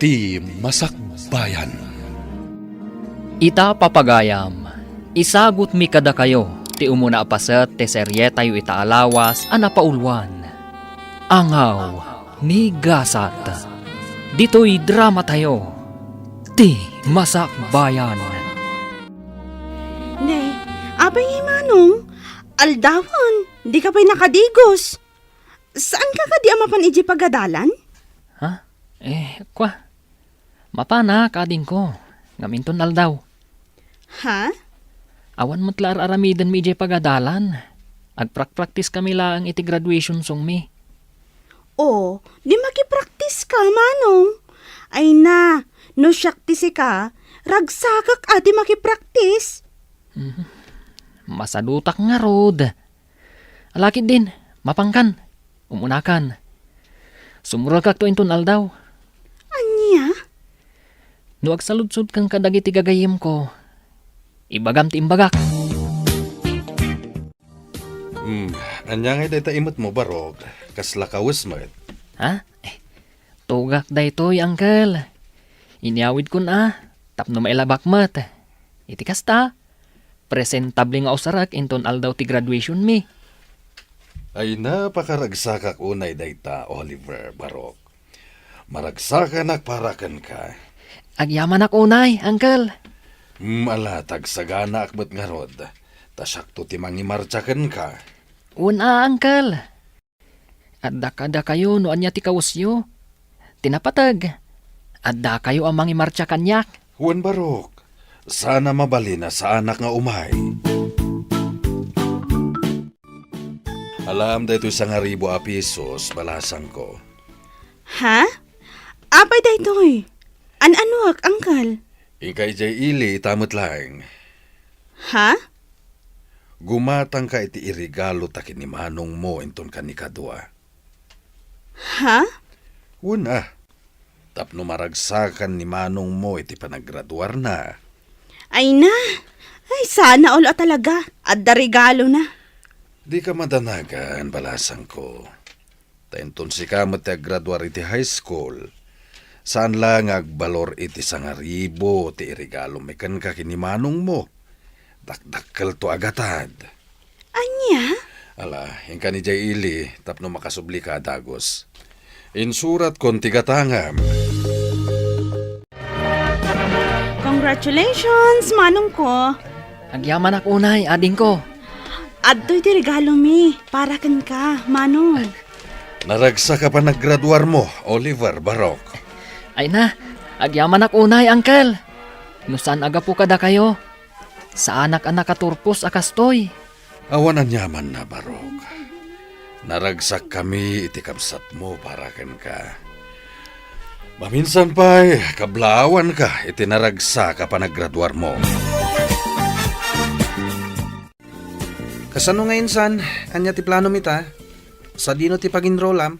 Ti Masakbayan. Ita papagayam, isagot mi kada kayo, ti umuna apaset ti serye tayo itaalawas anapaulwan. Angaw ni Gasat. Dito'y drama tayo, Ti Masakbayan. Ne, abay Manong, aldawan, di ka pa'y nakadigos. Saan ka di amapan iji pagadalan? Ha? Mapana kading ko, ngaminton aldaw. Ha? Awan matlar aramidan mi ije pagadalan. Agprak-praktis kami lang iti graduation song mi. O, di makipraktis ka, Manong. Ay na, no syaktisi ka, ragsakak ati makipraktis. Masadutak nga rod. Alakid din, mapangkan, umunakan. Sumuragak to inton aldaw. Anya? No agsaludsud kang kadagiti gagayim ko, ibagam ti imbagak. Anya nga day imot mo barog, kasla kawis mo. Ha? Tugak day to'y, uncle. Inyawid ko na, tapno mailabak mat. Iti kasta, presentable nga usarak inton aldaw ti graduation mi. Ay napakaragsakak unay dayta, Oliver Barok. Maragsakan parakan ka. Agyaman ak unay, uncle. Malatag sagana akmat nga rod. Tasakto ti mangimartsakan ka. Una, uncle. Adda kayo no anya ti kawusyo. Tinapatag. Adda kayo ang mangimartsa kanyak. Juan Barok, sana mabali na sa anak nga umay. Alam dahito 1,000 pesos balasang ko. Ha? Apay da ito'y. An-anuak, angkal? Ikay jay ili tamot lang. Ha? Gumatang ka iti irigalo takin ni manong mo inton kanikadwa. Ha? Una, tapno maragsakan ni manong mo iti panaggraduar na. Ay na. Ay, sana all talaga. Adda regalo na. Di ka madanagan, balasang ko. Tainton si ka graduar iti high school. Saan lang agbalor iti 1,000 ti irigalo mekan ka kinimanong mo. Dakdakkel to agatad. Anya? Ala, yung ni Jay Ili, tapno makasubli ka dagos. Insurat kon tigatangam. Congratulations, Manong ko. Agyaman ak unay, ading ko. Adto'y ti regalo mi. Para kan ka, Manong. Naragsa ka pa naggraduar mo, Oliver Barok. Ay na, agyaman ak unay, uncle. Nusan aga po kada kayo. Sa anak-anak katurpos akastoy. Awan ang yaman na, Barok. Naragsak kami iti kabsat mo para kan ka. Maminsan pa'y kablawan ka iti naragsa ka pa naggraduar mo. Kasano ngayon san, anya ti plano mita? Sa dino ti pag-enrollam?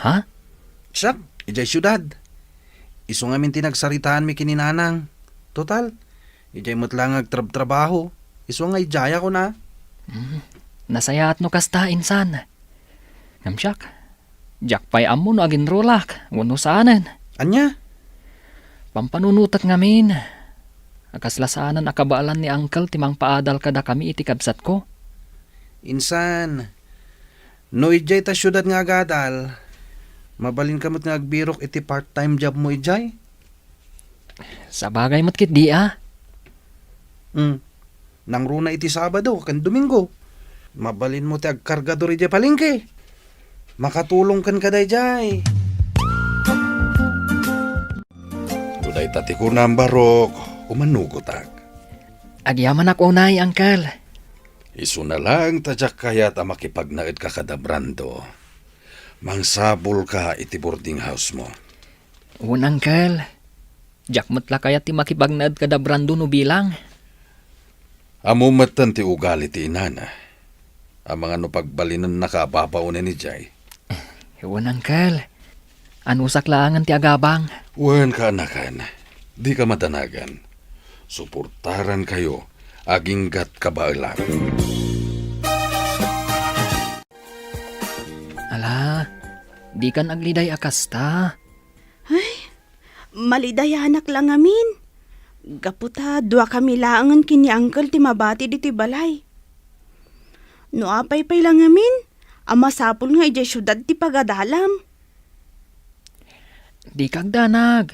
Ha? Siya, ijay syudad. Iso nga min tinagsaritaan mi kininanang. Total, ijay mo't lang agtrabaho. Iso nga ijaya ko na. Nasayat no kasta insan. Namsyak, jakpay amo no agin rolak, wano saanan. Anya? Pampanunutat ngamin. Akaslasanan akabaalan ni uncle timang paadal kada kami iti kabsat ko. Insan, no ijay ta syudad nga agadal. Mabalin ka mo't nga agbirok iti part-time job mo ijay? Sa bagay mo't kit di ah. Nang runa iti Sabado, kan Domingo. Mabalin mo ti agkargador ijay palingke. Makatulong kan kaday jay. Uday tati ko na, Barok. Umanugotak. Agyaman ak unay, uncle. Isu na lang tadyak kayat ang makipagnaid ka kada Brando. Mangsabol ka iti boarding house mo. Un uncle. Jak matla kaya ti makibagnad kada Brando no bilang. Amumatan ti ugali ti inana. Ang mga no pagbalinan nakapapaunin ni Jay. Un uncle. Anusak laangan ti agabang. Wen ka anakan. Di ka matanagan. Suportaran kayo. Aginggat kabailan. Ala, di kan agliday akasta. Malidayanak lang amin. Gaputa, dua kami laangan kini Uncle ti mabati diti balay. No apay-pay lang amin, ama sapul nga ijay syudad ti pagadalam. Di kag danag.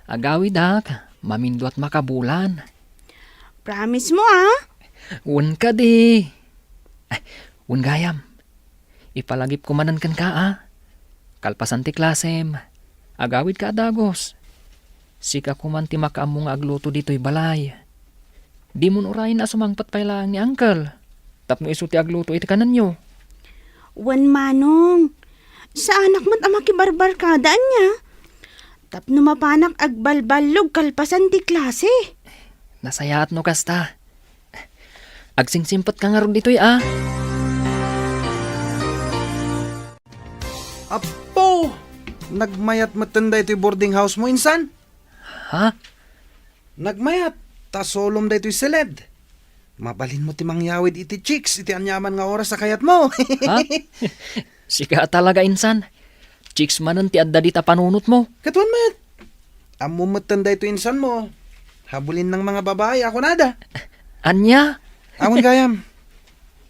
Agawid ak, mamindo at makabulan. Promise mo ah? Un ka di. Ay, un gayam. Ipalagip kumanan kan ka Kalpasan ti klasem. Agawid ka adagos. Sika kuman ti makaamong agluto dito'y balay. Di mo urayin na sumangpat pa lang ni Uncle. Tapno iso ti agluto iti kanan nyo. Wan manong. Sa anak mo't ama kibarbarkadaan niya. Tapno mapanak agbalbalog kalpasan ti klase. Nasayaat no kasta. Agsingsimpot ka nga ron dito'y Apo! Nagmayat matanda ito'y boarding house mo, insan? Ha? Nagmayat, tasolom da ito'y seled. Mabalin mo ti mangyawid iti chicks, iti anyaman nga oras sa kayat mo. Ha? Sika talaga insan. Chicks manan ti adda dita panunot mo. Katuan mat. Amo matanda ito insan mo. Habulin ng mga babae, ako nada. Anya? Awon gayam.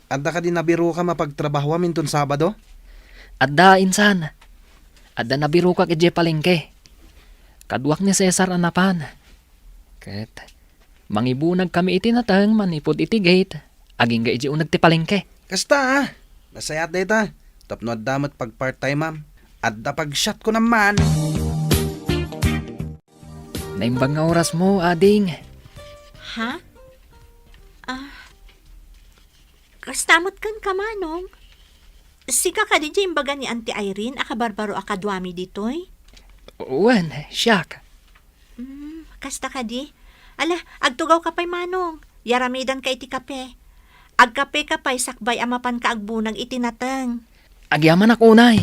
Adda ka din nabiro ka mapagtrabaho minton Sabado? Adda insan. Adda nabiro ka kay palengke. Kaduak ni Cesar anapan. Ket mangibunag kami iti natang manipod iti gate. Aging ga iti unag ti palengke. Kasta Nasayat data. Tapno adda mat pag part-time ma'am. Adda pag shot ko naman. Naimbang nga oras mo, ading. Ha? Kastamot kan kamanong. Sika ka din dyan imbaga ni Auntie Irene, akabarbaro akadwami ditoy. Wen, siyak. Kasta ka di. Ala, agtugaw ka pa'y manong. Yaramidan ka iti kape. Agkape ka pa'y sakbay amapan ka agbunag itinatang. Agyaman ako unay.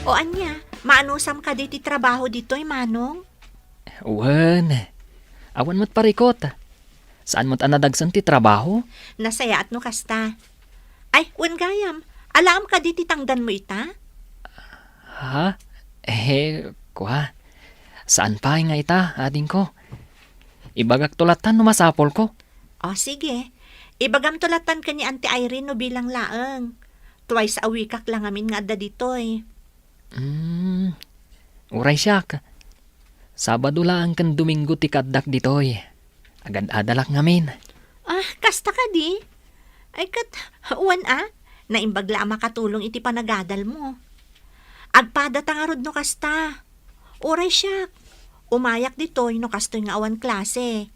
O anya, maanusam ka di ti trabaho ditoy manong? Wen, awan mo't parikot. Saan mo't anadagsan ti trabaho? Nasaya at no kasta. Ay, gayam, alam ka di ti tangdan mo ita? Ha? Kuha. Saan pa nga ita, ading ko? Ibagak tulatan no masapol ko. O sige, ibagam tulatan ka ni Auntie Irene no bilang laeng. Twice a week lang amin nga adda ditoy. Uray siyak. Sabado lang kan Domingo ti kaddak ditoy. Agad adalak ngamin. Kasta ka di? Ay kat, naimbagla makatulong iti panagadal mo. Agpadata nga rod no kasta. Uray siyak. Umayak ditoy no kastoy nga awan klase.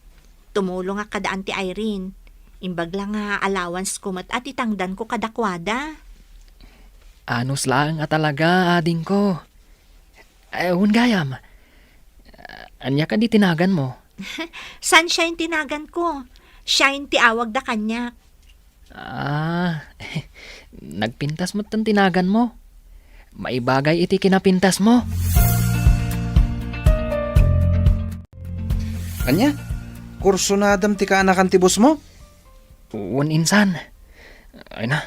Tumulong nga kada Auntie Irene. Imbagla nga allowance ko mat at itangdan ko kadakwada. Anos lang talaga, ading ko. Gayam. Anya ka di tinagan mo? Sunshine tinagan ko. Shine ti awag da kanyak. Nagpintas mo't tan tinagan mo. Maibagay iti kinapintas mo. Anya? Kurso na adam ti kaanakan ti boss mo? Wan insan. Ay na,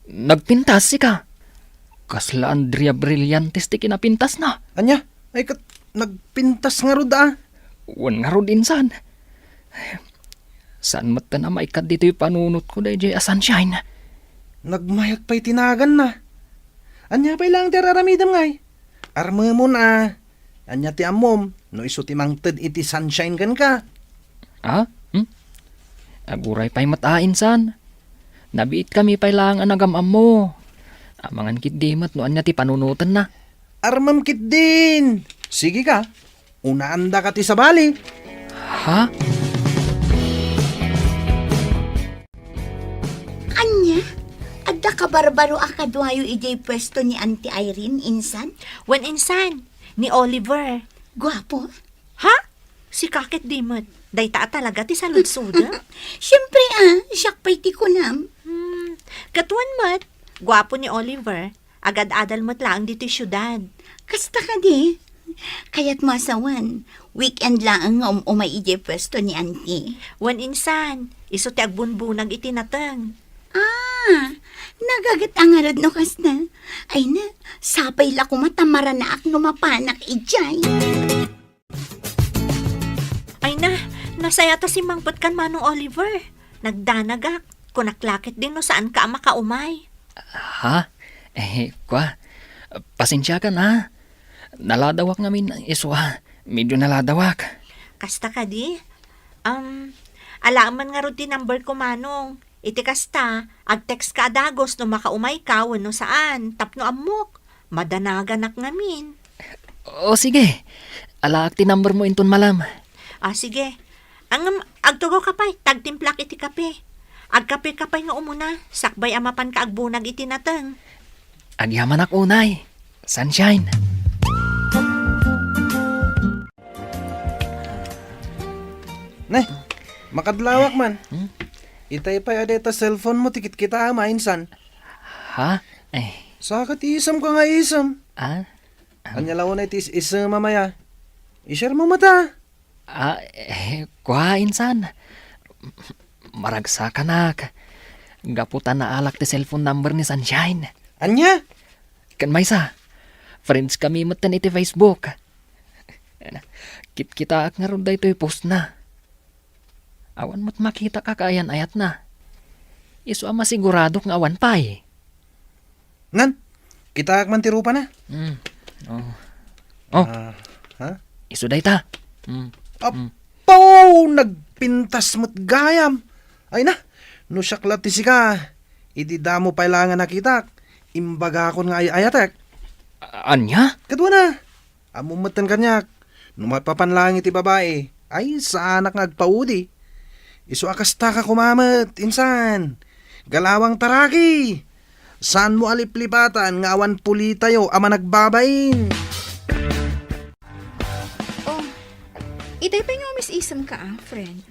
nagpintas si ka. Kasla Andrea Brillantes ti kinapintas na. Anya? Ay kat, nagpintas nga rod Wan nga rod insan. Saan mat na maikat dito yung panunot ko dahil jay sunshine. Nagmayat pa'y tinagan na. Anya pa'y lang tiraramidam ngay. Arma mo na. Anya ti amom, no iso ti mangted iti sunshine kan ka. Aguray pa'y matain san. Nabiit kami pa'y lang anagamam mo. Amangan kit dimat no anya ti panunutan na. Armam kit din. Sige ka. Unaanda ka ti sabali. Ha? Anya? Adda ka barbaro akadwayo ijay pwesto ni Auntie Irene, insan? Wen insan, ni Oliver. Gwapo? Ha? Si kakit dimot. Dayta talaga ti saludsuda. Siyempre siyak pa'y ti kunam. Katuan mat, gwapo ni Oliver. Agad-adal mo't lang dito syudad. Kasta ka di? Kaya't masawan, weekend lang ang umay ijay pwesto ni Auntie. Wen insan, iso ti agbunbunag itinatang. Nagagat ang arad no kasta. Ay na, sapay la kumatamara na ak numapanak ijay. Ay na, nasaya ta si Mangpot kan Manong Oliver. Nagdanagak, kunaklakit din no saan ka makaumay. Ha? Pasensya ka na. Naladawak namin iswa. Medyo naladawak. Kasta ka di? Alaman nga ron ti number ko, Manong. Iti kasta, ag-text ka adagos no makaumay ka no saan, tapno amok. Madanagan ngamin. O sige. Alaak ti number mo inton malam. Sige. Agtugaw ka pa'y, tagtimplak iti kape. Agkape-kapay nga umuna, sakbay amapan ka agbunag iti nateng. Agyaman ak unay. Sunshine. Ne, makadlawak man. Itay pa adeta cellphone mo, tikit kita mainsan. Ha? Sakat isam ka nga isam. Anya lawan na itis isam mamaya. I-share mo mata. Insan. Maragsa ka nak. Gaputan na alak ti cellphone number ni Sunshine. Anya? Kan maysa. Friends kami matan iti Facebook. Kita ak nga ron da ito'y post na. Awan mo't makita ka kaayan ayat na. Isu ama sigurado nga awan pa eh. Nan, kita man tirupa na. Ha? Isu day ta. Apaw! Nagpintas mo't gayam. Ay na, no syaklat ti sika. Iti damo pailangan nakita. Imbaga akon nga ayatek. Anya? Kadwa na. Amumatan kanyak. Numapapanlang iti babae. Ay, sa anak nga agpaudi. Isu akasta ka kumamat, insan. Galawang taraki. Saan mo aliplipatan nga awan puli tayo ama nagbabain. Oh, itay pa nga Miss Isam ka friend.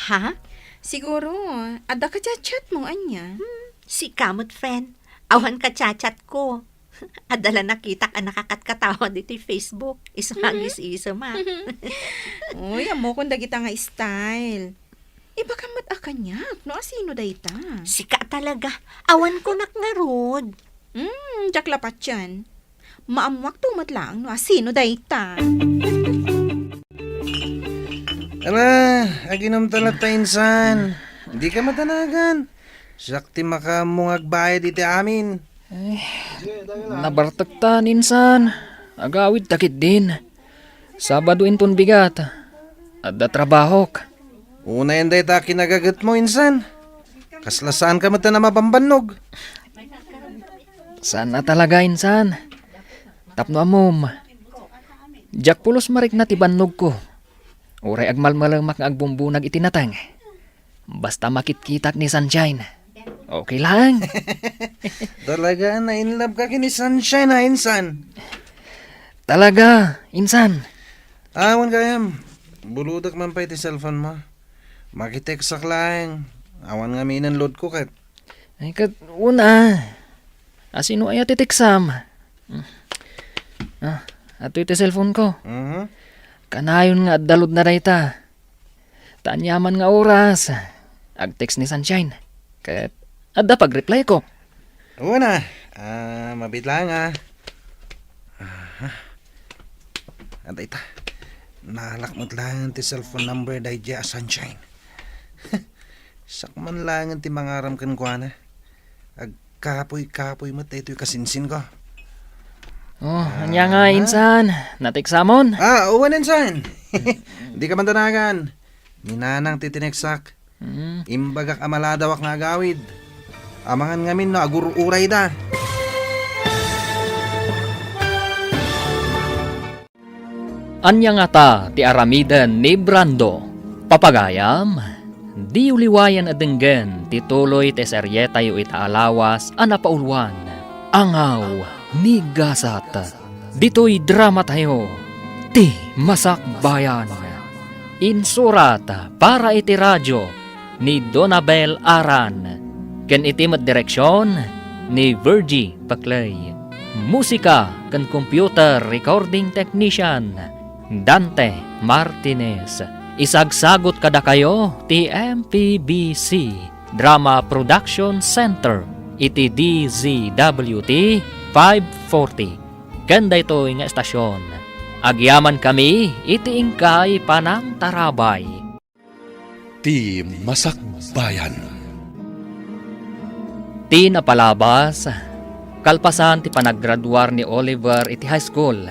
Ha? Siguro, ada ka chat mo, anya. Si kamot, friend. Awan ka chat ko. Adala nakita ka nakakatkatawa dito Facebook. Isumagis isuma. Uy, amo kung dagita nga style. Iba ka mat-akanyak, no asino dayta? Sika talaga. Awan ko nakngarod. Jak lapat yan. Maamwak tumat lang, no asino dayta? Aginom talat ta insan. Hindi ka matanagan. Sakti makamungag bayad iti amin. Nabartaktan insan. Agawid takit din. Sabado inton bigat. Adda trabahok. Una yan day ta kinagagat mo insan. Kaslasaan ka mata na mapambanog. Sana talaga insan. Tapno amom. Jak pulos marik na tibannog ko. Uray agmalmalamak nga agbumbunag itinatang. Basta makitkitak ni Sunshine. Okay lang. Talaga na in love ka kini Sunshine ha insan. Talaga, insan. Awan kayam. Buludak man pa iti cellphone mo. Makitext lang. Awan nga minan load ko kat. Ay kat una. Asino ay atitiksam. Ato iti cellphone ko. Kanayon nga dalod na dayta. Tanyaman nga oras. Ag-text ni Sunshine. Kat adda pag-reply ko. Una. Mabit lang Antay ta. Nalakmot lang ti cellphone number dahi dya Sunshine. Sakman lang ti mangaram kan kwa na. Agkapoy-kapoy mo ito'y kasinsin ko. Anya nga insan. Natiksamon. Uwan insan. Hindi ka mandanagan. Minanang titineksak. Imbagak amaladawak nga agawid. Amangan ngamin no agururay da. Anya nga ta ti aramidan ni Brando. Papagayam, di uliwayan adenggen ti tuloy ti seryeta yu itaalawas anapaulwan. Angaw ni Gasat. Dito'y drama tayo. Ti Masakbayan. Insurat para iti radyo ni Donabel Aran. Ken iti direksyon ni Virgie Paclay. Musika ken computer recording technician Dante Martinez. Isagsagot kada kayo ti MPBC Drama Production Center iti DZWT 540. Ganda ito nga estasyon. Agyaman kami iti ingkay panang tarabay. Ti Masakbayan. Ti napalabas, kalpasan ti panaggraduar ni Oliver iti high school.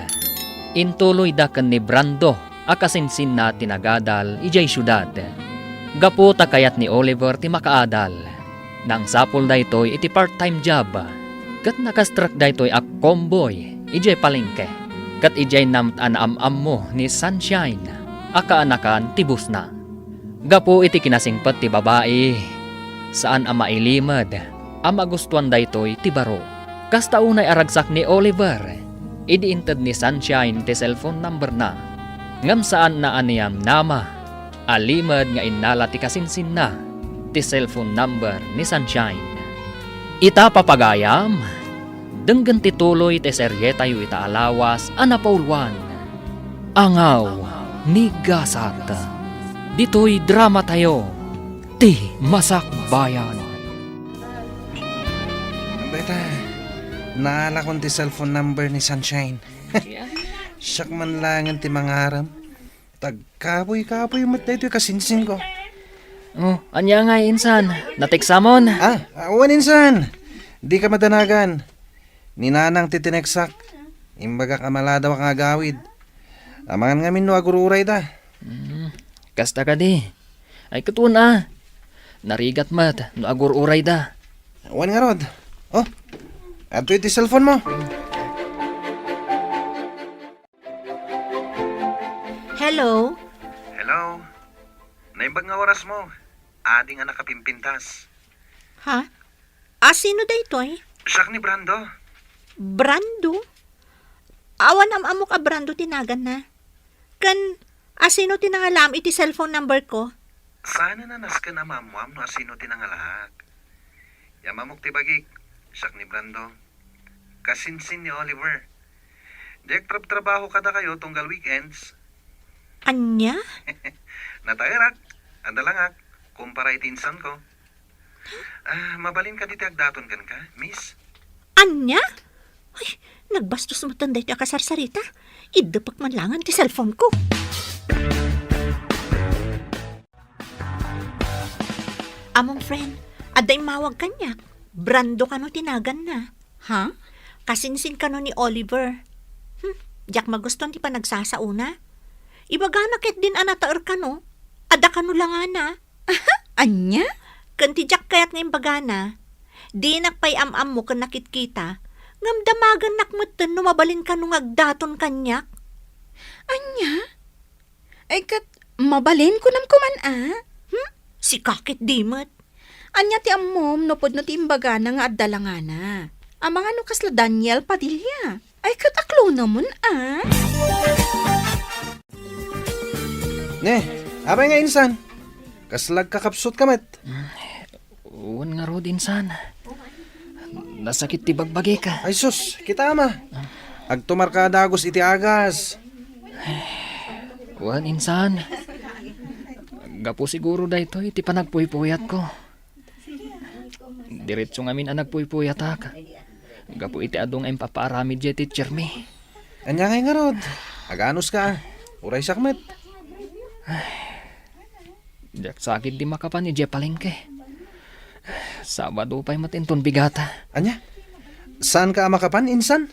Intuloy da ken ni Brando akasinsin na tinagadal ijay syudad. Gapu ta kayat ni Oliver ti makaadal. Nang sapol da ito'y iti part-time job. Kat nakastruck da ito'y ak comboy ijay palengke. Kat ijay namt anaam-am mo ni Sunshine. Akaanakan tibus na. Gapu iti kinasingpet ti babae. Saan ama ilimad, ama gustuan da ito'y ti baro. Kasta unay aragsak ni Oliver. Idiintad ni Sunshine ti cellphone number na. Ngam saan na aniyam nama. Alimad nga inala ti kasinsin na. Ti cellphone number ni Sunshine. Ita papagayam. Denggan ti tuloy ti serye tayo ita alawas anapaulwan. Angaw ni Gasat. Dito'y drama tayo. Ti Masakbayan. Beta, naala kong ti cellphone number ni Sunshine. Siyak man langan ti mangaram. Tagkapoy-kapoy mat na ito kasinsin ko. Oh, anya nga insan. Natiksamon. Awan insan. Di ka madanagan. Ninanang titineksak. Imbaga kamaladaw ang agawid. Amangan nga min no agururay da. Kasta ka di. Ay katuna. Narigat mat. No agur-uray da. Awan nga rod. Oh, ato iti cellphone mo. Hello? Hello. Naimbag nga oras mo. Adi nga nakapimpintas. Ha? Sino da ito eh? Siyak ni Brando. Brando? Awan amok a Brando tinagan na. Kan, sino tinangalam iti cellphone number ko? Sana na naskan na mamuam no asino tinangalahak. Yamamok tibagik. Siyak ni Brando. Kasinsin ni Oliver. Dek trabaho kada kayo tunggal weekends. Anya? Natairak. Andalangak. Kumpara itinsan ko. Mabalin ka diti agdaton kan ka, miss? Anya? Ay, nagbastos mo tanday ti akasarsarita. Idapak man langan ti cellphone ko. Among friend, aday mawag kanyak. Brando ka no tinagan na. Ha? Kasinsin ka no ni Oliver. Diyak maguston ti pa nagsasauna. Ibaga na ket din anataer ka no. Ada ka no lang na. Anya? Kanti Jack kayat ngayon bagana. Di nakpay am-am mo kan nakitkita. Ngam damagan nakmutten no mabalin ka nung agdaton kanyak. Anya? Ay kat, mabalin ko nam kuman Si kakit dimot. Anya ti ammom, no pod no ti imbaga na nga addalangana. Ang mga no kasla Daniel Padilla. Ay kat aklo naman Ne, abay nga insan. Kaslag kakapsot kamat. Uwan nga ro insan. Nasakit ti bagbagi ka. Ay sus, kita ama. Agtumar ka dagos iti agas. Uwan insan. Gapo siguro da ito iti panagpuypuyat ko. Diretso ngamin ang nagpuypuyat ak. Gapo iti adong ang papaaramid di teacher mi. Anya nga rod. Aganos ka. Uray sakmet. Diyak sakit di makapan ni Jepalengke. Sabado pa'y matinton bigata. Anya? Saan ka makapan, insan?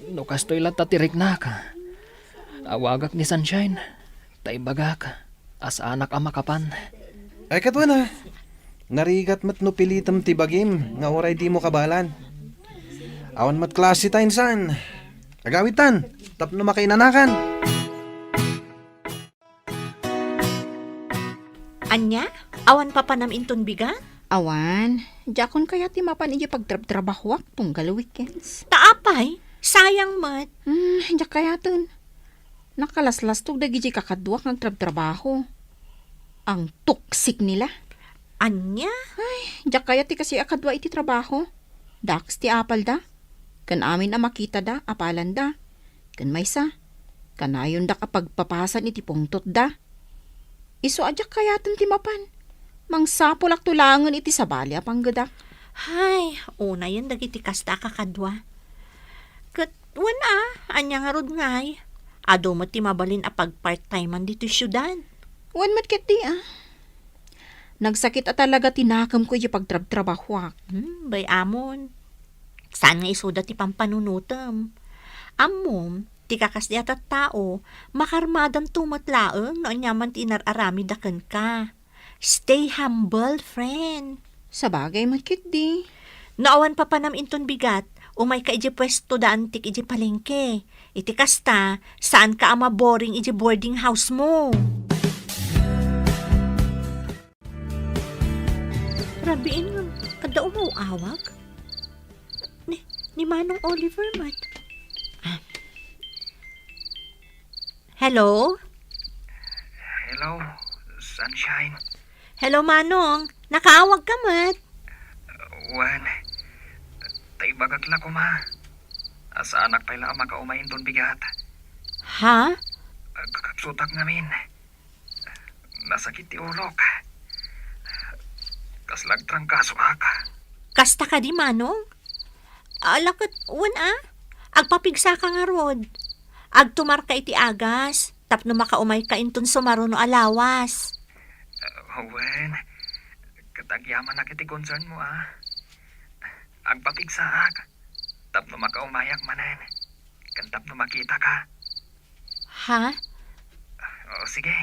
Nukas to'y latatirik na ka. Awagak ni Sunshine. Taibagak. As anak ang makapan. Ay katwa na. Narigat mat no pilitam tibagim. Nga oray di mo kabalan. Awan mat klase ta, insan. Agawitan. Tapno makainanakan. Anya? Awan pa panam inton biga? Awan, jakon kaya ti mapan iya pagtrabahwak tunggal weekends. Taapay? Sayang mat. Jak kaya tun. Nakalaslas tog dagi kakadwak ng trabaho. Ang toxic nila. Anya? Jak kaya ti kasi akadwa iti trabaho. Dax ti apal da. Kan amin na makita da, apalan da. Kan maysa. Kanayon da kapagpapasan iti pungtot da. Iso ajak kaya ti mapan. Mangsapol ak tulangan iti sabali apang gadak. Hay, una yan dagiti kasta kakadwa. Kat, anya nga rod ngay. Ado mo ti mabalin a pag part-time dito syudad. Wan mat ket di Nagsakit at talaga tinakam ko yung pagtrab-trabahwak. Bay amon. Saan nga isuda ti pampanunutem? Amom, ti kakas di atat tao, makarmadan tumatlaeng no anyaman ti inararami daken ka. Stay humble, friend. Sa bagay mat ket di. Naawan pa panam inton bigat, umay ka iji pwesto da antik iji palengke. Iti kasta, saan ka ama boring iji boarding house mo? Rabiin nga, kada umawawag? Ni Manong Oliver, mat. Hello? Hello, Sunshine. Hello, Manong. Nakaawag ka, mat. Wan, taibagag la ko ma. Asa anak pala makaumayin ton bigat. Ha? Kakapsutak ngamin. Nasakit ti ulok. Kaslag trangkaso aka. Kasta ka di, Manong? Alakot, agpapigsa ka nga rod. Agtumar ka iti agas, tapno makaumay ka inton sumaro no alawas. Wan, katagyaman na kiti concern mo Agpapigsaak, tapno makaumayak manan. Kan tapno makita ka. Ha? O sige,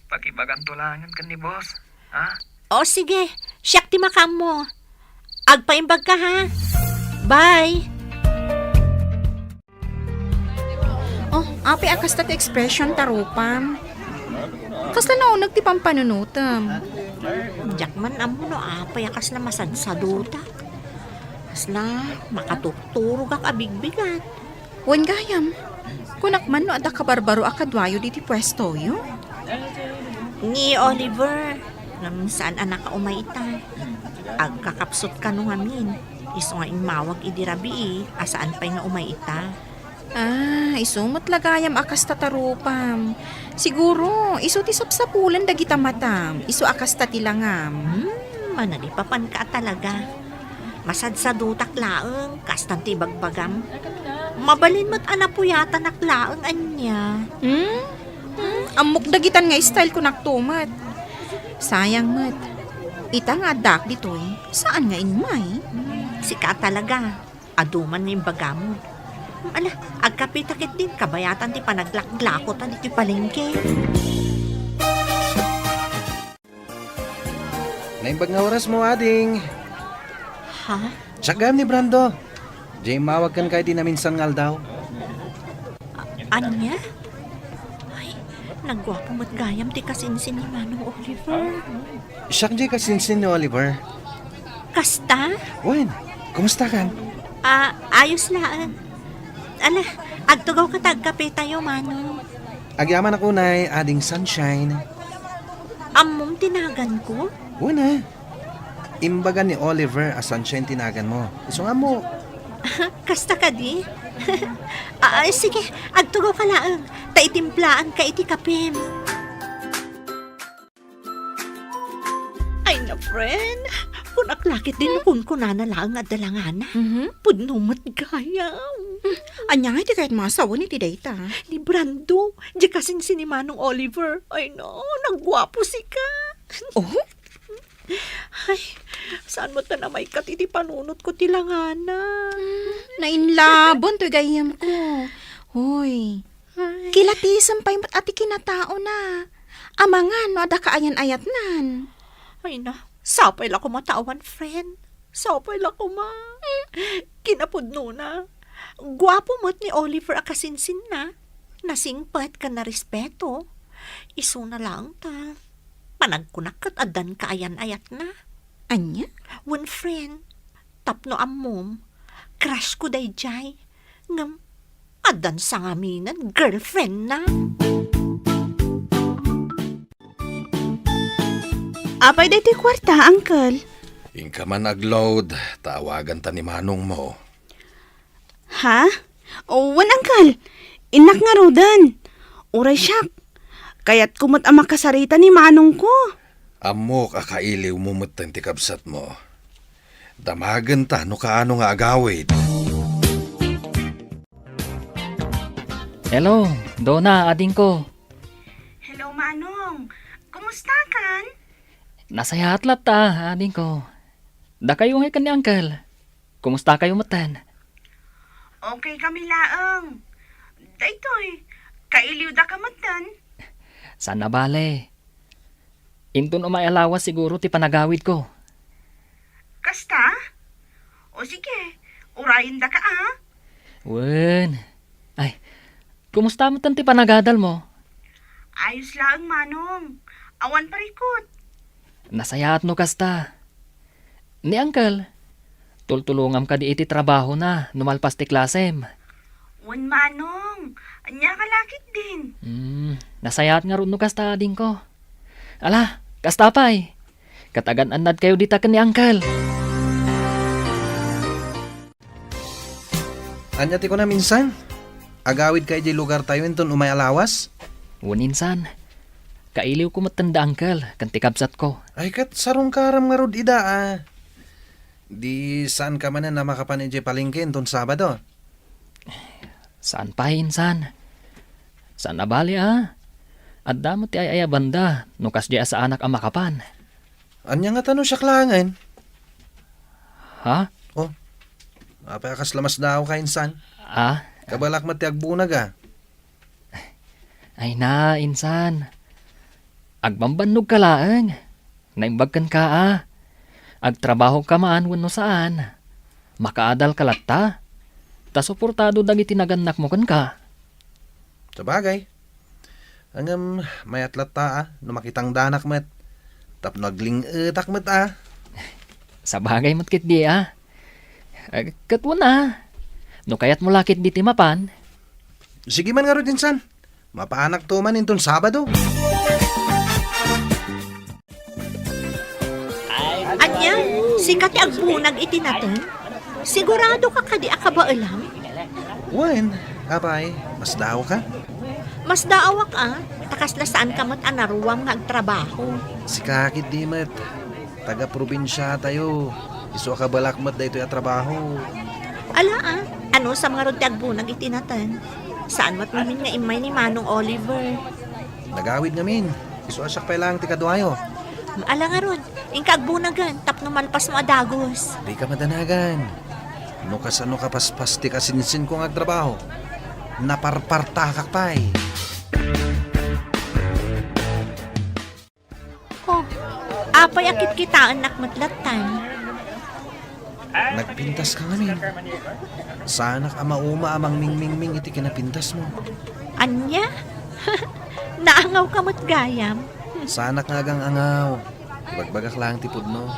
pakibagan tulangan kan ni boss, ha? O sige, siyak ti makam mo. Agpaimbag ka ha. Bye! Oh, api akas tat expression tarupam. Kasla naunag ti pampanunutem. Jakman amo no payakas na masadsaduta. Kasla makatuturo kak abigbigat. Wan gayam. Kunakman no ada kabarbaro akadwayo di ti pwesto yo. Ni Oliver, ngam saan anak ka umaita. Agkakapsot ka no ngamin. Iso nga imawag idirabi asaan pa'y nga umaita. Isumot lagayam akas tatarupam. Siguro, iso ti sapsapulan dagita matam. Iso akas tatilangam. Manalipapan ka talaga. Masadsadutak laeng, kastan ti bagbagam. Mabalin mo't anapuyata naklaeng anya. Amok dagitan nga style ko naktumat. Sayang mat. Ita nga dak ditoy. Saan nga inmay? Sika talaga. Aduman nga yung bagamo. Agkapitakit din kabayatan ti panaglakglakot at iti palengke. Naimbag nga oras mo, ading. Ha? Tsagam ni Brando. Jay, mawag kan kay di na minsan ngal daw. Anya? Ay, nagwapo mo't gayam ti kasinsin ni Manong Oliver. Siyak Jay kasinsin ni Oliver. Kasta? Wen, kumusta kan? Ayos laan. Agtugaw ka tagkape tayo, Manong. Agyaman ako na ading Sunshine. Amom tinagan ko? Una, imbaga ni Oliver a Sunshine tinagan mo. Iso nga mo. Kasta ka di? Sige, agtugaw ka laang. Taitimplaan ka iti kapem. Ay na, friend. Kung aklakit din kung kunanalaang at dalangana. Pudnumat gayam. Anya nga iti kahit masawa ni ti data. Ni Brando, di kasing si Manong Oliver. Ay no, nagwapo si ka. Oh? Ay, saan mo ta na may katiti panunot ko tilangana? Nainlabon to gayam ko. Hoy, kilatisan pa yung ati kinatao na. Amangan no ada kaayan ayat nan. Ay na, sapay la ko matawan, friend. Sapay la ko ma. Kinapudno na. Gwapo mo't ni Oliver akasinsin na. Nasingpat ka na respeto. Iso na lang ta. Panagkunakat adan kaayan ayat na. Anya? One friend, tapno amom, crush ko day jay. Ngam, adan sa ngaminan, girlfriend na. Apay day ti kwarta, uncle. Ingka man nag-load, tawagan ta ni Manong mo. Ha? Wan, uncle. Inak nga rodan. Uray siyak. Kaya't kumot ang makasarita ni Manong ko. Amo kakailiw mo ti kabsat mo. Damagan ta no kaano nga agawid. Hello, Dona, ading ko. Hello, Manong. Kumusta kan? Nasaya atlat ta, ading ko. Da kayo nga kan ni Uncle. Kumusta kayo matan? Okay kami laang. Daytoy, kailiw da ka matan. Sana bale. Intun umay alawas siguro ti panagawid ko. Kasta? O sige, urayin da ka Wen. Ay, kumusta mo ti panagadal mo? Ayos lang, Manong. Awan parikot. Nasayaat no kasta. Ni Uncle, tultulungam ka di iti trabaho na, numalpas ti klasem. Wan, Manong. Anya kalakit din. Nasayaat nga ron no kasta ading ko. Ala, kasta pa'y. Katagan anad kayo dita ka ni Uncle. Anya ti ko na minsan. Agawid kay di lugar tayo inton umay alawas. Uninsan, kailiw ko matanda Uncle, kanti kabsat ko. Ay kat sarong karam nga rod ida Di saan ka man na makapan iti palengke inton Sabado. Saan pa insan? Saan na bali At damo ti ay banda, nukas di sa anak ang makapan. Anya nga tanong siya klangan. Ha? Apakas lamas daw ka insan. Kabalak mati agbunag Ay na, insan. Agbambannog ka laang. Naimbagkan ka Agtrabaho ka maan wano saan. Makaadal ka latta. Ta suportado dagi tinaganak mo kan ka. Sabagay. Angam may atlat ta no makitang danak met. Tapno agling etak met Sa bagay matkit di Katwa na. No kayat mo lakit di timapan. Sige man nga ro insan. Mapaanak to man inton Sabado. Anya, sikat ti agbunag iti natin. Sigurado ka kadi akabaalam. Wen, apay, mas daw ka. Mas daawak takas na saan ka mat anaruwam nga agtrabaho. Si kakit di met. Taga-probinsya tayo. Isu ka balak met daytoy a trabaho. Ala ano sa mga rod ti agbunag iti natin? Saan mat namin nga imay ni Manong Oliver? Nagawid ngamin. Isu asyak pa lang ti kadwayo. Ala nga rod, ingka agbunagan, tapno malpas mo adagos. Di ka madanagan. No kasano ka paspas ti kasinsin kong agtrabaho. Naparpartakak pa'y. Apay akit kitaan nakmatlatan. Nagpintas ka ngamin. Sana ka mauma amang ming-ming-ming iti kinapintas mo. Anya? Naangaw ka mo't gayam. Sana ka agang angaw. Ibagbagak lang tipod mo.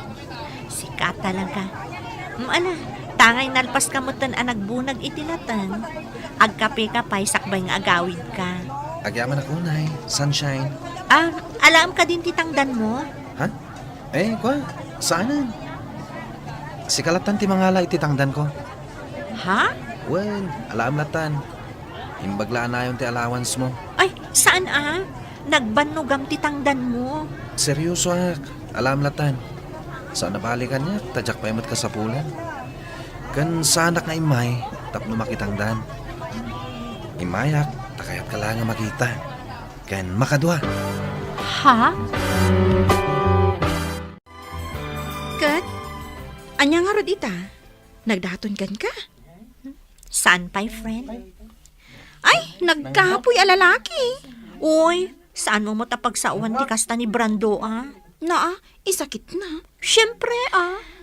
Sika talaga. Ala, tangay nalpas ka mo't nagbunag itinatan. Agkape ka pa'y sakbay nga agawid ka. Agyaman ako, Nay. Sunshine. Alam ka din titangdan mo? Ha? Kwa? Saanan? Si kalatan ti mangala ititangdan ko. Ha? Wen, alam latan. Imbaglaan na yung ti allowance mo. Ay, saan Nagbanugam titangdan mo. Seryoso alam latan. Saan nabalikan niya, tadyak pa imat kasapulan. Kan sanak nga imay, tapno makitangdan. Imayak, takayat ka lang nga makita. Kan makadwa. Ha? Kat, anya nga rod ita? Nagdaton kan ka? Saan pa'y friend? Ay, nagkapoy a lalaki. Uy, saan mo matapagsawan di kasta ni Brando Isakit na. Siyempre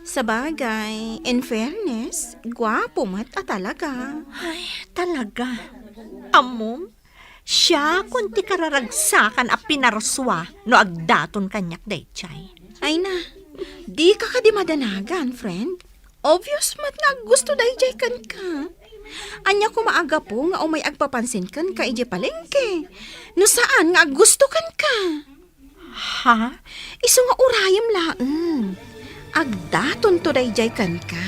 Sa bagay, in fairness, gwapo mat talaga. Ay, talaga. Amom, siya kunti kararagsakan a pinaraswa no agdaton kanyak daychay. Ay na, di ka di madanagan, friend. Obvious mat nga gusto dayjay kan ka. Anya ko maaga po nga umay agpapansin kan ka ije palengke. No saan nga gusto kan ka? Ha? Isu nga urayam laeng. Agdaton to dayjay kan ka.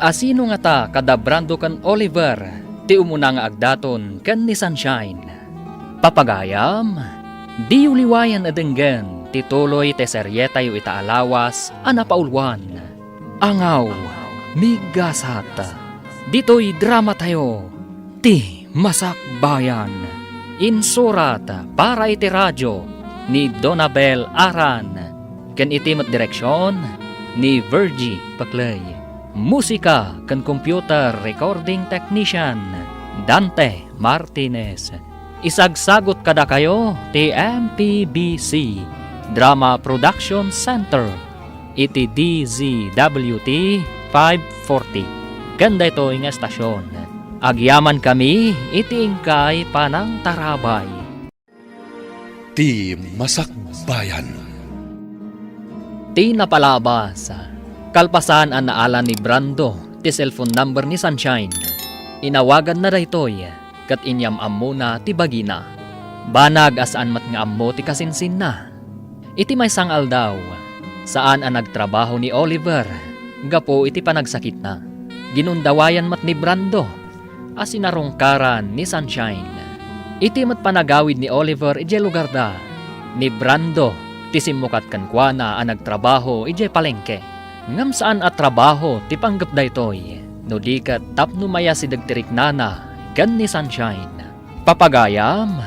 Asino nga ta kada Brando kan Oliver, ti umuna nga agdaton kan ni Sunshine. Papagayam, Di uliwayan adenggan, tituloy te seryeta yu itaalawas, anapaulwan. Angaw, migasat. Dito'y drama tayo, ti Masak Bayan. Insurat para iti radyo ni Donabel Aran. Ken iti met direksyon ni Virgie Paclay. Musika ken computer recording technician Dante Martinez. Isagsagot kada kayo ti MPBC Drama Production Center iti DZWT 540. Ganda ito nga estasyon. Agyaman kami iti ingkay panang tarabay. Ti Masak Bayan. Ti napalabas. Kalpasan ang naalan ni Brando ti cellphone number ni Sunshine. Inawagan na daytoy kat inyam ammo na ti bagina. Banag asaan mat nga ammo ti kasinsin na. Iti may sangal daw. Saan ang nagtrabaho ni Oliver. Gapo iti panagsakit na. Ginundawayan mat ni Brando. Asinarungkaran ni Sunshine. Iti mat panagawid ni Oliver ije lugar da. Ni Brando ti simukat kankwana ang nagtrabaho ije palengke. Ngam saan at trabaho ti panggap daytoy. No di kat tapno maya si dagtirik nana gan ni Sunshine. Papagayam,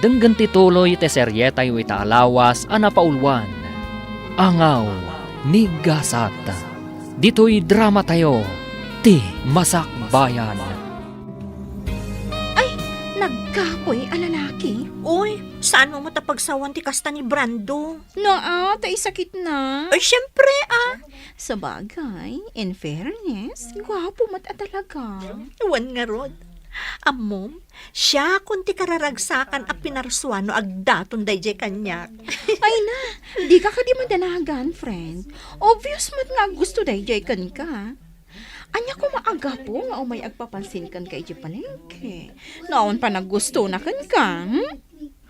denggan tituloy te seryeta yu itaalawas anapaulwan. Angaw, ni Gasat. Dito'y drama tayo, ti Masak Bayan. Nagkapoy a lalaki. Uy, saan mo matapagsawan ti kasta ni Brando? Naa, tay sakit na. Ay, syempre Sa bagay, in fairness, gwapo mat a talaga. Wan nga rod. Amom, siya kung ti kararagsakan a pinarsuano agdaton dayjay kanyak. Ay na, di ka di madanagan, friend. Obvious mat nga gusto dayjay kan ka. Anya ko maaga po nga umay agpapansin kan kay iti palengke. Naon pa naggusto na kan ka,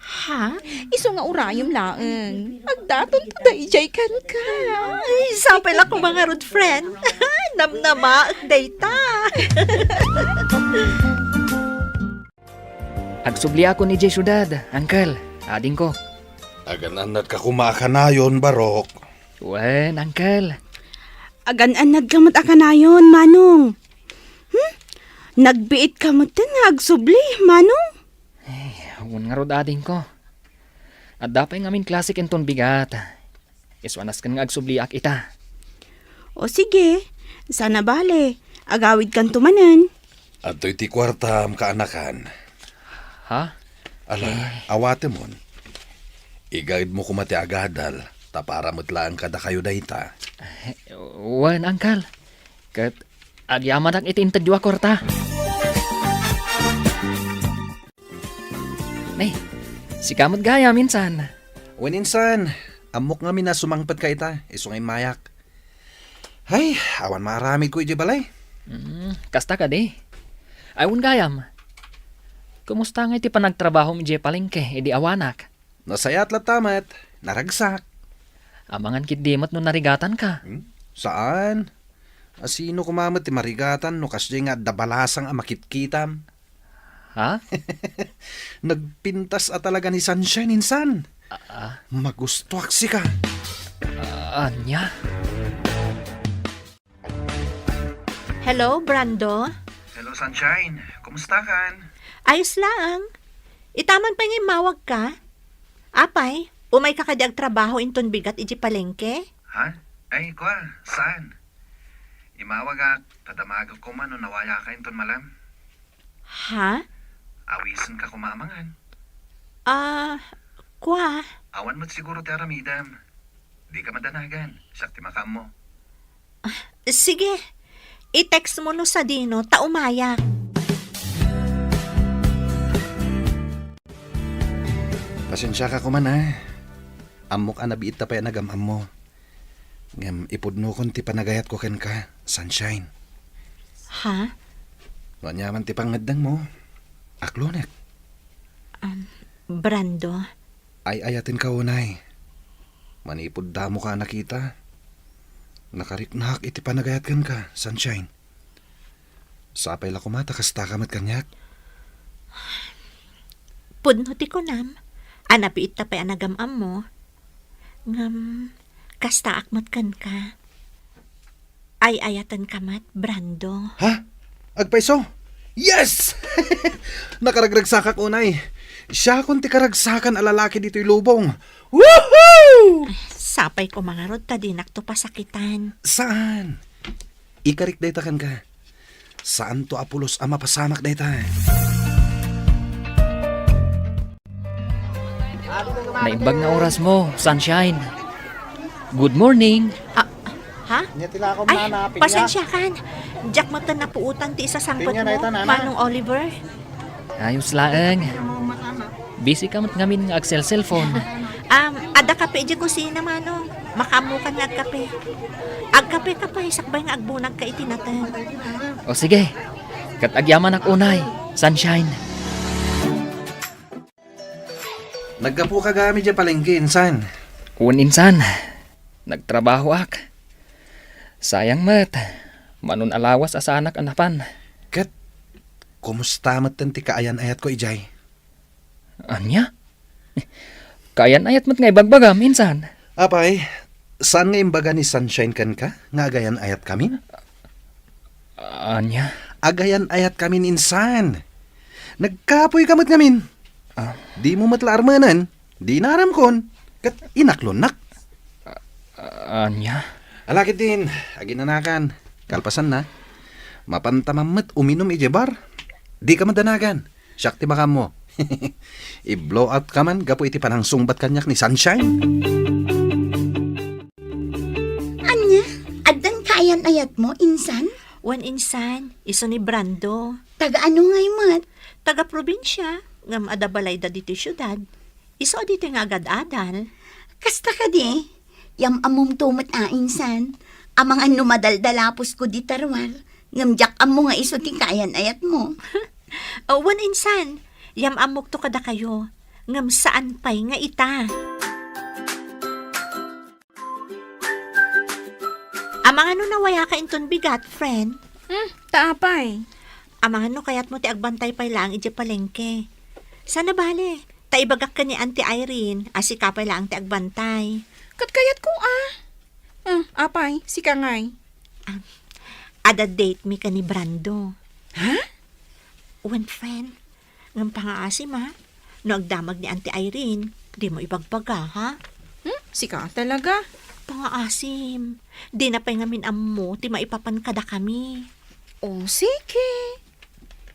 Ha? Iso nga urayom laeng. Agdaton to dayjay kan ka. Ay, sapay lang ko mga rod friend. Namnama at dayta. Agsubli ako ni Jay Syudad, Uncle, ading ko. Agananat ka kumakanayon, Barok. Wen, Uncle. Agan-anad ka mat akanayon, Manong. Nagbiit ka mat nga agsubli, Manong. Awan nga rod ading ko. At dapay ngamin klasik enton bigat. Iswanas kan nga agsubliak ita. O sige, sana bale. Agawid kan tumanan. At iti kwartam kaanakan. Ha? Ala, awate mon. I-guide mo kumati agadal. Tapara mutlaan kada kayo dayta. Wen, Uncle. Kat agyaman ang itintadyo korta. Nay, si kamot gaya minsan. Waninsan, amok nga mina sumangpad ka ita, iso ngay mayak. Ay, awan maramid ko iti balay. Kasta ka di. Ayun gayam. Kumusta nga iti panagtrabaho mi je palengke, edi awanak. Nasayat latamat, naragsak. Amangan kit dimot no narigatan ka. Saan? Asino kumamat ti marigatan no kasya nga dabalasang amakitkitam. Ha? Nagpintas at talaga ni Sunshine insan. Magustuak si ka. Anya? Hello, Brando? Hello, Sunshine. Kumusta kan? Ayos lang. Itaman pa nga mawag ka. Apay, umay ka kadyag trabaho inton bigat iji palengke? Ha? Ay, kwa, saan? Imawag ak, tadamagag ko man no nawaya ka inton malam. Ha? Awisan ka kumamangan. Kwa? Awan mo't siguro ti aramidam. Di ka madanagan, sakti makam mo. Sige, i-text mo no sa Dino, taumaya. Pasensya ka kuman Amok anabiit ta pa yan nagamam mo. Ngam ipudno kon ti panagayat ko ken ka, Sunshine. Ha? Wanyaman ti pangadang mo. Aklonek. Brando? Ay ayatin ka unay. Manipod damo ka nakita. Nakariknak iti panagayat ken ka, Sunshine. Sapay la kumata kas takamat kanyak. Pudno ti ko nam. Anapiit tapay anagamam mo. Ngam, kasta akmat kan ka. Ay ayatan kamat, Brando. Ha? Agpaiso? Yes! Nakaragragsakak unay. Siya kung ti karagsakan alalaki dito'y lubong. Woohoo! Sapay ko mga rod, tadinak to pasakitan. Saan? Ikarik daytakan ka. Saan to Apulos ama pasamak dayta? Naimbag na oras mo, Sunshine. Good morning. Ha? Ay, pasensya kan. Jack matan na puutan ti isa sangkot mo. Manong Oliver. Ayos laeng. Busy ka mat ngamin nga Axel cellphone. Ada kape di kusina manong. Makamukan nga agkape. Agkape ka pa, sakbay nga agbunag ka itinatan. O sige, katagyaman ak unay, Sunshine. Nagkapo ka gamit dyan palengke, insan. Kun insan, nagtrabaho ak. Sayang mat, manon alawas asa anak anapan. Kat, kumusta matan ti kaayan ayat ko, Ijay? Anya? Kayan ayat mat nga ibagbagam, insan. Apay, saan nga imbaga ni Sunshine kan ka? Nga agayan ayat kami? Anya? Agayan ayat kami insan. Nagkapoy kamot ngamin. Di mo matla armanan, di naram kon. Kat inaklonak. Anya? Alakit din, aginanakan. Kalpasan na. Mapantamamat uminom ijebar. Di ka madanagan. Syakti baka mo. I-blow out ka man, gapo iti panang sungbat kanyak ni Sunshine. Anya, addan kayan ayat mo, insan? Wan insan, iso ni Brando. Taga ano ngay mat? Taga probinsya, ngam adabalay da dito syudad. Iso dito nga agad-adal. Kasta ka di? Yam amom tumat insan. Amang ano madaldalapos ko di tarwar. Ngamjak amo nga iso ti kayan ayat mo. Wan insan, yam amok to kada kayo. Ngam saan pay nga ita. Amang ano nawaya ka inton bigat, friend? Taapay. Amang ano kayat mo ti agbantay pay lang iti palengke. Sana bale, taibagak ka ni Auntie Irene, asika pay lang ti agbantay. Katkayat ko apay, si kangay. Ada date mi ka ni Brando. Ha? When friend, ngam pangaasim ha? No agdamag ni Auntie Irene, di mo ibagbaga ha? Si ka talaga. Pangaasim, di na pa'y ngamin ammo, ti maipapan kada kami. O sige.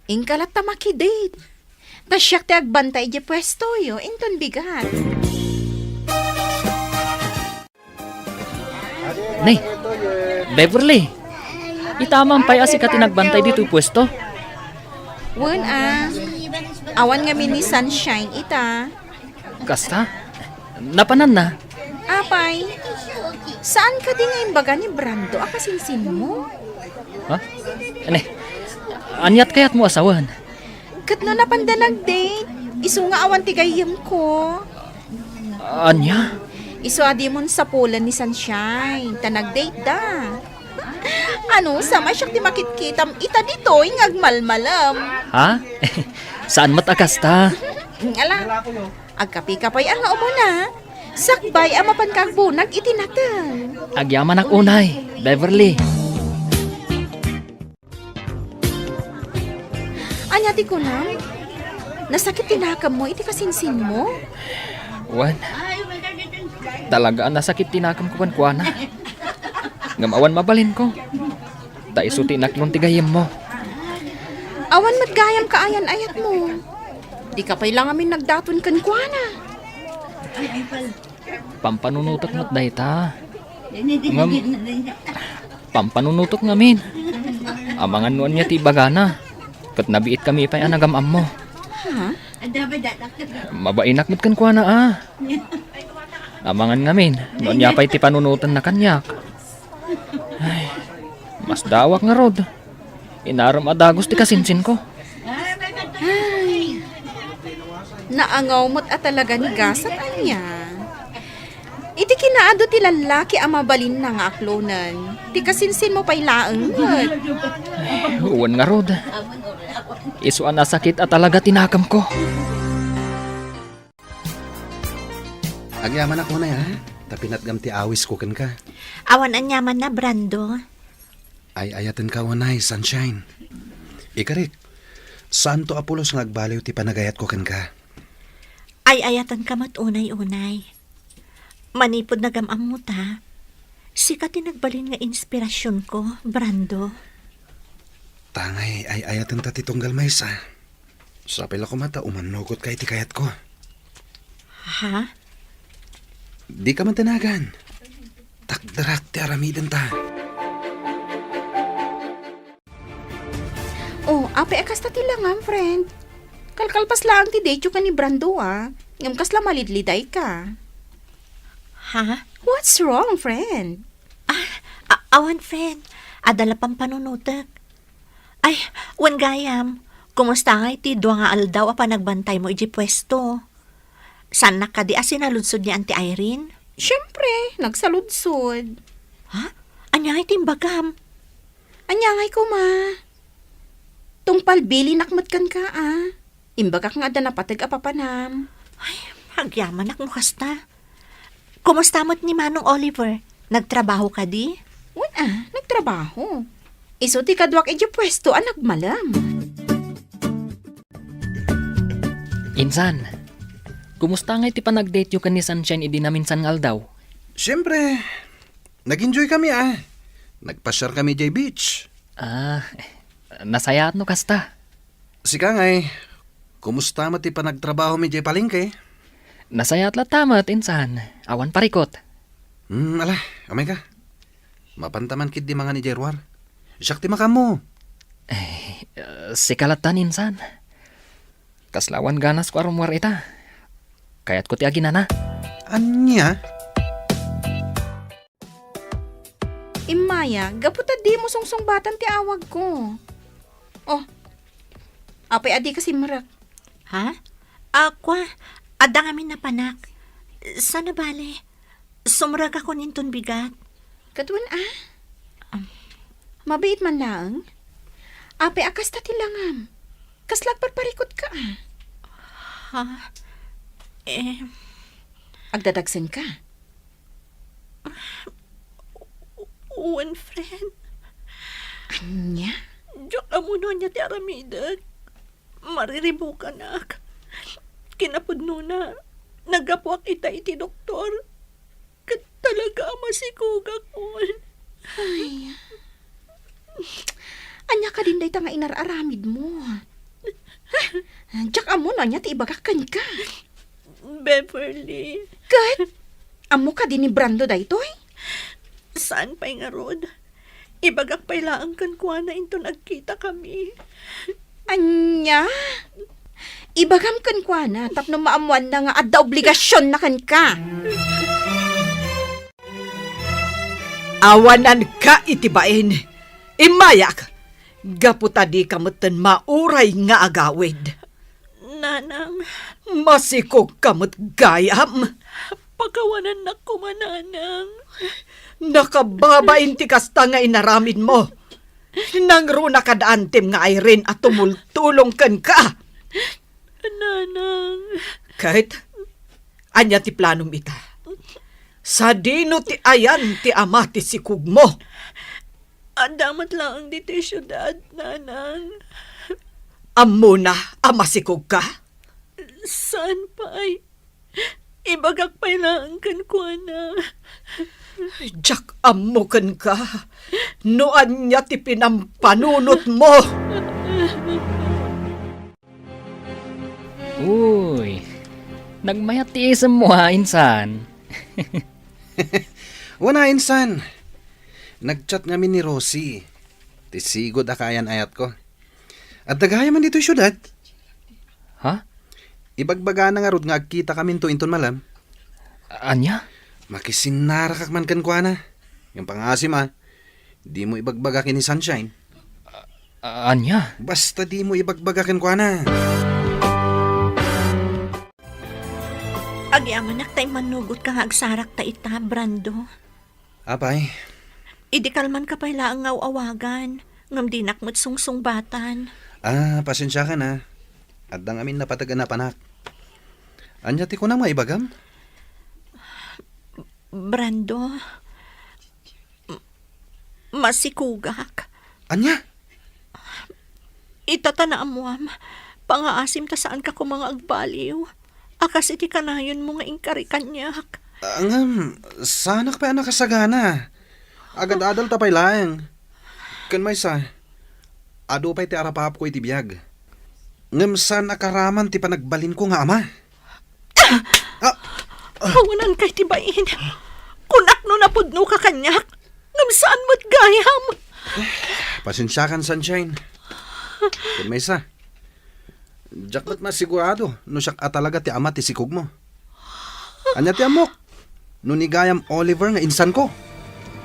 Ingkalat ta makidate. Tasyak ti agbantay di pwesto yo, inton bigat. Nay, Beverly. Itamang pay asi ka tinagbantay dito pwesto. Wan awan nga ni Sunshine ita. Kasta? Napanan na. Apay, saan ka di nga imbaga ni Brando akasinsin mo? Ha? Ane, anyat kayat mo asawan. Kat no napanda nag-date, iso nga awan ti gayem ko. Anya? Iso adi mon sa pulan ni Sunshine, ta nag-date da. Ano, sama siya ti makitkitam ita dito, ngagmalmalam. Ha? Saan matakasta? Ala, agkapi ka pa'y ang umuna. Sakbay ang mapankagbunak itinatan. Agyaman ak unay, Beverly. Anyati ko na, nasakit tinakam mo, iti kasinsin mo. Wan. Talaga nasakit tinakam ko kuana. Ngamawan mabalin ko. Ta isu tinaklon tigayem mo. Awan matgayam ka ayan ayat mo. Di ka pa'y lang amin nagdaton kan kuana. Pampanunutok mo't dayta. Ngam, pampanunutok ngamin. Amangan nuan niya ti bagana. Kat nabiit kami pa'y anagamam mo. Ha? Mabainak mo't kan kuana Amangan ngamin. Nuan niya pa'y ti panunutan na kanyak. Ay, mas dawak nga rod. Inaram adagos ti kasinsin ko. Ay, naangaw mo't at talaga ni gasat anya. Iti kinaado ti lalaki ang mabalin na nga aklonan. Ti kasinsin mo pa'y laang mo't. Uwan nga rod. Isuan na sakit at talaga tinakam ko. Agyaman ako na ya. Tapinat gam ti awis ko kan ka. Awan anyaman na, Brando. Ay ayatan ka wanay, sunshine. Ikarik, saan to Apolos ngagbaliw ti panagayat ko kan ka? Ay ayatan ka mat unay-unay. Manipod na gamamuta. Sika tinagbalin nga inspirasyon ko, Brando. Tangay ay ayatan ta ti tunggal maysa. Sapil ako mata umanugot kay ti kayat ko. Ha? Di ka man tanagan. Takdarak ti aramidan ta. Oh, ape akas ta tilangam, friend. Kalkalpas lang ti Dejo ka ni Brando, Ngam kasla malidliday ka. Ha? What's wrong, friend? Awan, friend. Adala pang panunutak. Ay, wan gayam. Kumusta nga iti dua nga aldaw pa nagbantay mo iji pwesto? San na ka di asinaludsod ni Auntie Irene? Siyempre, nagsaludsod. Ha? Anya nga iti bagam? Anyangay ko, ma. Tungpal bili nakmat kan ka, Imbagak nga da napatag apapanam. Hagyaman ak mo kasta. Kumusta mo't ni Manong Oliver? Nagtrabaho ka di? Wan, nagtrabaho. Iso ti kadwak iji pwesto, nagmalam. Insan, kumusta nga iti panag-date yu kan ni Sunshine idi na minsan nga aldaw? Siyempre, nag-enjoy kami Nagpasyar kami jay beach. Nasayat no kasta. Sika ngay, kumusta mo ti panagtrabaho mi jay palengke? Nasayat la tamat, insan. Awan parikot. Ala, amay ka. Mapantaman kit di mga ni Jerwar. Siyak ti makam mo. Sikalatan, insan. Kaslawan ganas ko arumwar ita. Kayat ko ti aginana. Anya? Imaya, gaputa di mo sungsung-batan ti awag ko. Oh, apay adi kasi marak. Ha? Aqua, adang amin na panak. Sana bale? Sumrag ako ninton bigat. Katuan mabait man lang. Apay akas ta tilangam. Kaslag parparikot ka Ha? Agdadagsan ka. One friend. Anya? Diyak amuno niya ti aramidag. Mariribukan ak. Kinapudno na. Nagapuak ita iti doktor. Kat talaga masikugak ko. Ay. Anya ka din day ta nga inararamid mo. Diyak amo na niya ti ibagakan ka. Beverly. Kat, amo ka din ni Brando daytoy? Saan pa'y nga rod? Ibagak pa'y laang kan kuha na into nagkita kami. Anya? Ibagam kan kwa na, tapno maamuan na nga adda obligasyon na kan ka. Awanan ka itibain. Imayak, gaputa di kamutan mauray nga agawid. Nanang, Masikog kamut gayam. pagawanan na ko mananang. Nakababain ti kasta nga inaramid mo. Nangro na kadaantem nga Irene at tumultulong kan ka. Nanang, Kahit, anya ti planom ita. Sa dino ti ayan ti ama ti sikug mo. andamat lang ang dito yung syudad, nanang. Ammo na ama sikug ka. Saan pa'y? Ibagak pa'y laang kan kuha na. Jack ammo kan ka. Noan niya ti pinampanunot mo. Uy, nagmayat ti isem mo insan. Wana insan. Nagchat ngamin ni Rosie. Tisigod akayan ayat ko. At dagaya man dito yung syudad. Ha? Ibagbaga na nga rod nga agkita kami to inton malam. Anya? Makisinarakak man kan kwa na. Yung pangasim di mo ibagbaga kini Sunshine. Anya? Basta di mo ibagbaga kan kwa na. Agyaman nak tayo manugot ka nga agsarak ta ita, Brando. Apay, Idikal man ka pa'y laang nga awagan. Ngam dinak mo't sungsung-batan. pasensya ka na. At dang amin napatagan na panak. Anya ti ko na maibagam? Brando, masikugak. Anya? Itatanaan mo, pangaasim ta saan ka ko mga agbaliw. Akas iti kanayon mo nga ingkari kanyak. Sanak pa anak kasagana. Agad-adal tapay lang. Kan may sa, ado pa'y ti arapahap ko iti biyag. Ngam saan akaraman ti panagbalin ko nga ama. Hawanan kay tibain. Kunak no napudno ka kanyak. Ngam saan mo't gayam. Pasensya kan, Sunshine. Kan may sa, jak ba't masigurado no siya talaga ti ama ti sikog mo. Anya ti amok, no nigayam Oliver nga insan ko.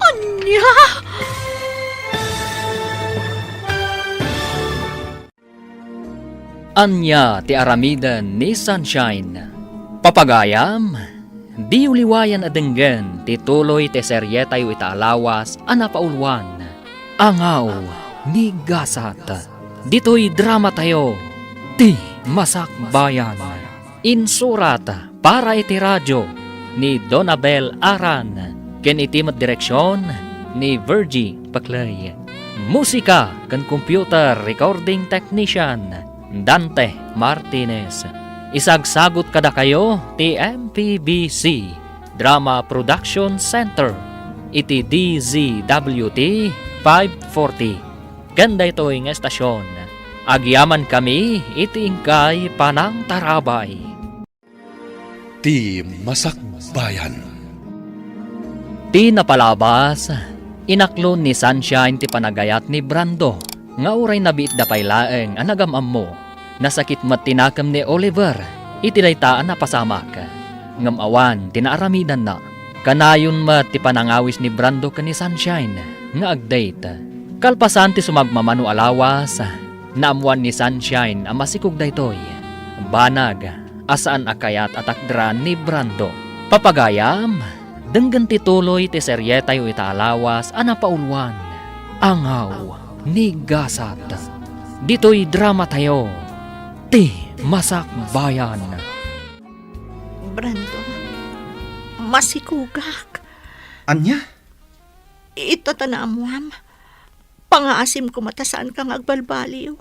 Anya! Anya ti aramidan ni Sunshine. Papagayam, di uliwayan adenggen ti tuloy ti seryeta yu itaalawas anapaulwan. Angaw ni Gasat. Dito'y drama tayo, ti Masakbayan. Insurat para iti radyo ni Donabel Aran. Ken iti direksyon ni Virgie Paclay. Musika kan computer recording technician Dante Martinez. Isagsagot kada kayo ti MPBC Drama Production Center iti DZWT 540. Ganda ito ng estasyon. Agyaman kami iti ingkay panang tarabay. Ti Masakbayan. Ti napalabas, inaklon ni Sunshine ti panagayat ni Brando. Nga uray nabiit da paylaeng anagamam mo. Nasakit mat tinakam ni Oliver, iti daytaan na pasamak. Ngam awan, tinaaramidan na. Kanayon mat ti panangawis ni Brando ka ni Sunshine, nga agdate. Kalpasan ti sumagmamano alawas, naamuan ni Sunshine ang masikog daytoy. Banag, asaan akayat atakdran ni Brando. Papagayam, denggan ti tuloy ti seryeta yu itaalawas anapaulwan. Angaw ni Gasat. Dito'y drama tayo, ti Masakbayan. Brando, masikugak. Anya? Itatanaan mo, pangaasim ko matasaan kang agbalbaliw.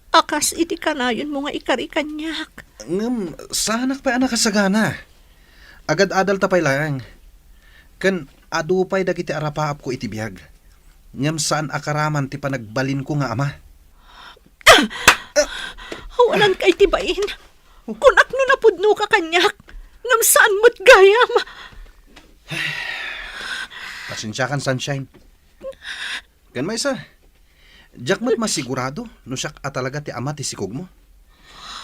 Akas iti kanayon mo nga ikari kanyak. Ngam, sanak pa anak kasagana. Agad-adal tapay lang. Kan adupay dagiti arapaap ko iti biyag. Ngam saan akaraman ti panagbalin ko nga ama. Hawalan kay tibain. Kunak no napudno ka kanyak. Ngam saan mo't gayam. Pasensya kan, Sunshine. Kan may isa, jak mo't masigurado no siyak talaga ti ama ti sikog mo.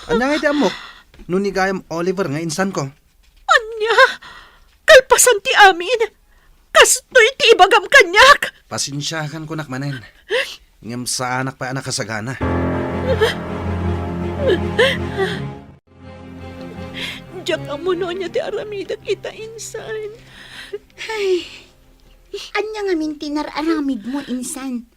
Anya nga ti amok, no nigayam Oliver nga insan ko. Anya, kalpasan ti amin. Kastoy ti ibagam kanyak. Pasensya kan ko nakmanen. Ngam sa anak pa anak kasagana. Diyak amuno niya ti aramida kita insan. Anya nga min tinararamid mo, insan.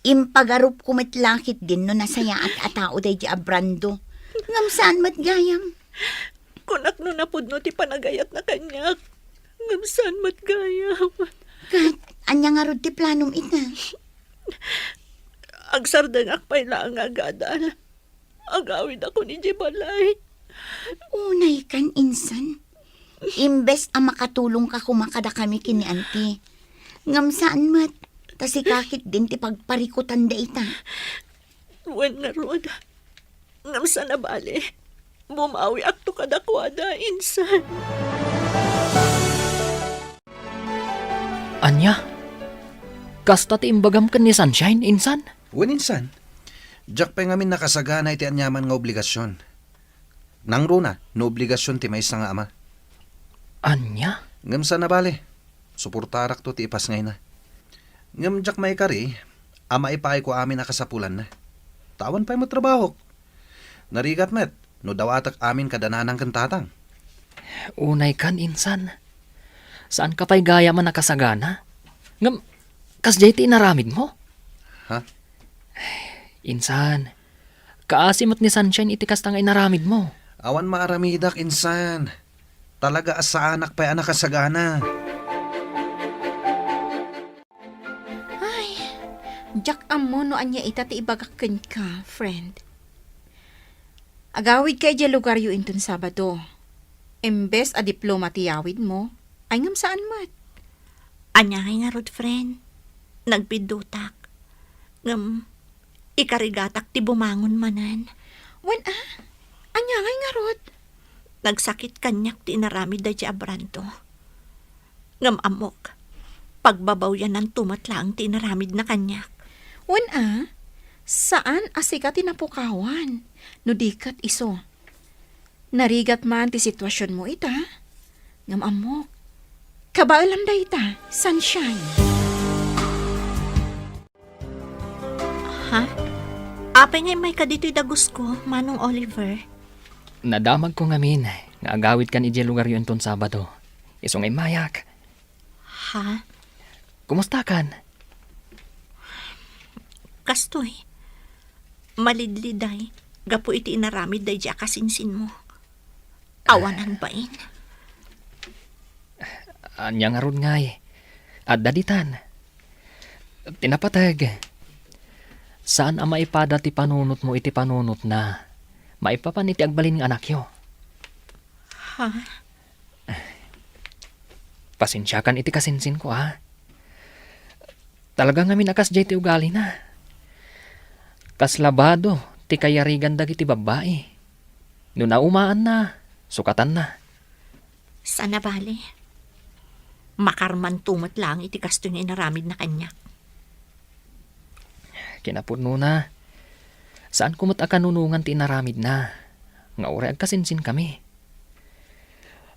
Impagarup kumitlakit din no nasaya at atao day di Brando. Ngam saan mat gayam? Kunak no napudno ti panagayat na kanyak. Ngam saan mo't gayam. Kat, anya nga rod ti planom ita. Agsardang akpay lang agadal. Agawid ako ni Jibalay. Unay kan, insan. Imbes ang makatulong ka kumakada kami kini auntie. Ngam saan mat, tasikakit din ti pagparikutan da ita. Ruwan nga rod. Ngam sana bali. Bumawi akto kadakwada, insan. Anya, kasta ti imbagam ka ni Sunshine, insan? Wen insan, jak pa ngamin nakasagana iti anyaman nga obligasyon. Nang runa, no obligasyon ti may nga ama. Anya? Ngam sa nabali, suportarak to ti ipas ngay na. Ngam jak may kari, ama ipay ko amin nakasapulan na. Tawan pa'y mo trabaho. Narigat met, no dawatak amin kadananang kantatang. Unay kan, insan. Saan ka pa'y gaya man nakasagana? Ngam, kasjay ti inaramid mo? Ha? Insan, kaasimot ni Sunshine iti kasta nga inaramid mo. Awan maaramidak insan. Talaga asa anak pa anak kasagana. Jack amo no anya ita ti ibagakken ka, friend. Agawid kay di lugar yu inton Sabado. Imbes a diploma ti yawid mo, ay ngam saan mat. Anya ngay nga rod, friend. Nagpidutak. Ikarigatak ti bumangon manan. Wan anya ngay nga rod. Nagsakit kanyak ti inaramid da di abranto. Amok. Pagbabaw yan ng tumatlang ti inaramid na kanyak. Wan saan asika tinapukawan? No dikat iso. Narigat man ti sitwasyon mo ita. Ngam amok. Kabailam da ita, sunshine. Ha? Apay ngay may kadito'y dagus ko, Manong Oliver. Nadamag ko ngamin, nga agawid kan ije lugar yun ton Sabado. Iso ngay mayak. Ha? Kumusta kan? Kastoy. Malidliday. Gapo iti inaramid day di akasinsin mo. Awanan bain. Anya nga ron ngay. At daditan. Tinapatag. Saan ang maipada ti panunot mo iti panunot na maipapan iti agbalin ng anak yo? Ha? Pasensyakan iti kasinsin ko ha. Talaga nga minakas jay ti ugali na. Kaslabado ti kayarigan dagiti babae. No naumaan na, sukatan na. Sana bali. Makarman tumat lang iti kasto nga inaramid na kanya. Kinapuno na. Saan kumot akanunungan ti inaramid na? Nga ure agkasinsin kami.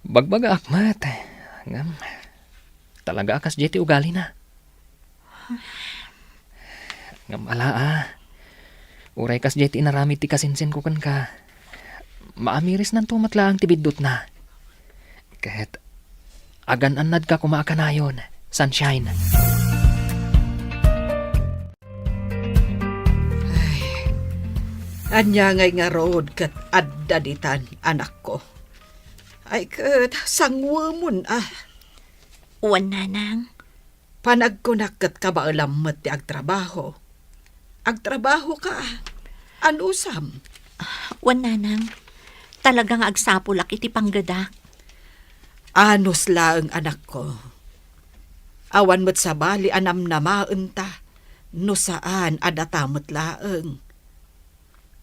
Bagbaga akmat. Ngam. Talaga akas jay ti ugali na. Ngam ala Uray kas jay ti inaramid ti kasinsin ko kan ka. Maamiris nan tumatlaang ti biddot na. Kahit agan-anad ka kumaakanayon, sunshine. Anya ngay nga rood kat addaditan anak ko. Ay kat sangwamon Uwan nanang. Panagkunak kat kabaalam ti agtrabaho. Agtrabaho ka. Anusam. Uwan nanang. Talagang agsapulak iti panggadak. Anos laeng anak ko. Awan mo't sa bali anam na maunta. No saan adatamot laeng.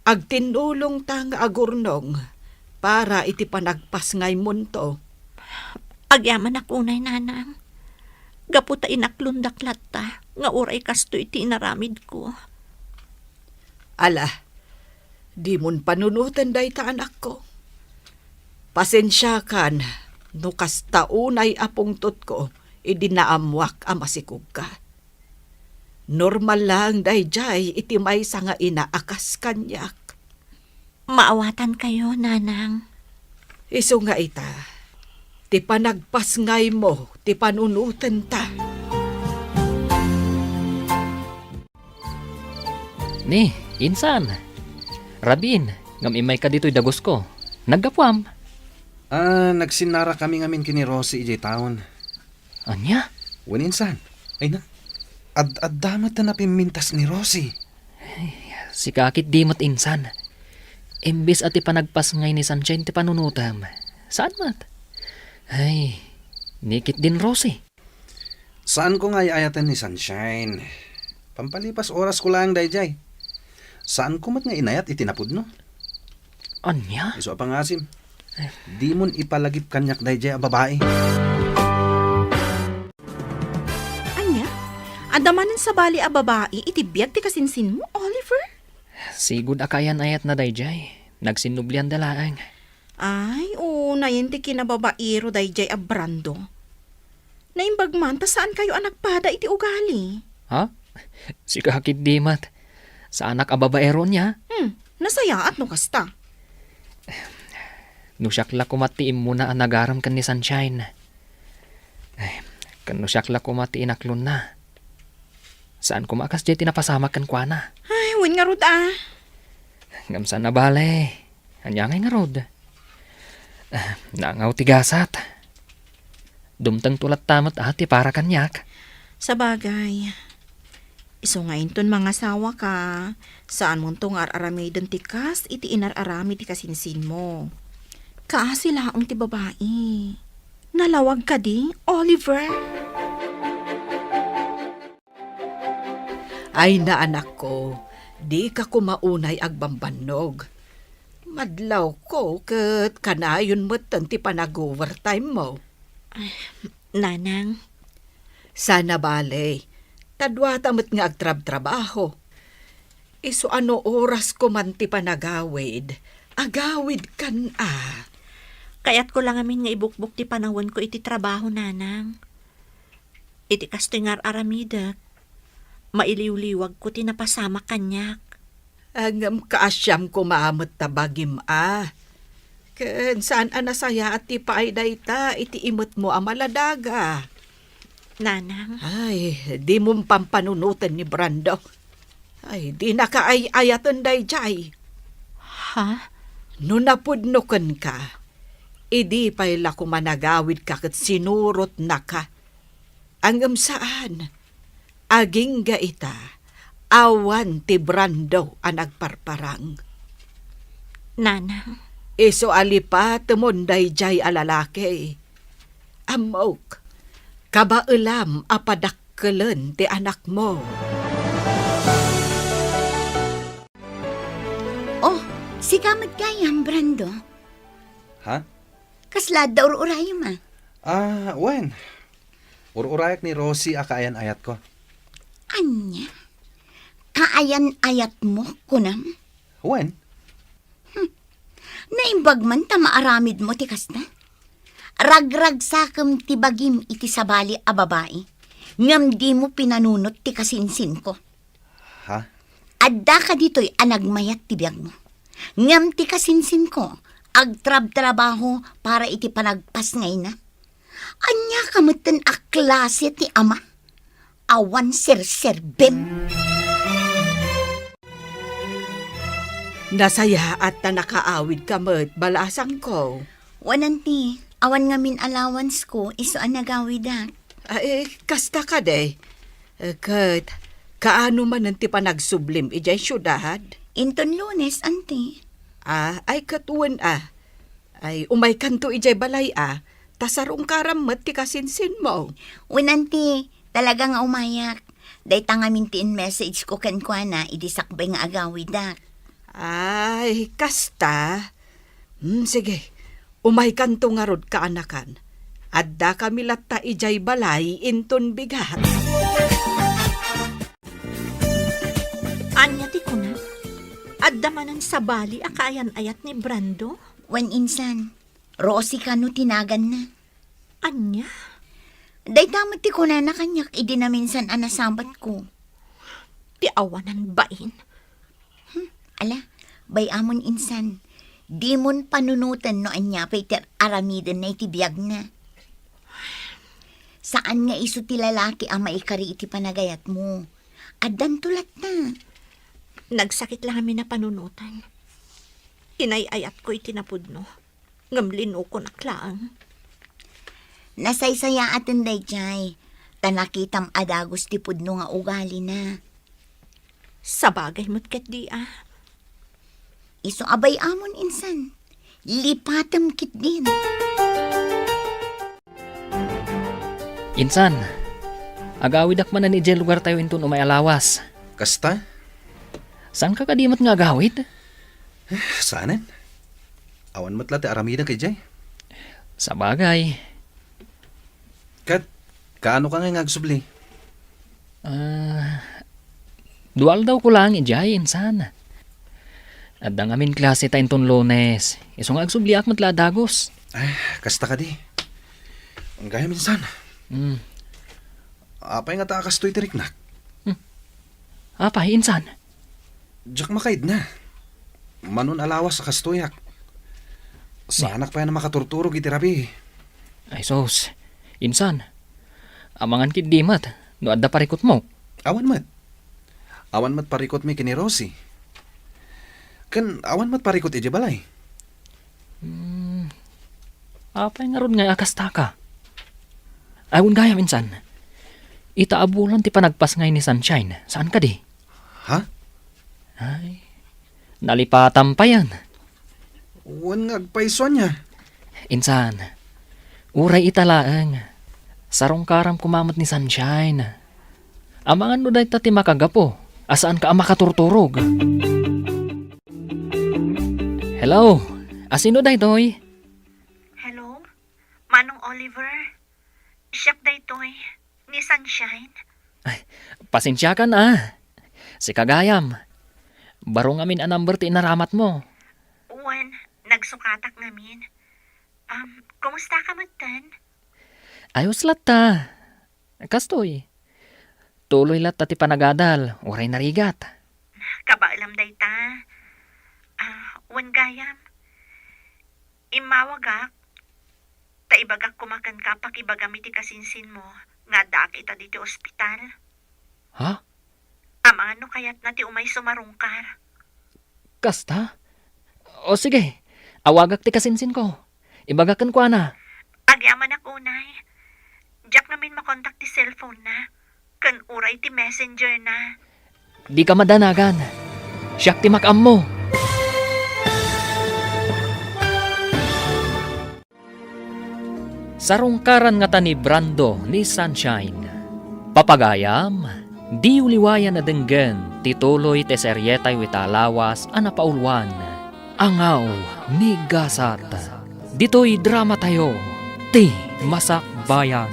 Agtinulong tang agurnong para iti panagpas ngay munto. Agyaman akunay nanang. Gaputa inaklundaklat ta. Nga uray kasto iti inaramid ko. Ala, di mon panunutan day ta anak ko. Pasensya kan, no kastaunay apungtot ko, idinaamwak amasikog ka. Normal lang day jay iti may nga inaakas kanyak. Maawatan kayo, nanang. Iso nga ita, ti panagpas ngay mo, ti panunutan ta. Ni, insan. Rabin, ngam imay ka dito'y dagos ko. Naggapuam. Nagsinara kami ngamin kini Rosie ijay taon. Anya? Waninsan. Ay na. Ad-damat na napimintas ni Rosie. Si kakit di mat insan. Imbis at ipanagpas ngay ni Sunshine ti panunutam. Saan mat? Ay, nikit din Rosie. Saan ko nga ayatan ni Sunshine? Pampalipas oras ko lang dayjay. Saan ko mat nga inayat itinapod no? Anya? Iso apang asim. Di mon ipalagip kanyak dayjay a babae. Anya? Adamanan sa bali a babae, itibiyag ti kasinsin mo, Oliver? Sigud akayan ayat na dayjay. Nagsinublian dalaang. Ay, nayin ti kinababairo dayjay a Brando. Naimbagman, ta saan kayo anak pada iti ugali? Ha? Si kakit di mat. Sa anak ababaero niya? Nasaya at no kasta. Nusyakla kumatiim mo na ang nagaram kan ni Sunshine. Ay, kanusyakla kumati inaklon na. Saan kumakas di tinapasama kan kwa na? Ay, win nga rod Ngamsa na bale. Anya ngay nga rod. Nangaw ti gasat. Dumtang tulat tamat ati para kanyak. Sa bagay, iso nga inton mga sawa ka, saan mo tong ar-aramidon ti kas, iti inar-arami ti kasinsin mo. Kaasila ang ti babae. Nalawag ka di, Oliver. Ay na anak ko, di ka kumaunay agbambanog. Madlaw ko ket kanayon mo't ti panag-overtime mo. Nanang, Sana bale, tadwata mo't nga agtrab-trabaho. Iso ano oras ko man ti panagawid, agawid kan Kayat ko lang amin nga ibukbuk ti panawon ko iti trabaho, nanang. Iti kastingar aramidak. Mailiw-liwag ko ti napasama kanyak. Angam kaasyam ko maamot tabagim Ken saan anasaya at ti paayday ta iti imot mo amaladaga. Nanang, Ay, di mong pampanunutan ni Brando. Ay, di nakaay-ayatan day jay. ha? No napudnukan ka, idi pa'y ko managawid ka kat sinurot na ka. Angam saan? Aging gaita, awan ti Brando ang nagparparang. Nanang, Iso alipa tumunday jay alalaki. Amok, kabailam apadakkelan ti anak mo. Oh, si kamat kayam, Brando. Ha? Kaslad da ururayo ma. Wen. Ururayak ni Rosie akayan ayat ko. Anya? Kaayan-ayat mo, kunam? Wen? Naimbag man ta maaramid mo ti kasta. Ragrag sakam ti bagim iti sabali a babae. Ngam di mo pinanunot ti kasinsin ko. Ha? Adda ka dito'y anagmayat ti biyag mo. Ngam ti kasinsin ko, agtrab-trabaho para iti panagpas ngay na. Anya kamutan a klase ti ama. Awan ser-serbem. Nasaya at na nakaawid ka mo't balasang ko. Wananti, awan ngamin allowance ko, iso ang nagawidak. Ay, kasta ka de. Kat, kaano man nanti pa nagsublim ijay syudad? Inton Lunes, anti. Ay katuan Ay, umay kanto ijay balay tasarong karamot ti kasinsin mo. Wananti, talaga nga umayak. Day tangamintiin message ko kan kwa na, idisakbay nga agawidak. Ay, kasta. Sige, umay kanto nga rod kaanakan. Adda kami latta ijay balay inton bigat. anya ti kuna? Adda manan sa bali akayan ayat ni Brando? Wan insan, Rosie ka no tinagan na. Anya? Day tamad ti ko na kanyak, idi na minsan anasambat ko. Ti awanan bain? Ala, bay amon insan, di mon panunutan no anya pay ter aramidan na iti biyag na. Saan nga iso ti lalaki ang maikari iti panagayat mo? Addan tulat na. Nagsakit lang kami na panunutan. Inayayat ko itinapudno. Ngamlino ko naklaang. Nasaysaya atin day jay, tanakitam adagos ti pudno nga ugali na. Sa bagay mo't kat di Iso abay amon insan, lipatam kit din. Insan, agawidak man na ni Jel lugar tayo intun umay alawas. Kasta? Saan ka kadimot nga agawid? Saanan? Awan mo't lati aramidan kay Jay. Sa bagay. Kat, kaano ka nga ngagsubli? Dual daw ko lang ijay, insan. At ang amin klase ta inton Lunes. Iso nga agsubliak matla dagos. Ay, kasta ka di. Ang gaya minsan. Apay nga ta kastoy tiriknak. Apa, insan? Diyak makaid na. Manon alawas sa kastoyak. Sa anak pa yan na makaturturog itirabi. Ay sos, insan. Amangan kit dimat, no adda parikot mo. Awan mat. Awan mat parikot mi kini Rosie. Kan awan mat parikot ije balay. Apay nga ron nga akasta ka. Ayon gaya minsan. Itaabulan ti panagpas ngay ni Sunshine. Saan ka di? Ha? Ay, nalipatan pa yan. Uwan nga agpaiso niya. Insan, uray italaang. Sarong karam kumamot ni Sunshine. Amangan no dahi ti makagapo. Asaan ka ang makaturturog? Hello, asino dahi doy? Hello? Manong Oliver? Siyak daytoy. Ni Sunshine? Pasensya ka na. Si Kagayam. Baro ngamin ang number ti inaramat mo. Uwan, nagsukatak ngamin. Kumusta ka matan? Ayos lat ta. Kastoy. Tuloy lat ta ti panagadal. Uray narigat. Kabaalam dayta. Uwan gayam. Imawagak. Taibagak kumakan ka pakibagami ti kasinsin mo. Nga daak ita dito ospital. Ha? Ano kayat na ti umay sumarungkar? Kasta? O sige. Awagak ti kasinsin ko. Ibagakan ko na. Agyaman ako unay. Diyak namin makontak ti cellphone na. Kan uray ti messenger na. Di ka madanagan. Siyak ti makam mo. Sarungkaran nga ta ni Brando ni Sunshine. Papagayam, di uliwayan na denggen, tituloy te seryetay witalawas anapaulwan. Angaw ni Gasat. Dito'y drama tayo, ti Masak Bayan.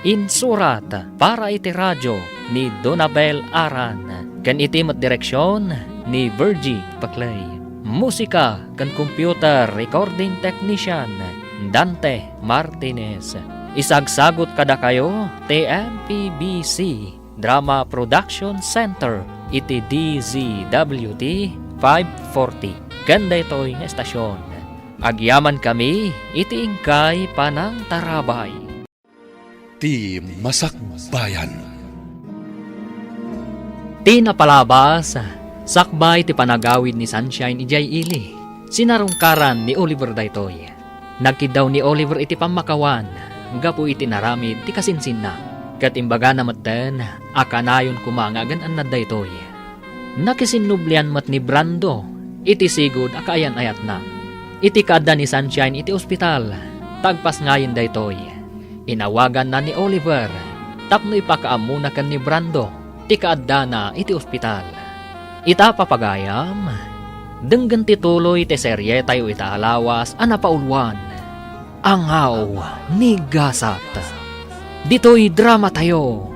Insurat para iti radyo ni Donabel Aran. Kan itimat direksyon ni Virgie Paclay. Musika kan computer recording technician Dante Martinez. Isagsagot kada kayo TMPBC Drama Production Center iti DZWT 540. Ganda ito'y estasyon. Agyaman kami iti ingkay panang tarabay. Ti Masak Bayan. Ti napalabas, sakbay ti panagawid ni Sunshine ijay ili. Sinarungkaran ni Oliver daytoy. Nagkidaw ni Oliver iti pamakawan, gapu iti naramid ti kasinsin na. Kat imbaga na maten, akanayon kumangagan an daytoy. Nakisinublian mat ni Brando, iti sigud akaayan ayat na. Iti kada ni Sunshine iti ospital, tagpas ngayon daytoy. Inawagan na ni Oliver, tapno ipakaamuna kan ni Brando, ti kaadda na iti ospital. Ita papagayam, denggan tituloy ti serye tayo italawas anapaulwan. Angaw ni Gasat. Dito'y drama tayo,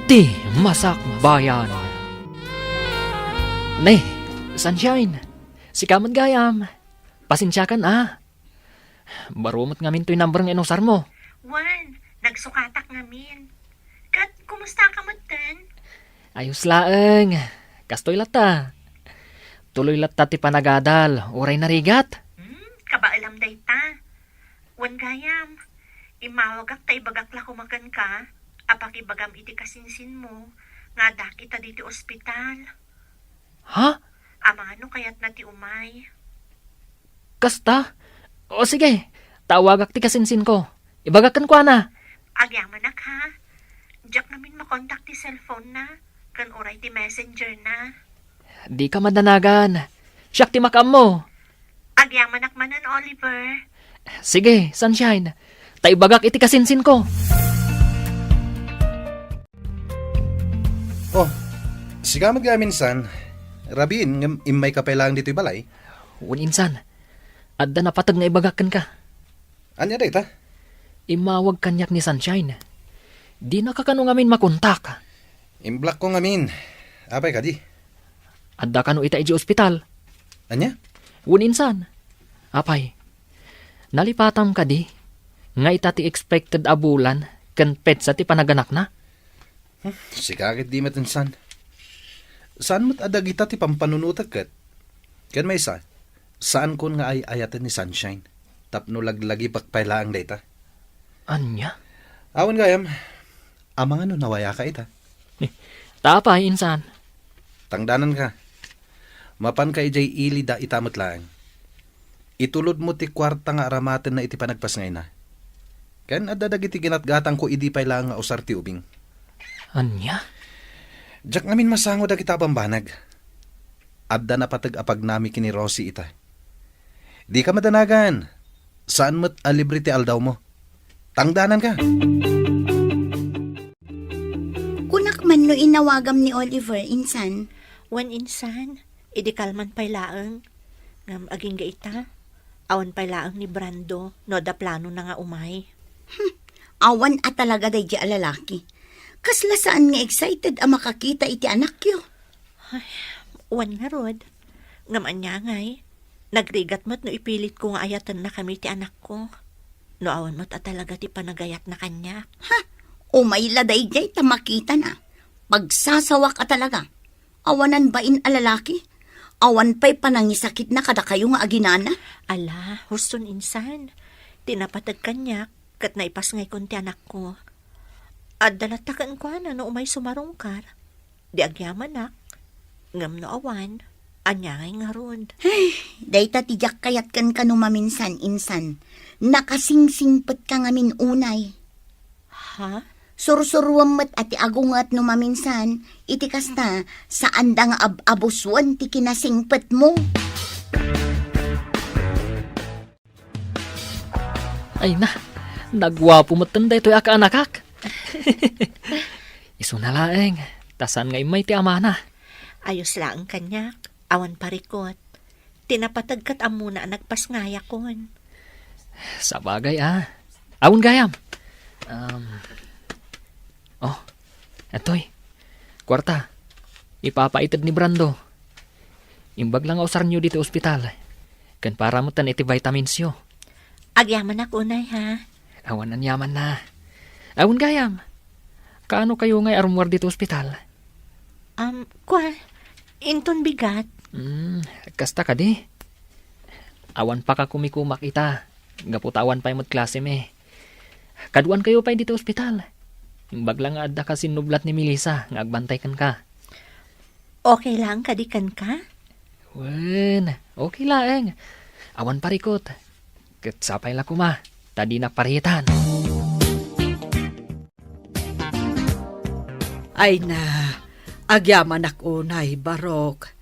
ti Masak Bayan. Ne, Sunshine, si Kaman Gayam, pasensya kan Barumot ngamin to'y number ng inusar mo. Wan, nagsukatak ngamin. Kat, kumusta ka matan? Ayos laeng, kastoy lata. Tuloy lata ti panagadal, uray narigat. Kabaalam dayta. Wan gayam, imawagak ta ibagak la kumakan ka, apakibagam iti kasinsin mo, nga dak ita diti ospital. Ha? Ano kayat na ti umay? Kasta? O sige, tawagak ti kasinsin ko. Ibagakan ko na. Agyaman ha. Diyak namin makontak ti cellphone na, kan uray ti messenger na. Di ka madanagan. Siyak ti makam mo. Agyaman manan, Oliver. Sige, Sunshine. Taibagak iti kasinsin ko. Oh, siga magyaminsan. Rabin, imay kapailang dito'y balay. Insan, adda na patag nga ibagakan ka. Anya dayta? Imawag kanyak ni Sunshine. Di nakakano ngamin makontak. Imblak ko ngamin. Apay ka di? Adda kano ita iji ospital. Anya? Insan, apay. Nalipatam ka di. Nga ita ti expected abulan ken petsa ti panaganak na. Sikakit di matinsan. Saan mo't adag ita ti pampanunutak kat? Kan may isa, saan kon nga ay ayatan ni Sunshine? Tapno laglagi pakpailaang dayta. Anya? Awan gayam, amang ano nawaya ka ita. Tapay, insan. Tangdanan ka. Mapan ka ijay ili da itamot lang. Itulod mo ti kwarta nga aramaten na iti panagpas ngay na. Kan adadag iti ginatgatang ko idi pay lang nga usar ti ubing. Anya? Diyak ngamin masango da kita pambanag. Adda na patag apag nami kini Rosie ita. Di ka madanagan. Saan mo't alibre ti aldaw mo? Tangdanan ka. Kunak man no inawagam ni Oliver, insan. Wan insan, idi kalman pay laeng. Ngam aging gaita. Awan pay laeng ni Brando, no da plano na nga umay. Awan at talaga day di alalaki. Kasla saan nga excited ang makakita iti anak yo. Wan nga rod. Ngam anya ngay. Nagrigat mo't no ipilit ko nga ayatan na kami ti anak ko. No awan mo't at talaga ti panagayat na kanya. Umay laday jay tamakita na. Pagsasawak at talaga. Awanan ba in alalaki? Awan pa'y panangisakit na kada kayo nga aginana? Ala, huston insan. Tinapatag kanya, kat naipas ngay kon ti anak ko. At dalatakan ko na no umay sumarungkar. Di agyaman nak. Ngam no awan, anya ngay nga ron. Dayta tijak kayat kan maminsan, insan. Nakasingsingpet ka ngamin unay. Ha? Sursurwam met ati agungat no maminsan, iti kasta saan da nga abuswan ti kinasingpet mo. Ay na, nagwapo mo tanda ito'y aka-anakak. Iso na laeng, tasan nga imay ti amana. Ayos lang kanya, awan parikot. Tinapatagkat amuna nagpas ngaya kon. Sa bagay Awon gayam. Etoy. Kwarta. Ipapaitad ni Brando. Imbag lang ausar nyo dito ospital. Kan para mo tan iti vitamins yo. Agyaman ako unay ha. Awan ang yaman na. Awon gayam. Kaano kayo ngay arumwar dito ospital? Inton bigat. Kasta ka di. Awan pa ka kumikumak ita. Gaputawan pa imot klase me. Kaduan kayo pa dito ospital. Imbag lang adda ka sinublat ni Melissa, nga agbantay kan ka. Okay lang kadikan ka? Wen, okay lang. Awan parikot. Ket sapay la kuma, tadi nakparitan. Ay na, agyaman ak unay, Barok.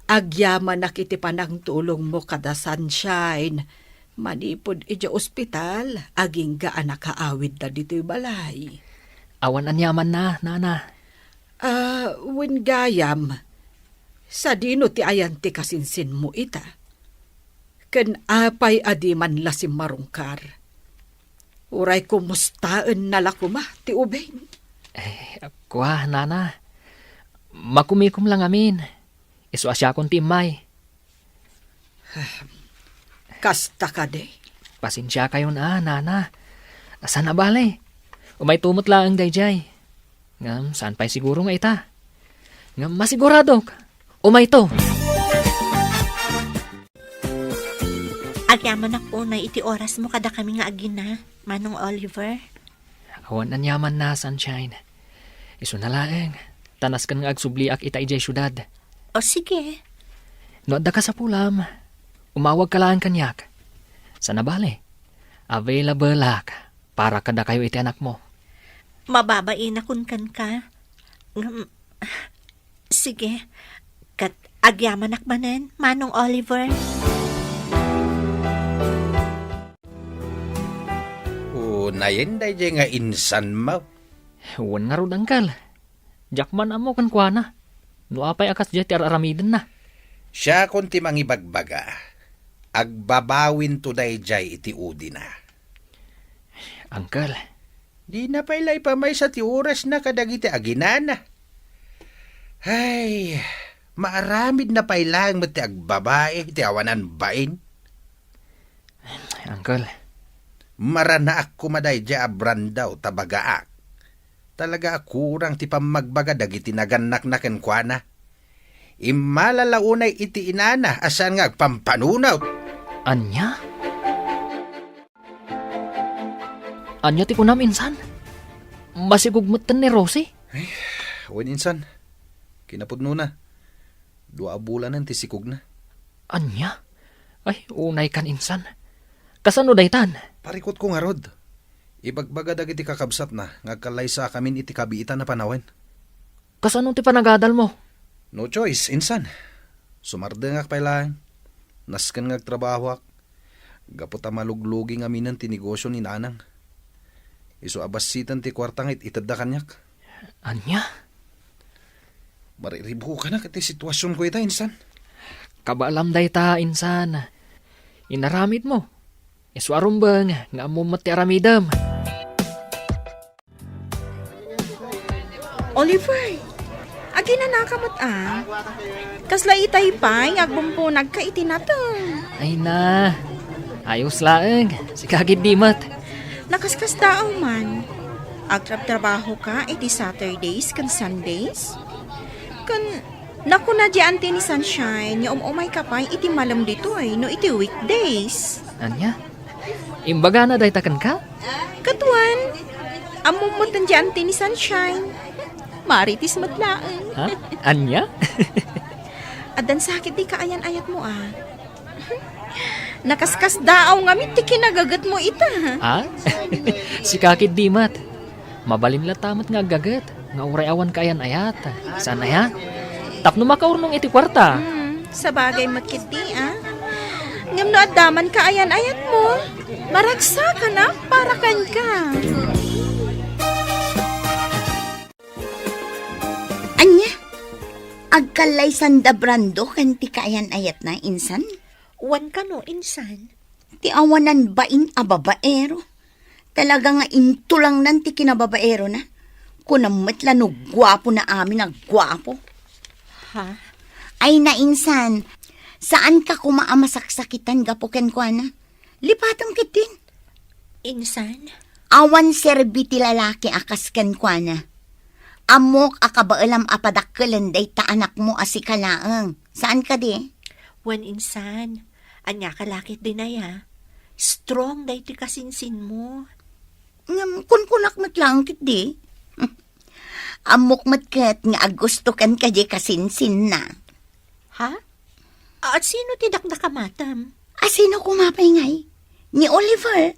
Agyaman ak iti panang tulong mo kada sunshine. Manipod iti ospital, aging gaan nakaawid na dito'y balay. Awan ang yaman na, nana. Wen gayam, sa dino ti ayan ti kasinsin mo ita. Ken apay adi man lasim marungkar. Uray kumustaan nalakuma ti ubeng. Kwa, nana. Makumikom lang amin. Isu asya kong timay. Kasta ka de. Pasensya kayo na, nana. Sana bale? Umay tumot lang ang dayjay. Ngam, saan pa'y siguro nga ita? Ngam, masigurado. Umay to. Agyaman ako na iti oras mo kada kami nga agina, Manong Oliver. Awan ang yaman na, sunshine. Isu na laeng. Tanas kan nga agsubliak ita ijay syudad. O sige. No adda ka sa pulam. Umawag ka lang kanyak. Sana bale? Available lak para kada kayo iti anak mo. Mababain akon kan ka. Sige. Kat agyaman akmanen, Manong Oliver. Nayen day nga insan mo. Huwan nga ron angkal. Jakman amo kan kuana. No apay akas jay ti aramiden na. Siya konti mangibagbaga. Agbabawin to day jay iti udi na. Angkal. Di na pailay pa may sa ti oras na kadagiti aginana. Ay, maaramid na pailang mo ti agbabae, ti awanan bain. Angkal. Maranaak kumaday dya abrandaw tabagaak. Talaga akurang ti pamagbaga dagiti naganak na kenkwana. Imalalaunay iti inana asan nga agpampanunaw. Anya? Anya ti kunam insan? Masigugmutan ni Rosie? Wen insan, kinapudno na. 2 bulan ti sikog na. Anya? Ay, unay kan insan. Kasano daytan? Parikot ko nga rod. Ibagbaga dagiti kakabsat na, ngagkalay sa kamin iti kabiitan na panawen. Kasano ti panagadal mo? No choice, insan. Sumardengak pa lang. Nasken ngagtrabaho ak. Gaputa maluglugi nga minan ti negosyo ni nanang. Iso abasitan ti kwartang itadda kanyak. Anya? Mariribo ka na kati sitwasyon ko ita, insan. Kabalam dayta, insan. Inaramid mo. Iswarum bang nga mo mati aramidam. Oliver, agi na nakamot Kasla itay pa'y agbumpo nagkaiti na to. Ay na. Ayos laeng. Si kagid dimat. Nakaskas tao man. Agtrab-trabaho ka iti Saturdays kan Sundays? Kan naku na di ante ni Sunshine, yung umay ka pa iti malam dito no iti weekdays. Anya? Imbaga na daytakan ka? Katuan, among mo tan di ante ni Sunshine. Maritis matlaan. Ha? Anya? Adan sakit di kaayan-ayat mo Nakaskas daaw nga ti kinagagat mo ita. Ha? Si kakid dimat. Mabalim la tamat nga gagat. Nga uray awan kayan ayat. Sana ya? Tapno makaurnong iti kwarta. Sa bagay makiti Ngam no addaman kaayan-ayat mo. Maragsa ka na para kan ka. Anya? Agkalay sanda brando kan ti kaayan-ayat na, insan? Wan ka no, insan. Ti awanan bain a babaero. Talaga nga intulang nan ti kinababaero na. Kunamatla no gwapo na amin gwapo. Ha? Ay na insan, saan ka kumaamasak-sakitan gapuken ko na? Lipatang kitin. Insan? Awan serbi ti lalaki akasken ko na. Amok akabaalam apadakkelan day ta anak mo asikalaang. Saan ka di? Wan insan. Anya kalakit din na ya. Strong day ti kasinsin mo. Kunkunak matlangkit di. Amok matkat nga agusto kan ka di kasinsin na. Ha? At sino ti dakdakamatam? Sino kumapay ngay? Ni Oliver.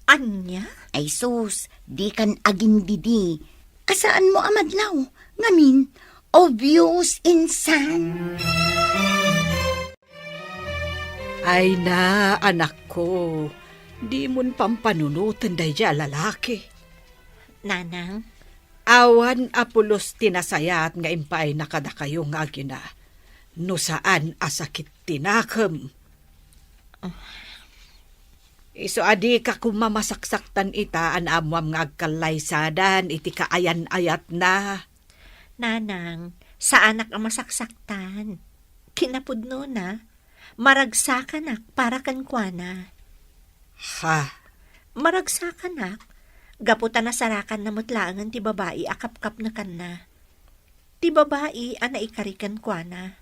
Anya? Ay sus, di kan aging didi. Asaan mo amadlaw? Ngamin, obvious insan. Ay na, anak ko. Di mon pampanunutan dayja lalaki. Nanang? Awan apulos tinasayat nga impay nakada kayo nga agina. No saan asakit tinakam. Iso adi ka kumamasaksaktan ita an amwam nga agkalaysadan iti kaayan-ayat na. Nanang, sa anak ang masaksaktan. Kinapudno na. Maragsakan para kan kuana. Ha? Maragsakan gaputan na sarakan na mutlaangan ti babae akap-kap na kan na. Ti babae ana ikarikan kuana.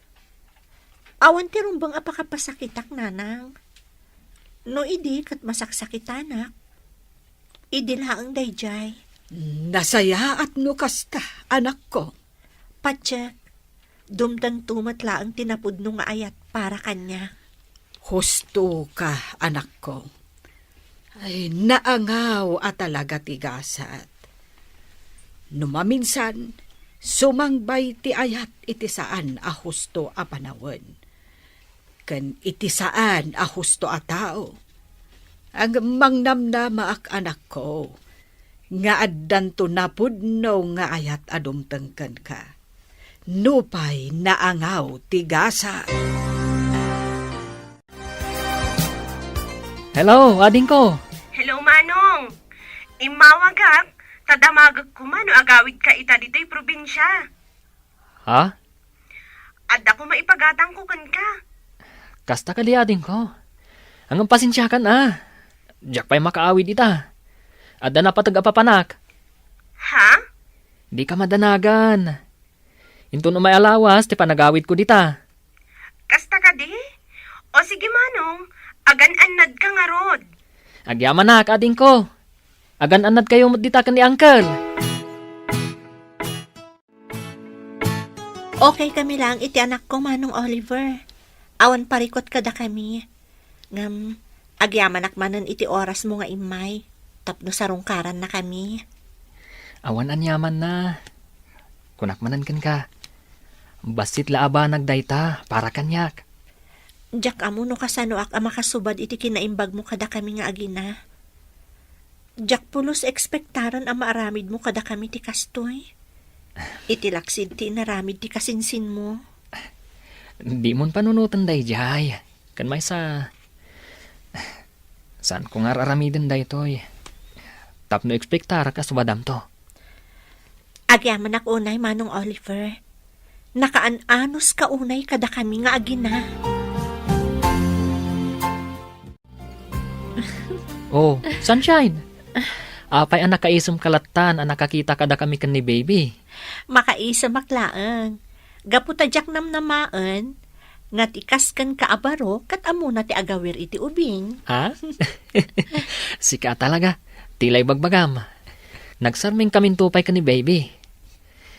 Awan ti rumbang apakapasakitak nanang. No idi kat masaksakitanak. Idi laang dayjay. Nasaya at no kasta, anak ko. Patsyak, dumtang tumatla ang tinapudno nga ayat para kanya. Husto ka, anak ko. Ay, naangaw at talaga tigasat. Numaminsan, sumangbay ti ayat iti saan a husto a panawan. Kan iti saan a husto a tao. Ang mangnamnama ak anak ko, nga addan to napudno nga ayat adumtengken ka. Nupay naangaw tigasat. Hello, ading ko. Hello, Manong. Imawagak, tadamagag ko man o agawid ka ita dito'y probinsya. Ha? Adda ko maipagatang ko kan ka. Kasta ka di ading ko. Ang pasensya kan Diyak pa'y makaawid ita. Adda na patag-apapanak. Ha? Di ka madanagan. Into no may alawas, ti panagawid ko dita. Kasta ka di? O sige, Manong, agan-anad ka nga rod. Agyaman na, ading ko. Agan-anad kayo dita kan ni Uncle. Okay kami lang iti anak ko, Manong Oliver. Awan parikot kada kami. Ngam, agyaman akmanan iti oras mo nga imay. Tapno sarungkaran na kami. Awan anyaman na. Kunakmanan kan ka. Basit laaba nagdayta para kanyak. Jak amo no kasano ak makasubad iti kinaimbag mo kada kami nga agina. Jak pulos ekspektaran ang maaramid mo kada kami ti kastoy. Iti laksid ti naramid ti kasinsin mo. Di mon panunutan day jay. Kan may sa... Saan ko nga raramidin day toy? Tapno ekspektara ka subadam to. Agyaman ak unay Manong Oliver. Nakaanos ka unay kada kami nga agina. Oh, sunshine. Apay ang nakaisam kalatan ang nakakita kada kami kan ni baby. Makaisa maklaan. Gaputadyak namnamaan, nga tikas kan kaabaro, kat amo na ti agawir iti ubing. Ha? Sika talaga. Tilay bagbagam. Nagsarming kaming tupay ka ni baby.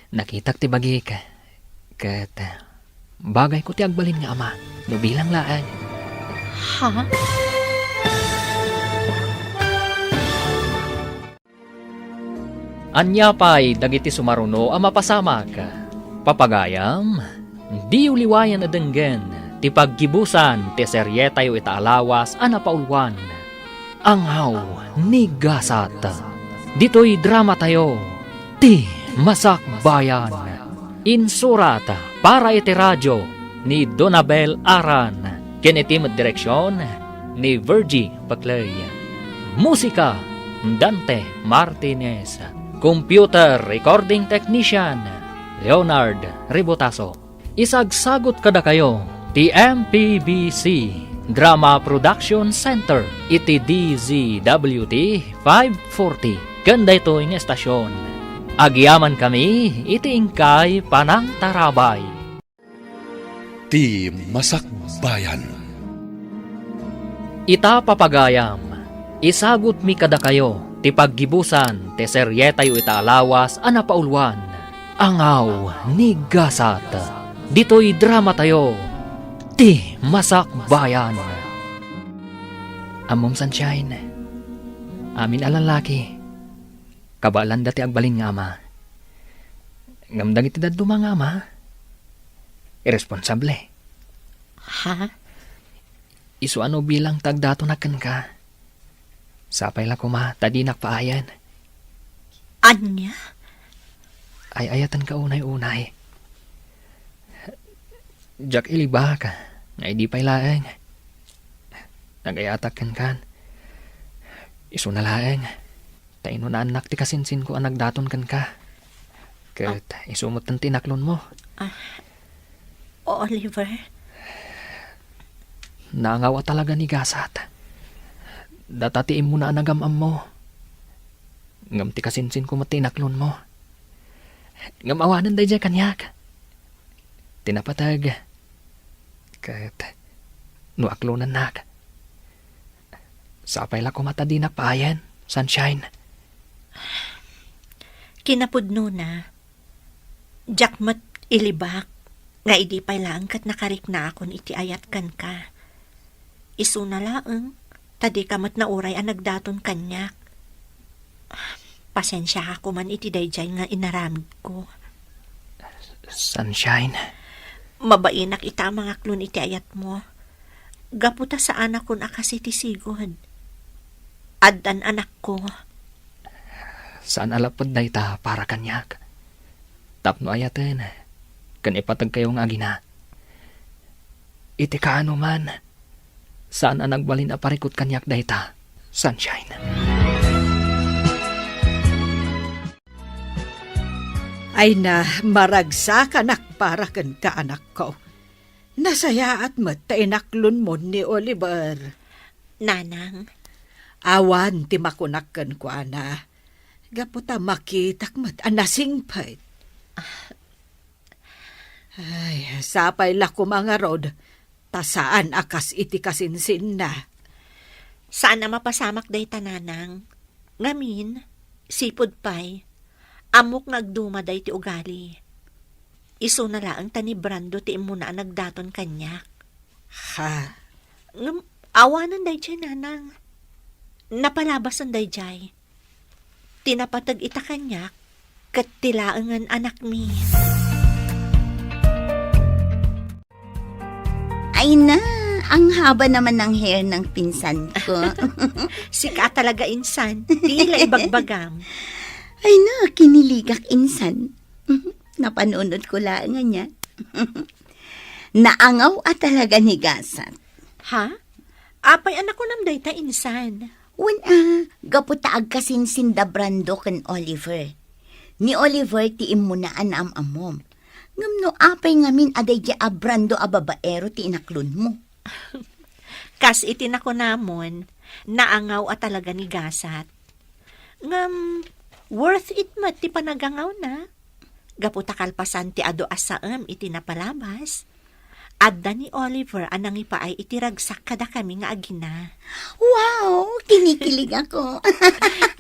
Nakitak ti bagi ka. Kat bagay ko ti agbalin nga ama. No bilang laan. Ha? Anya pay dagiti sumaruno ang mapasamak. Papagayam, di uliwayan na denggen, ti paggibusan, ti seryetayo itaalawas, anapaulwan. Anghaw ni Gasat. Dito'y drama tayo, ti Masakbayan. Insurat para iti radyo ni Donabel Aran. Kinitim direksyon ni Virgie Paclay. Musika, Dante Martinez. Computer Recording Technician, Leonard Ribotaso. Isagsagot kada kayo, ti MPBC Drama Production Center, iti DZWT 540. Ganda ito yung estasyon. Agyaman kami, iti ingkay panang tarabay. Ti Masakbayan. Ita papagayam, isagot mi kada kayo, ti paggibusan, ti seryetayo itaalawas, anapaulwan. Angaw ni Gasat. Dito'y drama tayo, ti Masakbayan. Amom sunshine, amin alalaki, kabalan dati agbalin nga ama. Ngamdang iti daduma nga ama, irresponsable. Ha? Isu ano bilang tagdato na ka. Sapay la kuma, tadi nakpaayan. Anya? Ay ayatan ka unay-unay. Jak iliba ka, nga di pa'y laeng. Nagayatak kan. Isu na laeng. Taino na anak ti kasinsin ko ang nagdaton ka. Kat isumot ng tinaklon mo. Oliver? Nangawa talaga ni Gasat. Datatiin mo na anagamam mo. Ngam ti kasinsin ko matinaklon mo. Ngam awanan day dyan kanyak. Tinapatag. Kat nuaklonan nak. Sapay la ko matadinak paayan, sunshine. Kinapudno na. Jakmat ilibak. Nga idi pa'y lang kat nakarik na akon iti ayat kan ka. Isu na laeng. Tadi kamat na uray ang nagdaton kanyak. Pasensya ka ko man iti dayjay nga inaramid ko. Sunshine. Mabainak ita mga klon iti ayat mo. Gaputa sa anak kon akas iti sigod. Addan anak ko. Saan alapod na ita para kanyak? Tapno ayaten. Kan ipatag kayong agina. Iti kaano man. Saan ang nagbalin aparikot kanyak dayta? Sunshine. Ay na, maragsa ka nakparakan ka anak ko. Nasaya at matinaklon mo ni Oliver. Nanang, Awan ti makunakkan ko ana. Gaputa makitak mat anasingpait. Ay, sapay la ko mga rod. Tasaan akas iti kasinsin na. saan na mapasamak day tananang? Ngamin, sipod pay. Amok nagduma day ti ugali. Iso na lang tani Brando ti imo na nagdaton kanyak. Ha? Ngam, awanan dayjay nanang. Napalabasan dayjay. Tinapatag ita kanyak, kat tilaangan anak mi. Ay na, ang haba naman ng hair ng pinsan ko. Sika talaga insan, tila ibagbagam. Ay na, kiniligak insan. Napanunod ko lang niya. Naangaw at talaga ni Gasat. Ha? Apay anak ko nam dayta insan. Gaputaag kasin sinda Brando ken Oliver. Ni Oliver ti imunaan am-amom. Ngam no apay ngamin aday di Brando a babaero ti inaklon mo. Kas itin ako namon, naangaw at talaga ni Gasat. Ngam, worth it mat ti panagangaw na. Gaputa kalpasan ti ado asaam iti napalabas. Adda ni Oliver anang ipaay itiragsak kada kami nga agina. Wow, kinikilig ako.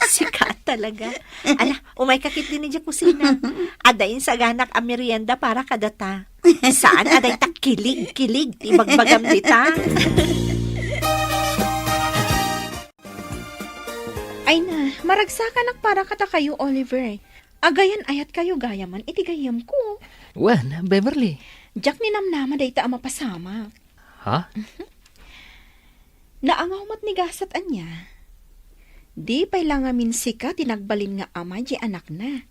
Sikat talaga. Ala, umay kakit din niya kusina. Adain sa ganak a merienda para kadata. Saan aday tak kilig, ti bagbagam dita. Ay na, maragsakan para kata kayo, Oliver. Agayan ayat kayo gayaman, iti gayam ko. Wan, Beverly. Jack ni namnama dayta ama pasama. Ha? Naangaw mat ni Gasat anya. Di pay lang amin sika tinagbalin nga ama di anak na.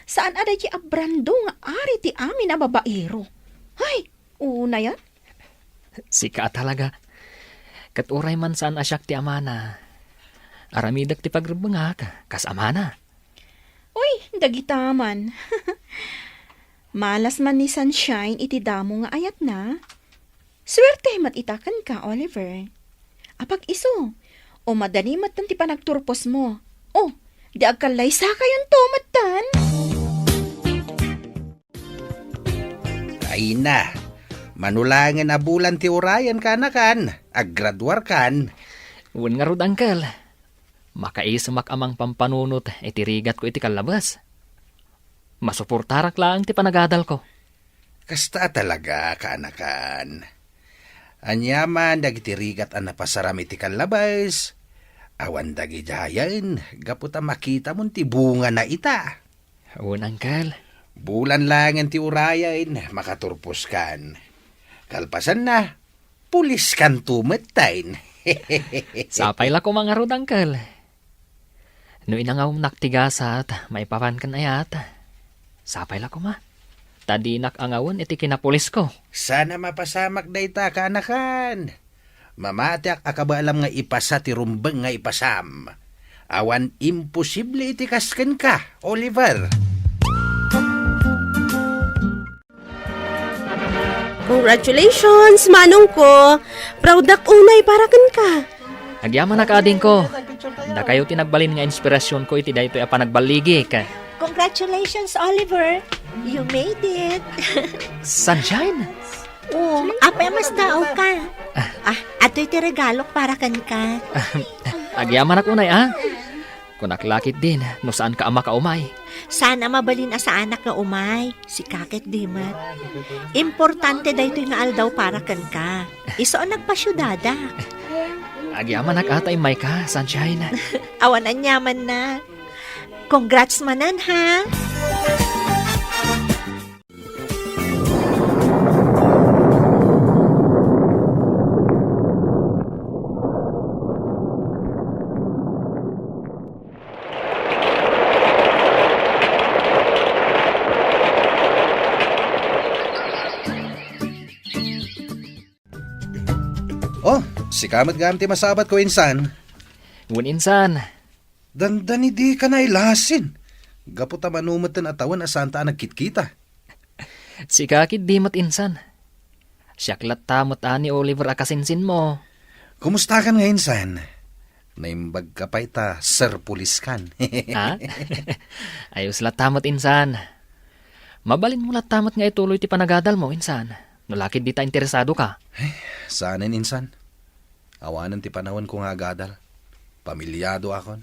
Saan ada di Brando nga ari ti amin a babaero? Hay, una yan? Sika talaga. Kat uray man saan asyak ti amana. Aramidak ti pagrubangak, kas amana. Uy, dagitaman. Malas man ni Sunshine iti damo nga ayat na. Swerte mat itakan ka, Oliver. Apag iso, o madali matan ti panagturpos mo. O, di agkalay sa kayon to matan. Ay na, manulangan na bulan ti urayan ka na kan, aggraduar kan. Wan nga rod, Uncle. Makaisamak amang pampanunot, itirigat ko iti kalabas. Masuportarak lang ti panagadal ko. Kasta talaga, kaanakan. Anyaman, dagitirigat ang napasaram iti kalabas. Awan dagi jayan, gaputa makita mo ti bunga na ita. Wan, Uncle. Bulan lang ang ti urayan, makaturpos kan. Kalpasan na, pulis kan tumetain. Sapay la ko mga rod, Uncle. No inangaw naktigasat, may papan kan ayat. Sapay la ko ma. Tadinak angawan iti kinapulis ko. Sana mapasamak dayta kaanakan. Mamatiak akabaalam nga ipasa ti rumbeng nga ipasam. Awan imposible iti kasken ka, Oliver. Congratulations, manong ko. Proud ak unay para kan ka. Agyaman na ka ading ko. Da kayo tinagbalin nga inspirasyon ko iti daytoy a panagbaligi ka. Congratulations, Oliver. You made it. Sunshine? Oh, apay mas daaw ka. Ato'y ti regalo para kan ka. Agyaman ako na Kunaklakit din, no saan ka ama ka umay. Sana mabalin sa anak nga umay. Si kakit dimat. Importante daytoy nga aldaw para kan ka. Iso ang nagpasyudada. Agyaman atay may ka, Sunshine. Awan ang yaman na. Congrats manan, ha? Oh, si kamat gamti masabat ko insan. Ngun insan, Dandani di ka na ilasin. Gaputa manumatan atawan asanta nagkitkita. si kakit di mat insan. Siyaklat tamot ani Oliver akasinsin mo. Kumusta kan nga insan? Naimbag ka pa ita, Sir Pulis kan. Ha? Ayos la tamot insan. Mabalin mo la tamot nga ituloy ti panagadal mo insan. Nalakid di ta interesado ka. Saanin insan? Awanan ti panahon ko nga gadal. Pamilyado akon.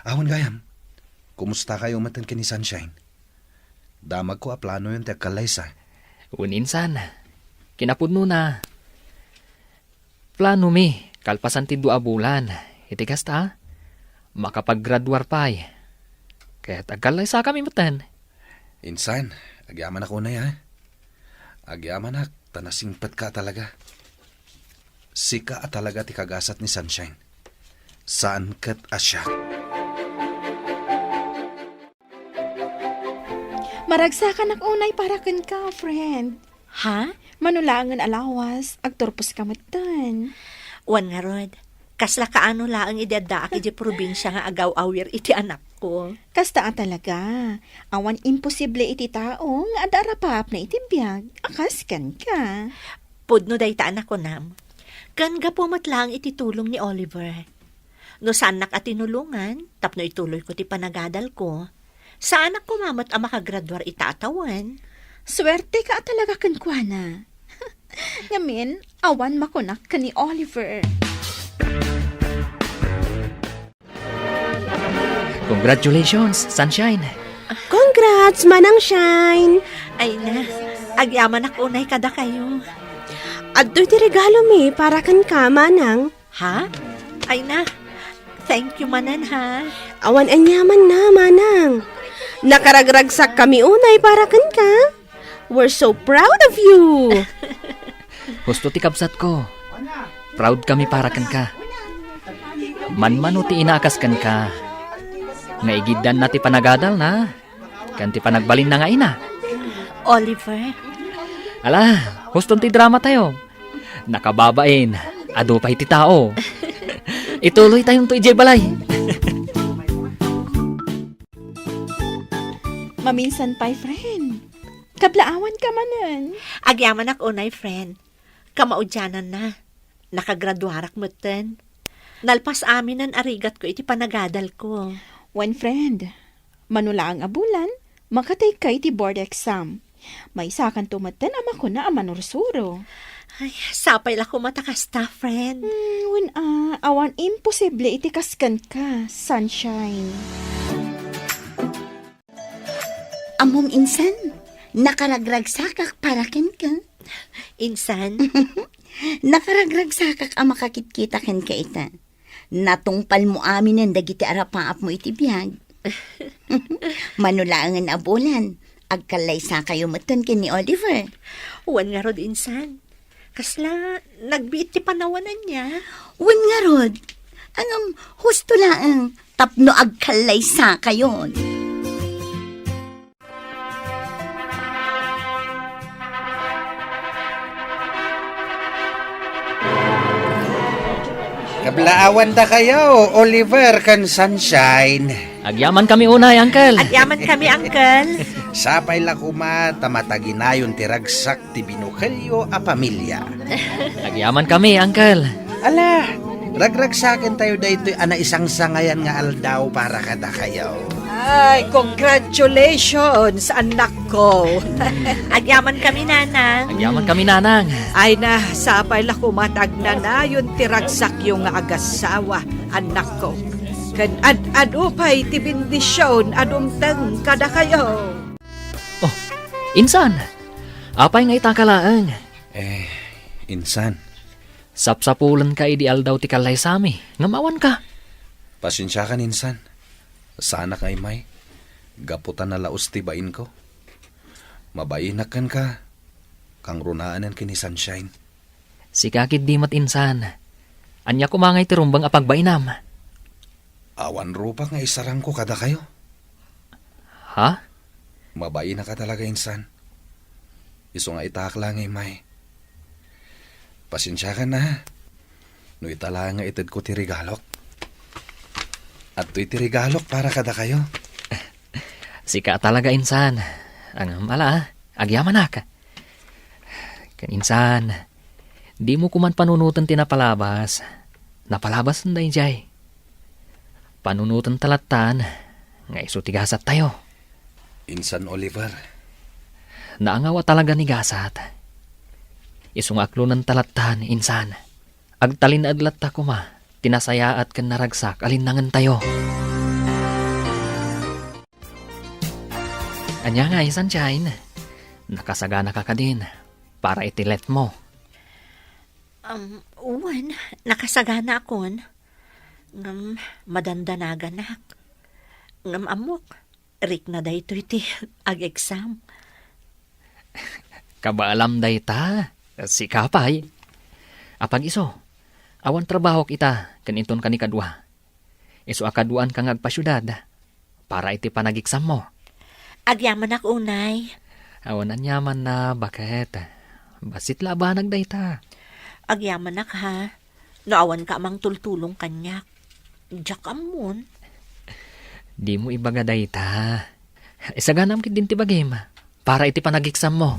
Awan gayam, kumusta kayo matan ka ni Sunshine? Damag ko a plano yun ti kalaysa. Un insan, kinapudno na. Plano mi, kalpasan ti 2 bulan. Iti kasta, makapag-graduar pa'y. Kaya tagal sa kami matan. Insan, agyaman ako na ya. Agyaman ak, tanasingpat ka talaga. Sika talaga ti kagasat ni Sunshine. Saan kat asya? Maragsakan ak unay para kan ka, friend. Ha? Manulangan alawas, agturpos kamatan. Wan nga rod. Kasla kaano laang idadaak iti probinsya nga agaw-awir iti anak ko. Kasta talaga. Awan imposible iti tao nga adarapap na iti biyag. Akaskan ka. Pudno day ta anak ko nam. Kan gapumat lang iti tulong ni Oliver. No sanak at tinulungan, tapno ituloy ko ti panagadal ko. Sa anak ko mamat ang makagraduar itatawan. Swerte ka talaga kan kuana. Ngamin, awan makunak ka ni Oliver. Congratulations, Sunshine. Congrats, Manang Shine! Ay na, agyaman ako unay kada kayo. Adto ti regalo mi para kan ka, Manang. Ha? Ay na, thank you manan ha. Awan anyaman na, Manang. Nakaragragsak kami unay para kan ka. We're so proud of you. Gusto ti kabsat ko. Proud kami para kan ka. Manmano ti inakas kan ka. Nga igidan na ti panagadal na. Kan ti panagbalin na nga ina. Oliver, Ala, huston ti drama tayo. Nakababain. Ado pa iti tao. Ituloy tayong to ijay balay. Maminsan pa'y friend. Kablaawan ka manan. agyaman ako unay friend. Kamaudyanan na. Nakagraduarak mutten. Nalpas amin ang arigat ko iti panagadal ko. One friend, manulaang abulan, makatay ka iti board exam. May sakan tumatan ama ko na amanursuro. Ay, sapay la ko matakasta, friend. Awan imposible iti kaskan ka, Sunshine. Amom insan, nakaragragsakak para ken ka. Insan, Nakaragragsakak ang makakit-kita ken ka ita. Natungpal mo amin ang dagiti arapaap mo iti biyag. Manulangan abulan, agkalay sa kayo matan ken ni Oliver. uwan nga rod insan. Kasla, nagbiit ti panawanan niya. Wan nga rod, angam husto laang tapno agkalay sa kayon. Kablaawan da kayo, Oliver kan Sunshine. Agyaman kami unay, Uncle. Agyaman kami, uncle. Sapay la kuma tamataginayon ti ragsak ti binukelyo a pamilya. Agyaman kami, Uncle. Ala, ragragsakin tayo dayto ana isang sangayan nga aldaw para kada kayo. Ay, congratulations, anak ko. Agyaman kami, nanang. Agyaman kami, Nanang. Ay na, sapay la kumatag na na yun tiragsak yung agasawa, anak ko. Kan ad-upay ti bendisyon adumteng kada kayo. Oh, insan. Apay nga itakalaang. Insan, Sapsapulan ka idi aldaw ti kalay sami. Ngamawan ka. pasensya ka insan. Sana kay may, gaputan na laos ti bain ko. Mabainakan ka, kang runaanan kini Sunshine. Si kakit di mat insan. Anya kumangay ti rumbang apagbainam. Awan rupa nga isarang ko kada kayo. Ha? Mabain na ka talaga insan. Iso nga itaak lang ay may. Pasensya ka na. No itala nga itid ko ti regalok. At to'y ti regalok para kada kayo. Sika talaga insan. Ang mala, agyaman ka. Kan insan, di mo kuman panunutan tinapalabas. Napalabas na jay. Panunutan talatan, nga iso tigasat tayo. Insan Oliver, Naangawa talaga ni gasat. Isong aklo ng talatan, insan. Agtalin adlat ta kuma. Tinasaya at kan naragsak, alinangan tayo. Anya nga, Sunshine. Nakasagana ka din para itilet mo. Wan, nakasagana akon. Ngam, madandanagan nak. Ngam amok, rik na dahito iti ag-exam. Kabaalam day ta, si Kapay. Apag iso, awan trabaho kita, kaninton ka ni kadwa. Iso akaduan kang agpasyudad, para iti panag-exam mo. Agyaman ak unay. Awan anyaman na, bakit? Basit labanag day ta. Agyaman ak ha. Naawan ka amang tultulong kanyak. Diyak amon. Di mo ibaga day ta. Isaganam kit din ti bagim, para iti panag-exam mo.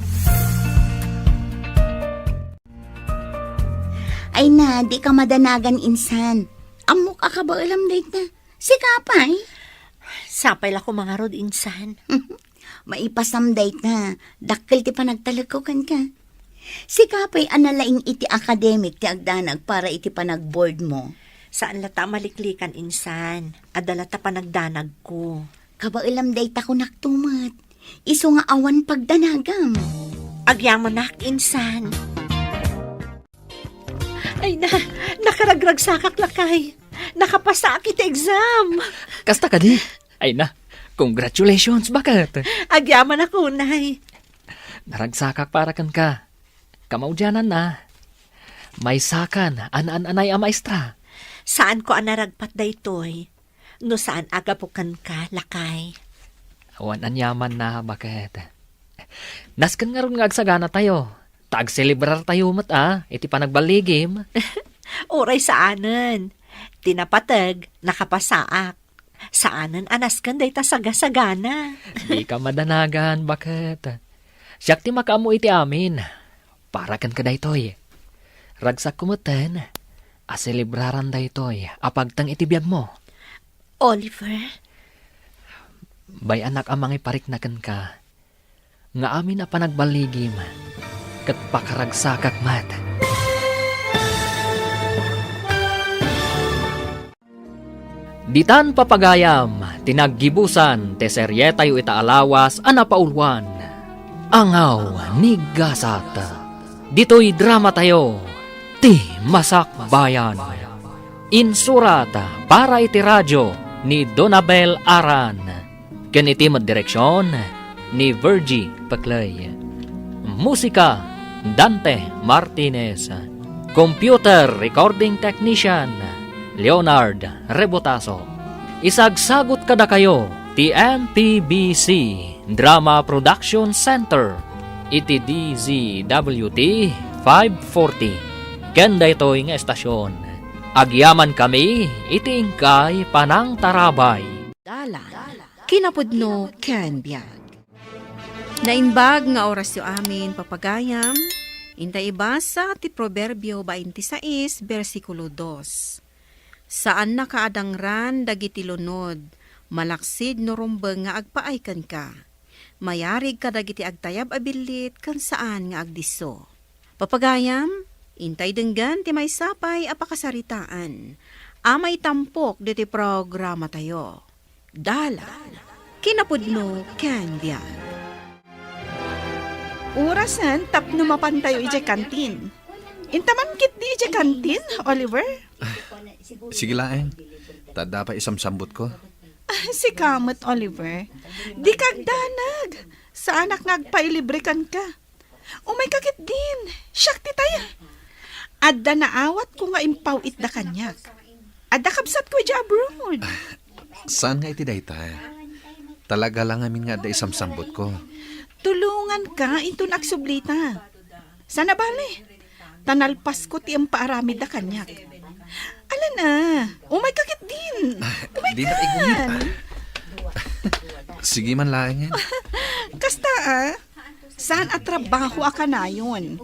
Ay na, di ka madanagan insan. Amok ka ba alam date na? Si Kapay. Sapay la ko mga rod insan. Maipasam date na. Dakkel ti panagtalagkokan ka. Si Kapay analaing iti academic ti agdanag para iti panag-board mo. Saan lata maliklikan insan? Adala ta panagdanag ko. Kabailam date ako naktumat. Iso nga awan pagdanagam. Agyaman nak insan. Ay na, nakaragrag sakak lakay. Nakapasa kit exam. Kasta ka di? Ay na, congratulations, bakit? Agyaman ako, nay. Naragsakak para kan ka. Kamaudyanan na. May sakan, anay a maestra. Saan ko anaragpat daytoy? No saan agapukan ka, lakay? Awan anyaman na, bakit? Naskan nga ron nga agsagana tayo. Tag-celebrar tayo iti panagbaligim. Oray saanan. Tinapatag, nakapasaak. Saanan anaskan day ta sagasagana. Di ka madanagan, bakit? Siyak ti makaamo iti amin. Para kan ka daytoy. Ragsak kumuten, aselebraran daytoy, apagtang iti biyag mo. Oliver? Bay anak amang ipariknakan ka. Nga amin a panagbaligim. Kat pakaragsakak mat. Ditan papagayam, tinaggibusan, te serye tayo itaalawas, anapaulwan. Angaw ni Gasat. Dito'y drama tayo, ti Masak Bayan. Insurat para iti radyo ni Donabel Aran. Ganiti direksyon ni Virgie Paclay. Musika, Dante Martinez. Computer Recording Technician, Leonard Rebotaso. Isagsagot kada kayo, ti MPBC Drama Production Center, iti DZWT 540. Kenda ito'y nga estasyon. Agyaman kami, iti ingkay panang tarabay. Dala, kinapudno ken biag. Nainbag nga orasyo amin papagayam, intay ibasa ti Proverbio 26, versikulo 2. Saan nakaadangran dagiti lunod, malaksid no rumbeng nga agpaaykan ka. Mayarig ka dagiti agtayab abilit kan saan nga agdiso. Papagayam, intay denggan ti may sapay apakasaritaan. Amay tampok diti programa tayo. Dala, kinapudno ken biag. Orasan, tapno mapantayo ije kantin. Intaman kit di ije kantin, Oliver? Sige laeng. Tada pa isamsambot ko. Si Kamot, Oliver. Di kagdanag. Sa anak ngagpailibre kan ka. Umay kakit din. Siyak ti tayo. Adda naawat ko nga impaw itda kanyak. Adda kapsat ko ije abroad. Saan nga iti dayta? Talaga lang amin nga da isamsambot ko. Tulungan ka ito nagsublita. Sana bale. Tanalpas ko ti ang paaramid da kanyak. Ala na, umay kakit din. Umay Di na igumit. Sige man laeng yan. Kasta saan at trabaho ka na yun?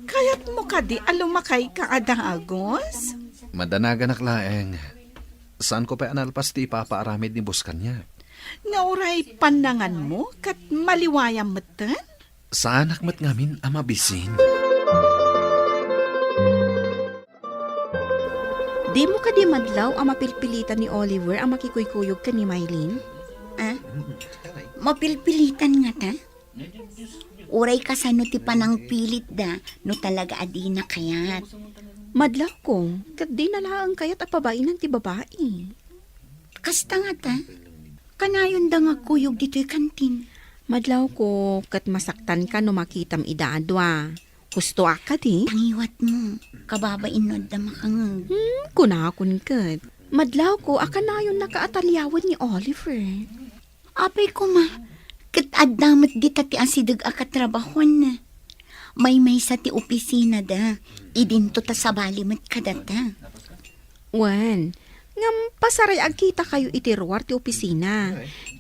Kaya't mo ka di alumakay ka adang agos? Madanagan ak laeng. Saan ko pa analpas ti ipapaaramid ni Buskan niya? Nga oray panangan mo kat maliwayang matan? Saan akmat ngamin amabisin? Di mo ka di madlaw ang mapilpilitan ni Oliver ang makikuykuyog ka ni Mylene? Mapilpilitan nga ta? Uray kasano ti panang pilit da no talaga adi na kayat. Madlaw ko, kat di nalaang kayat apabainan ti babae. Kasta nga ta, kanayon da nga kuyog dito'y kantin. Madlaw ko, kat masaktan ka no makitam idadwa. Gusto ka di? Tangiwat mo, kababainod da makangag. Kunakon kat. Madlaw ko, akanayon nakaatalyawan ni Oliver. Apay ko ma, kat adamot di tati asidag akatrabahon na. May sa ti opisina da, idinto ta sa balimat kadata. Wan, ngam pasaray agkita kayo iti ruwar ti opisina.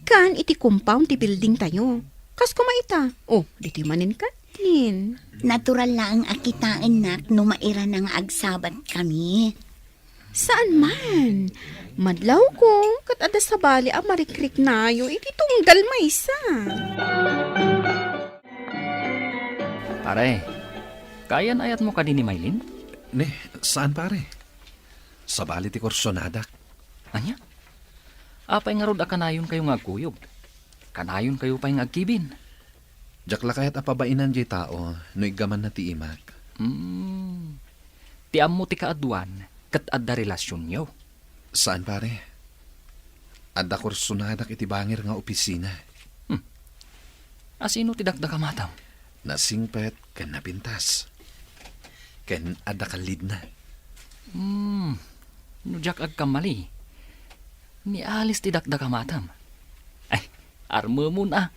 Kan iti compound ti building tayo. Kas kumaita. Oh, diti manin katin. Natural lang akitaan nak no maira na nga agsabat kami. Saan man? Madlaw ko, kat ada sa bali ang marikrik nayo, iti tunggal maysa. Pare, kayan ayat mo ka din ni Maylin? Ne, saan pare? Sa bali ti Korsonadak. Anya? Apay nga rod akanayon kayo nga agkuyog. Kanayon kayo pa'y nga agkibin. Jakla kayat apabainan jay tao, no igaman na ti imak. Ti ammo ti kaadwan, kat adda relasyon nyo. Saan pare? Adda Korsonadak iti bangir nga opisina. Asino ti dakda kamatam? Nasingpet ken napintas. Ken adda kalid na. Nujak agkamali. Ni alis ti dakda kamatam. Ay, armo mo na.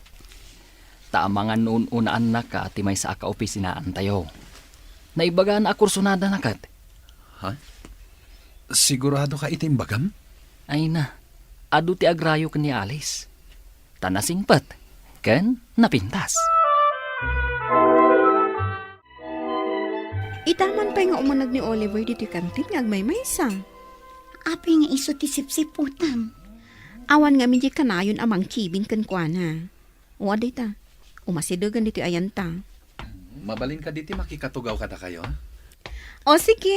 Tamangan noon unaan na ka ti may sa opisinaan tayo. Naibaga na akursonada na kat. Ha? Sigurado ka itimbagam? Ay na, adu ti agrayo ka ni alis. Tanasingpat, ken napintas. Itaman pa nga umanag ni Oliver dito kantin nga agmay-maysa. Apay nga iso ti sipsiputan. Awan nga medyo kanayon amang kibin kan kwa na. O aday ta, umasidagan dito ayan ta. Mabalin ka diti makikatugaw ka na kayo. O sige,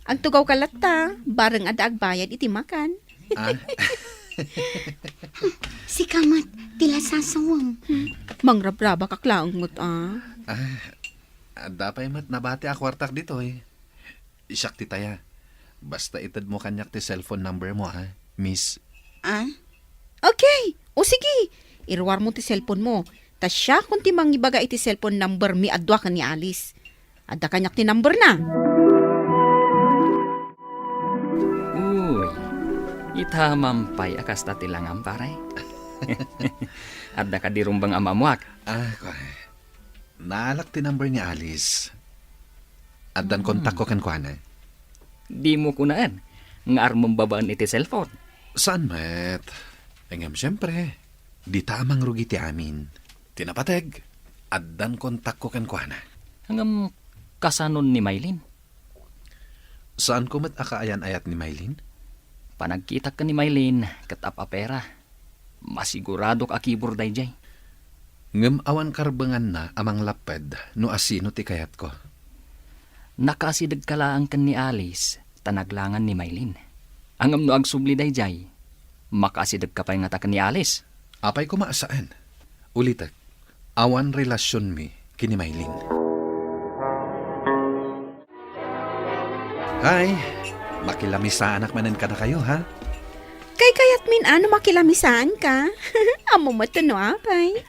agtugaw ka latta, bareng ada agbayad iti makan. Ah, Si Kamat, tila sasawang. Mangrabraba kaklaang mo't Dapay mat nabati a kwartak dito eh. Isak ti taya. Basta itad mo kanyak ti cellphone number mo ha, miss. Ah? Okay, o sige, irwar mo ti cellphone mo. Ta siya kung ti mangibaga iti cellphone number mi adwa ka ni Alice. Adda kanyak ti number na. Uy, itamampay akas ta tilangam pare. Adda ka di rumbang amamuak. Naalak ti number ni Alice. Addan kontak ko kan kuana. Di mo kunaan, nga armong babaan iti cellphone. Saan met? Engem siyempre. Di tamang rugi ti amin. Tinapateg. Addan kontak ko kan kuana. Hanggang kasanon ni Maylin. Saan ko met akaayan ayat ni Maylin? Panagkita ka ni Maylin, katapapera. Masigurado ka kibur dayjay. Ngem awan karbengan na amang laped no asino ti kayat ko. Nakasidag kalaang kan ni Alice, tanaglangan ni Maylin. Angam no agsubli dayjay, makasidag ka pa nga ta ni Alice. Apay ko maasaan. Ulitak, awan relasyon mi kini Maylin. Hay, makilamisaanak manan ka na kayo ha? Kay kayat min ano makilamisaan ka? Amo mo to no apay.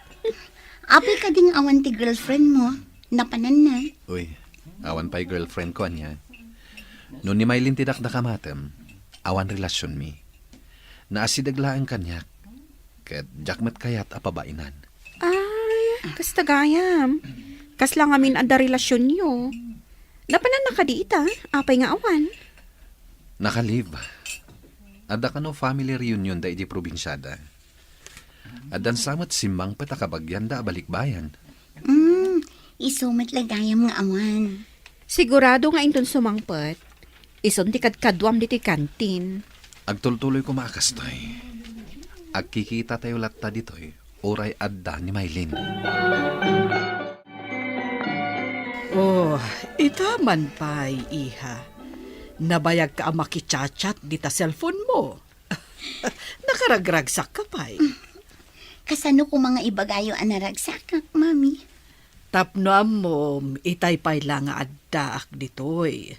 Apay ka ding awan ti girlfriend mo. Napanan na. Uy, awan pa'y girlfriend ko niya. Noon ni Maylin tidak na kamatem, awan relasyon mi. Naasidaglaan kanyak, ket jakmat kayat apabainan. Ay, kastagayam. Kas lang amin ada relasyon nyo. Napanan na ka diita, apay nga awan. Nakalive. Ada ka no family reunion da iti probinsyada. Adan samat simbang patakabagyan da balikbayan. Isumat lagayam nga awan. Sigurado nga inton sumangpet. Ison ti kadkadwam diti kantin. Agtultuloy ko maakastoy. Agkikita tayo latta ditoy, oray adda ni Maylin. Oh, itaman pa'y, iha. Nabayag ka ang makichat-chat di ta cellphone mo. Nakaragragsak ka pa'y. Kasano ko mga ibagayo anaragsakak, mami? Tapnoam mo, itay pa'y lang nga addaak ditoy.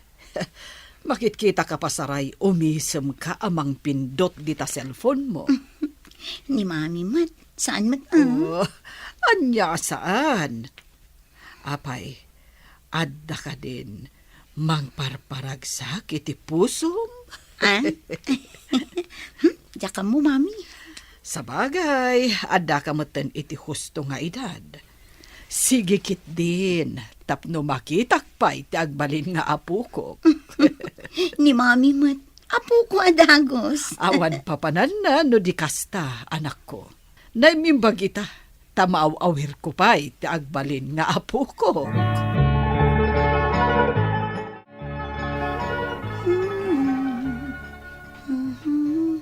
Makitkita ka pa saray, umisem ka amang pindot di ta cellphone mo. Ni Mami Mat, saan mat Oh, anya saan? Apay, adda ka din, mangparparagsak iti pusom. Ah? Diyan mo, Mami. Sabagay, adda ka matan iti husto nga edad. Sige kit din, tapno makitak pa iti agbalin nga apo ko. Ni Mami Mat, apo ko adagos. Awan papanan na no di kasta, anak ko. Naimimbag ita, tamaaw-awir ko pa iti agbalin nga apo ko.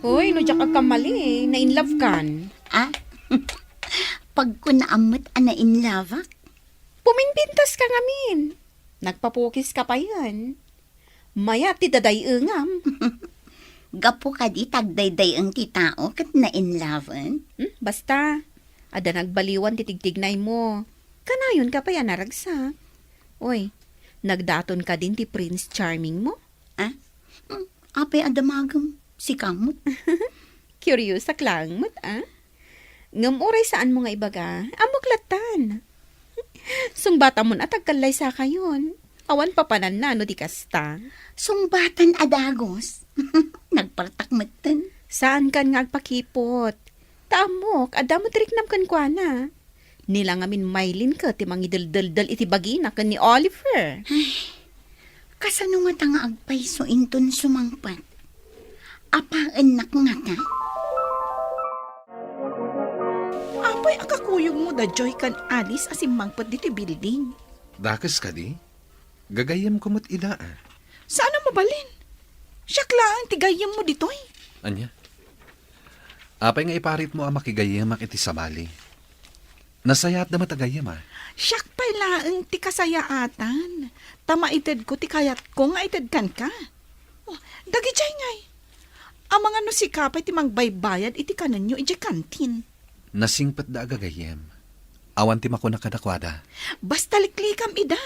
Hoy, no diyak agkamali, na in love kan. Ah? Pag ko naamot ana in love, Puminpintas ka ngamin. Nagpapukis ka pa yan. Maya ti dadayengam. gapo ka di tagdayday ang titao kat na in love. Basta, ada nagbaliwan titigtignay mo. Kanayon ka pa yan naragsak. Oy, nagdaton ka din ti Prince Charming mo? Apay adamagam, si kamot. Curious sa klangmat, ah? Ngam oray saan mo nga ibaga? Amuklatan. Sungbata mo na tagkalay sa kayon. Awan papanan na, no di kasta. Sungbatan adagos. Nagpartakmatan. Saan kan nga agpakipot? Taamok, adamo triknam kan kwa na. Nila ngamin mailin ka, ti mangidaldaldal iti bagina kan ni Oliver. Kasano nga nga agpay so inton sumangpat. Apaan nak nga ta? Apay akakuyog mo da Joy kan Alice asim mangpat dito building. Dakas ka di? Gagayam ko mo't ida Sana mabalin? Siyaklaan tigayam mo ditoy. Anya? Apay nga iparit mo ang makigayam iti sabali. Nasayat na matagayam Siyak pa'y laang ti kasayaatan. Tamaited ko ti kayat ko nga ited kan ka. Oh, dagi jay ngay. Ang mga no si kapay ti mangbaybayad iti kanan nyo iti kantin. Nasingpat da agagayam. Awan ti mako nakadakwada. Basta liklikam ida.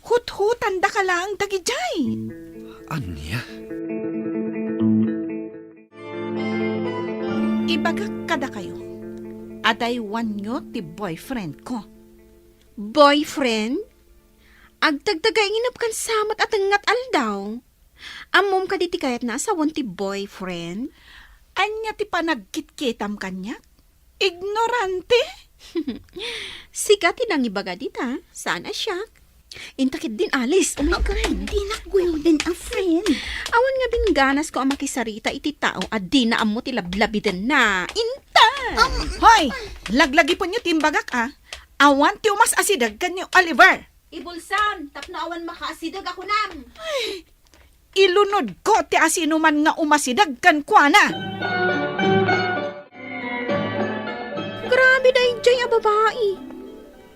Hut-hutan da ka lang dagi jay. Anya? Ibagak kada kayo. Aday wanyo ti boyfriend ko. Boyfriend? Agtagtagay inap kan samat at ngat aldaw. Amom ka diti kayat na asawan ti boyfriend? Anya ti panagkitkitam kanyak? Ignorante? Sikat tinang ibaga dita. Saan asyak? Intakit din Alice. Oh my God. Di nakguyo din ang friend. Awan nga binganas ko ang makisarita iti tao at di na amo ti lablabiden na. Inta! Hoy! Laglagi po niyo timbagak Awan ti umas asidag kan ni Oliver. Ibulsan, tapno awan makaasidag ako nam. Ilunod ko ti asino man nga umasidag kan kuana. Grabe dahi dyan a babae.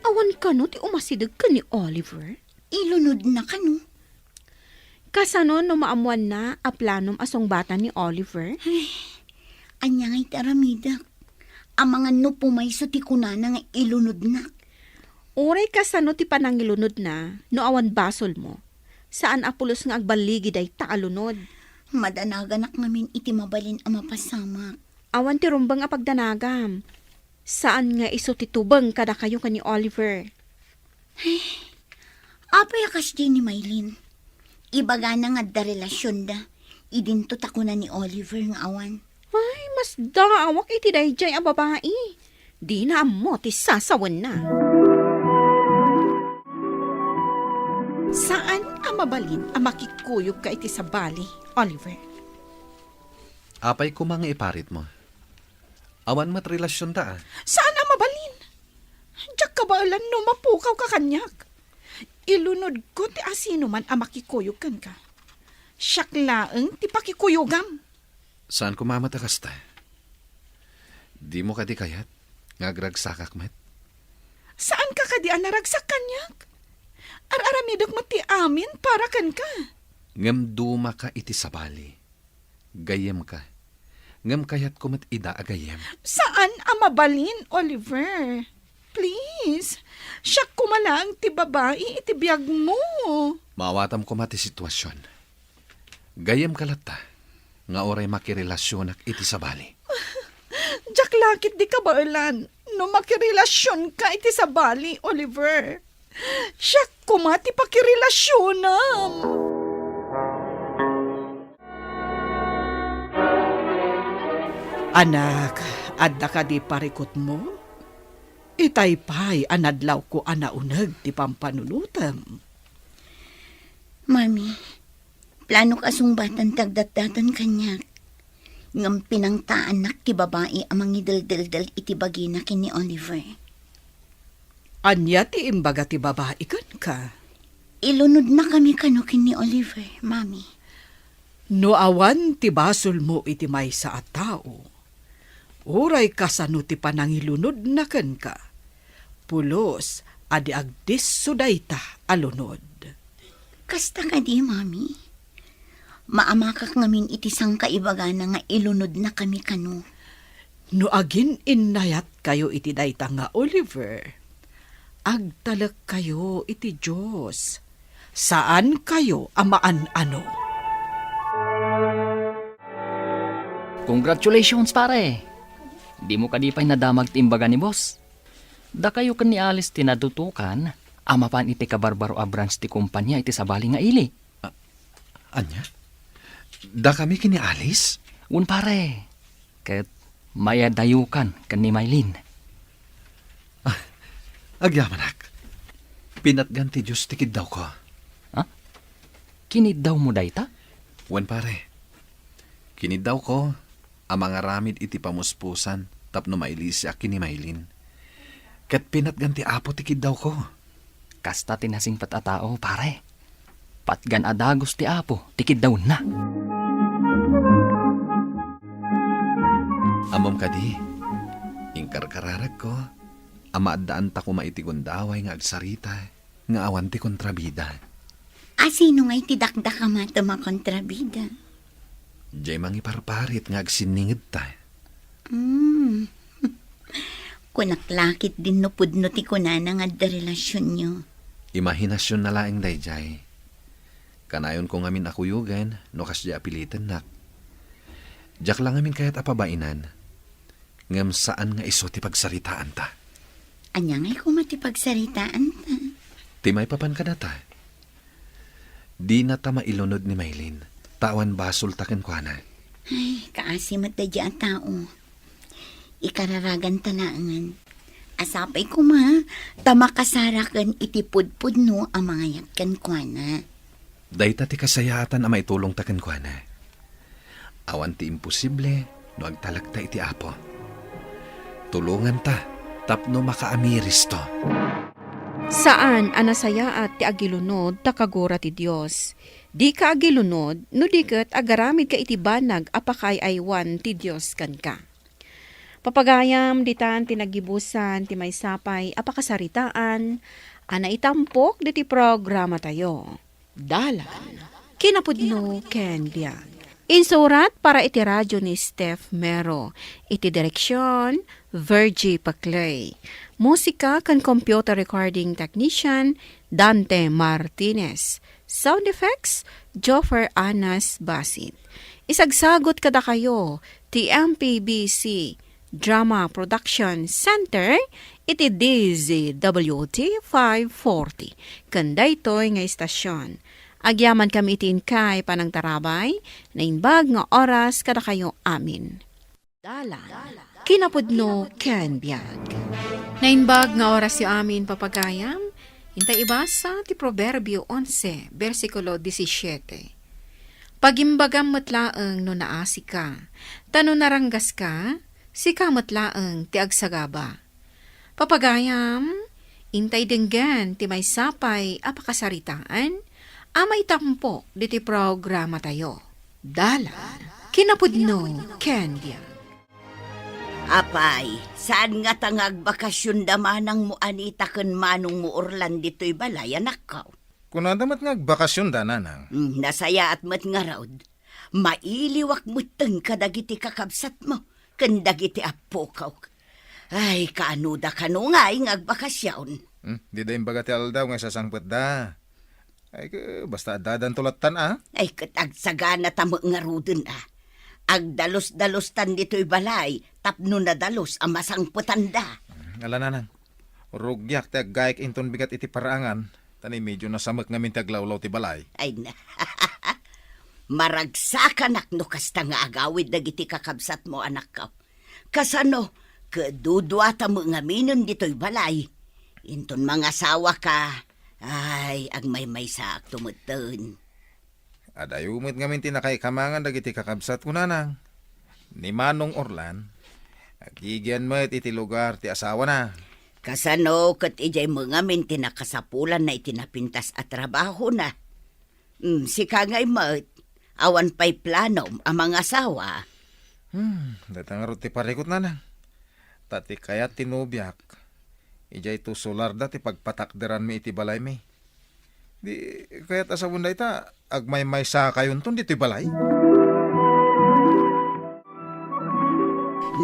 Awan ka no ti umasidag ka ni Oliver. Ilunod na ka no. Kasano no maamuan na a planom asong bata ni Oliver? Anya nga'y taramidak. Ang mga nupumay so ti kunana nga ilunod na. Uray kasano ti panangilunod na no awan basol mo. Saan apulos nga agbaligi day taalunod? Madanaganak ngamin iti mabalin ang mapasamak. Awan ti rumbang a pagdanagam. Saan nga iso titubang kada kayo ka ni Oliver? Apay akas din ni Maylin. Ibaga na nga da relasyon da. Idinto tako na ni Oliver nga awan. Ay, mas daawak iti dayjay a babae. Di na amo ti sasawan na. Saan ang mabalin ang makikuyog ka iti sa bali, Oliver? Apay ko mga iparit mo. Awan mat relasyon da Saan ang mabalin? Diyak kabalan no mapukaw ka kanyak. Ilunod ko ti asino man ang makikuyog kan ka. Siyak laeng ti pakikuyogam. Saan ko mamatakas ta? Di mo ka di kayat? Ngagragsakak met? Saan ka kadi anaragsak kanyak? Ar-aramidok mo ti amin para kan ka. Ngam duma ka iti sabali. Gayam ka. Ngam kayat ko mat ida agayam. Saan ang mabalin, Oliver? please. Siya kumalang ti babae iti biyag mo. Maawatam ko mati sitwasyon. Gayam kalata, nga oray makirelasyon ak iti sabali. Jak lakit di ka bailan. No makirelasyon ka iti sa bali, Oliver. Siya kumati pakirelasyonan. Anak, adda ka di parikot mo? Itaypay anadlaw ko anaunag ti pampanulutam. Mami, plano ka sungbatan tagdatdatan kanyak. Ngam pinangtaanak ti babae amang idaldaldal iti bagina kini Oliver. Anya ti imbaga ti babae kan ka? Ilunod na kami kano kini Oliver, Mami. No awan ti basol mo iti maysa a tao. Uray kasano ti panangilunod na kan ka. Pulos adi agdis sudayta alunod. Kasta ka di, Mami. Maamakak ngamin iti sang kaibaga na nga ilunod na kami kano. No agin innayat kayo iti dayta nga Oliver. Agtalak kayo iti Diyos. Saan kayo amaan ano? Congratulations, pare! Di mo kadipay nadamag timbaga ni boss. Da kayo kan ni Alice tinadutukan, amapan iti kabarbaro a branch ti kumpanya iti sabali nga ili. Anya? Da kami kini Alice? Un pare, ket mayadayukan kan ni Maylin. Agyamanak. Pinatganti Diyos tikid daw ko. Kinid daw mo dayta? Wan pare. Kinid daw ko, ang mga ramid iti pamuspusan, tapno mailisi ak kini Maylin. Kat pinatganti apo tikid daw ko. Kasta tinasing patatao, pare. Patgan adagos ti apo, tikid daw na. Amom kadi, ingkarkararag ko, amaadaan ta ko maitigundaway nga agsarita, nga awan ti kontrabida. Sino nga'y tidakda ka mata makontrabida? Diyay mangiparparit nga agsiningid ta. Kunaklakit din no pudno ti kunana nga da relasyon nyo. Imahinasyon na laing dayjay. Kanayon ko ngamin akuyugan, no kasya apilitan nak. Diyak lang ngamin kaya't apabainan. Ngam saan nga iso ti pagsaritaan ta. Anya nga'y kumatipagsaritaan ta. Timay papan ka na ta. Di na ta mailunod ni Maylin. Tawan basol taken kwa na. Ay, kaasimat da di ang tao. Ikararagan talangan. Asapay ko ma, tamakasarakan itipudpud no ang mga yakkan kwa na. Dayta ti kasayatan a maitulong taken kwa na. Awan ti imposible no agtalagta iti apo. Tulungan ta, tapno makaamiris to. Saan anasaya at ti agilunod takagura ti Diyos. Di ka agilunod, no di kat agaramid ka iti banag apakay aywan ti Diyos kan ka. Papagayam ditan tinagibusan ti may sapay apakasaritaan, ana itampok di ti programa tayo. Dalan, kinapudno ken biag. Insurat para iti radyo ni Steph Mero. Iti direksyon, Virgie Paclay. Musika kan computer recording technician, Dante Martinez. Sound effects, Joffer Anas Basit. Isagsagot kada kayo, ti MPBC Drama Production Center, iti DZWT 540. Kanda ito'y nga istasyon. Agyaman kami itin kay panang tarabay, na inbag nga oras kada kayo amin. Dalan, kinapudno ken biag. Na inbag nga oras yung amin papagayam, hintay ibasa ti Proverbio 11, versikulo 17. Pagimbagam matlaeng no naasi ka, tano naranggas ka, sika matlaeng ti agsagaba. Papagayam, hintay denggan ti may sapay apakasaritaan, amay tampo diti programa tayo. Dalan, kinapudno ken biag. Apay, saan nga tangag bakasyon damanang mo anita ken manong mo Orlan dito'y balay anak ka? Kunadamat nga bakasyon da, nanang. Nasaya at mat nga raod. Mailiwak mo teng kadagiti kakabsat mo, ken dagiti apo ka. Ay, kaanuda kanu nga ing agbakasyon. Di da imbaga ti aldaw nga sasangpet da. Ay, basta dadan tulatan Ay, katagsagana tamo nga rudin Agdalos-dalos tan dito'y balay, tapno na dalos ang masangputan da. Ala nanang, rugyak ti aggaik inton bigat iti parangan, tani medyo nasamak nga minti aglawlaw ti balay. Ay na, maragsakan no kasta nga agawid dagiti kakabsat mo anak ka. Kasano, kadudwata mo nga minon dito'y balay. Inton mga asawa ka, ay, ag may sa tumutun. Adayumit nga minti nakaikamangan dagiti kakabsat ko nanang. Ni Manong Orlan, agigyan mo iti lugar ti asawa na. Kasano, kat ijay mga minti nakasapulan na itinapintas at trabaho na. Si kangay mat, awan pa'y planom ang mga asawa. Datang ti parikot nanang. Tati kaya tinubyak. Ijay to solar dati pagpatakderan mi iti balay mi. Di kaya't asawon da ita, agmay-may sa kayon ton dito'y balay.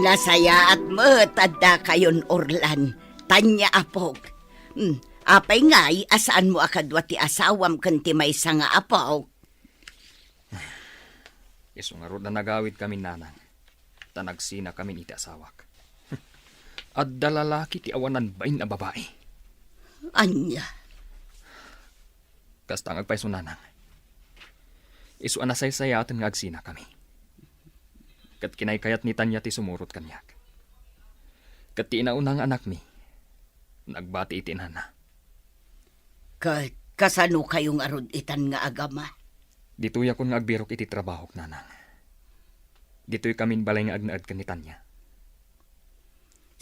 Nasaya at matanda kayon Orlan, tanya apog. Apay nga'y asaan mo akadwa ti asawam kanti may nga apog. Iso nga rod na nagawid kami nanang. Tanagsina kami iti asawak. At dalalaki ti awanan bain na babae. Anya, Kastang agpaiso nanang. Iso anasay-sayatan nga agsina kami. Kat kinaykayat ni Tanya ti sumurot kanyak. Kat ti inaunang anak mi. Nagbati iti nana. kasano kayong arod itan nga agama? Dito'y akong nga agbirok iti trabahok nanang. Dito'y kamin balay nga agnaad ka ni Tanya.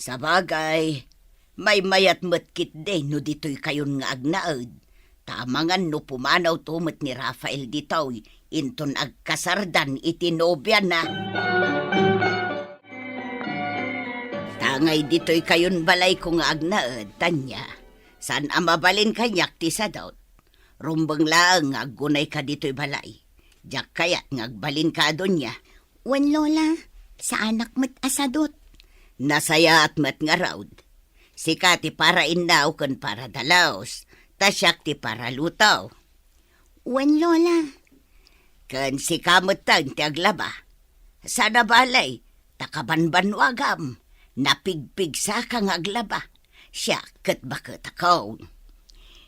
Sa bagay, may mayat matkit din no dito'y kayon nga agnaad. Tamangan no pumanaw tumot ni Rafael dito'y inton agkasardan iti nobya na. Tangay dito'y kayon balay ko nga agnaad, Tanya. San amabalin kanyak ti sadot? Rumbang lang aggunay ka dito'y balay. Diyak kayat ngagbalin ka adon niya. Wan lola, sa anak mat asadot. Nasaya at mat nga raud. Sika ti para innaw kan para dalaos. Tasyak ti para lutaw. Wan lola, Kan si kamutan ti aglaba. Sana balay, takabanbanwagam. Napigpigsa kang aglaba. Siya kat bakit ako.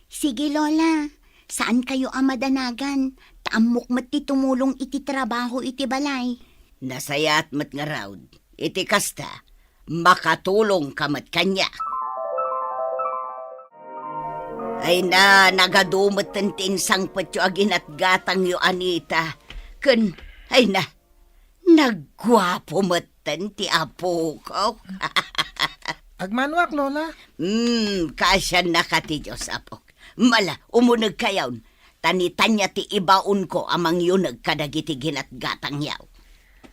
sige lola, saan kayo amadanagan? Taamok mat ti tumulong iti trabaho iti balay. Nasaya at mat nga raud. Iti kasta, makatulong kamat kanya. Ay na, nagadumot ang tinsang patyo agin at gatang yo Anita. Kun, ay na, nagwapo matan ti apo ko. Agmanwak, Lola. Kasya na ka ti Diyos apok. Mala, umunag kayaw. Tanitanya ti ibaon ko amang yun nagkadagiti ginat gatang yaw.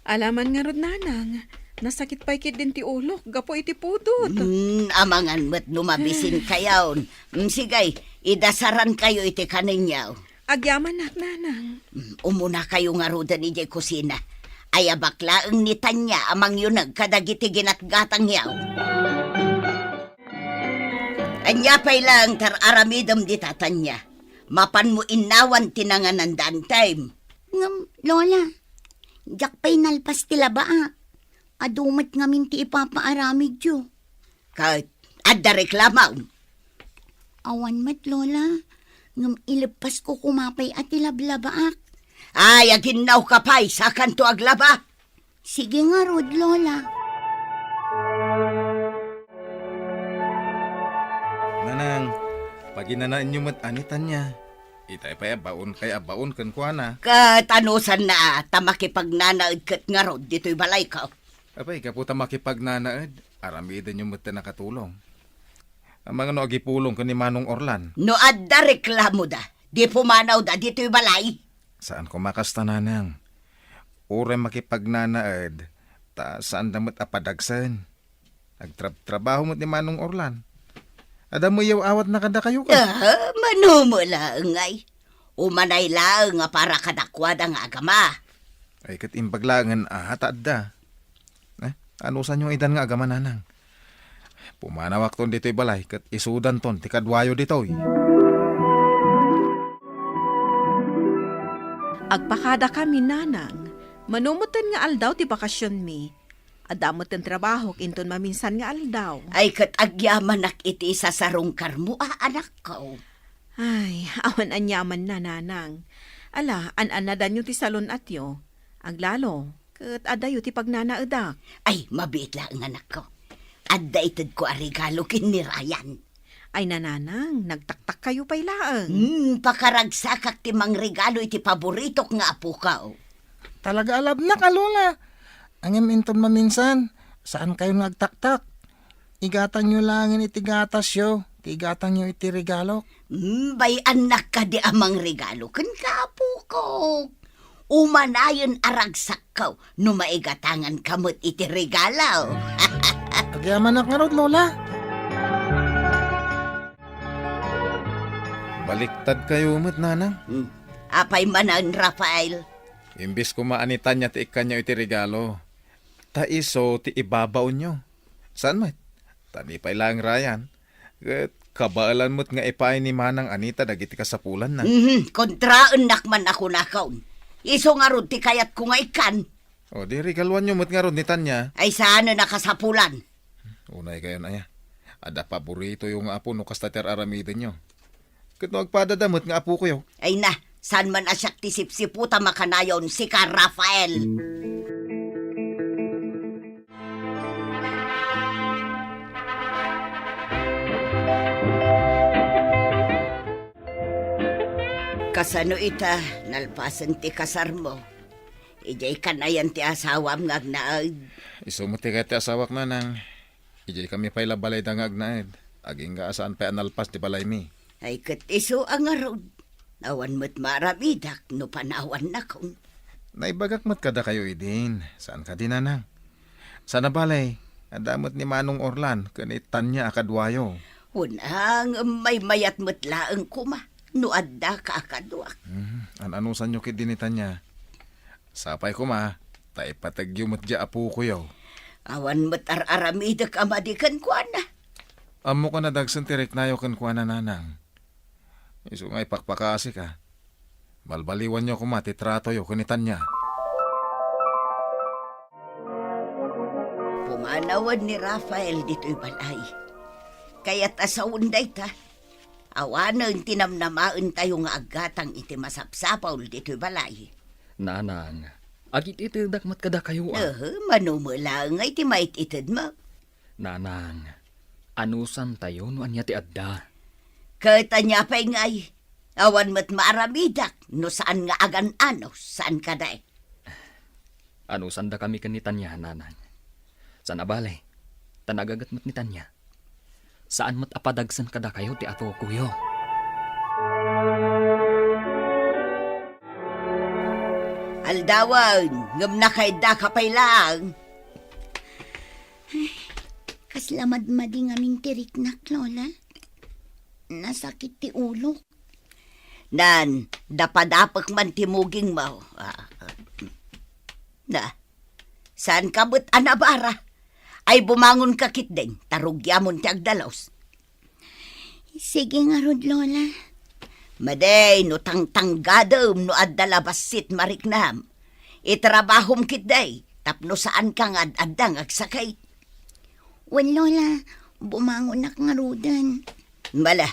Alaman nga rod nanang, nasakit pa ikit din ti ulok, gapo iti pudot. Amangan mo't numabisin kayaw. Sigay, idasaran kayo iti kaninyaw. Agyaman nak nanang. Umuna kayo nga roda ni Jay kusina. Ay abaklaang ni Tanya amang yun nagkadagiti ginat gatang yaw. Anya pa'y lang tar aramidam di tatanya. Mapan mo inawan tinanganan daan time. Lola, jak pa'y nalpas tila ba Adumat nga minti ipapaaramid yo. Kahit adda reklamaw. Awan mat lola, ngam ilipas ko kumapay at ilablabaak. Ay, aginaw ka pa'y sa kanto aglaba. Sige nga rod lola. Nanang, paginanaan nyo mat anitan niya. Itay pa baon kaya baon kan kuana. Katanusan na tamakipagnanaad kat nga rod dito'y balay ka. Apay, kaputa makipagnanaad. Aramidan nyo mat na nakatulong. Ang mga no agipulong ka ni Manong Orlan. No adda reklamo da. Di pumanaw da dito'y balay. Saan ko makasta nanang? Ure makipagnanaad. Ta saan damat apadagsan? Nagtrabaho mo ni Manong Orlan. Ada mo yaw awat na kada kayo ka. Manumo lang ay. Umanay lang nga para kadakwada nga agama. Ay kat imbaglangan hatad da. Ano sa nyo idan nga agama nanang? Pumanawak ton dito'y balay kat isudan ton ti kadwayo dito'y. Agpakada kami nanang. Manumutan nga aldaw ti bakasyon mi. Adamot ang trabaho kinton maminsan nga aldaw. Ay kat agyaman nak iti sa sarungkar mo, anak ko. Ay, awan anyaman na nanang. Ala, an-anadan yung ti salon atyo. Aglalo, kat adayo ti pagnanaadak. Ay, mabit lang anak ko. Adda itad ko a regalo kin ni Ryan. Ay nananang, nagtaktak kayo pa'y laang. Pakaragsakak ti mang regalo iti paboritok nga apo ka. Talaga alab na ka, Lola. Ang inton maminsan, saan kayo nagtaktak? Igatan nyo langin iti gatas yo. Igatan nyo iti regalo. Bay anak ka di amang regalo ken ka apo ko. Umanayon aragsak ka no maigatangan kamot iti regalo. Agyaman na nga rod, Lola. Baliktad kayo met nanang. Apay manan, Rafael. Imbis ko maanitan niya ti ikanyo iti regalo. Ta iso ti ibabaw nyo. Saan met? Tanipay lang Ryan. Kat kabaalan mo't nga ipay ni Manang Anita dagiti kasapulan na. Kontraan nakman ako nakaon. Iso nga rod ti kayat ko nga ikan. O di regaluan nyo mo't nga ron ni Tanya. Ay sana nakasapulan. Unay kayo na ya. Ada paborito yung apo no kastater aramidin nyo. Kat no agpadadamot nga apo ko yo. Ay na, saan man asyak ti sipsiputa makanayon si ka Rafael. Kasano ita, nalpasan ti kasar mo. Ijay kanayan ti asawam nga agnaag. Isumuti ka ti asawak nanang. Ijay kami pa'y labalay da nga agnaed. Aging nga asaan pa analpas ti balay mi. Ay kat iso ang arod. Awan mo't maramidak no panawan na kong. Naibagak mo't kada kayo idin. Saan ka din nanang? Sana balay. Adamot ni Manong Orlan. Kanitan niya akadwayo. Unang may mayat mo't laang kuma. No adda ka akadwak. An-anusan nyo kit dinitan niya. Sapay ko ma. Tay patagyo mo't di apo ko yaw. Awan mo't aramidak amadikan ko na. Amo ka na dagsan tirik nayo kan kuha na nanang. Iso nga ipakpakasi ka. Balbaliwan nyo kumati trato yo kunitan niya. Pumanawan ni Rafael dito'y balay. Kaya't asaunday ta. Awanan tinamnamaan tayo nga agatang iti masapsapaw dito'y balay. Nanang, agit itidak mat kada kayo Manumula nga iti mait itid mo. Nanang, anusan tayo no anya ti adda? Kata niya pa'y ngay. Awan mo't maaramidak no saan nga agan-ano, saan ka day. Anusan da kami kanitan niya, nanang. Sana balay, tanagagat mat ni Tanya. Saan mat apadagsan kada kayo ti ato kuyo? Aldawan, ngam na kay da ka pa'y lang. Kaslamad-madi ngaming tiriknak, Lola. Nasakit ti ulo. Nan, dapadapak man timuging mo. Na, saan ka mo't anabara? Ay bumangon ka kit din, tarugyamon ti agdalaws. Sige nga rod, Lola. Maday, no tangtanggadam no addalabasit mariknam. Itrabahom kit day, tapno saan ka nga addang agsakay. Wan, Lola, bumangon ak nga rodan. Bala,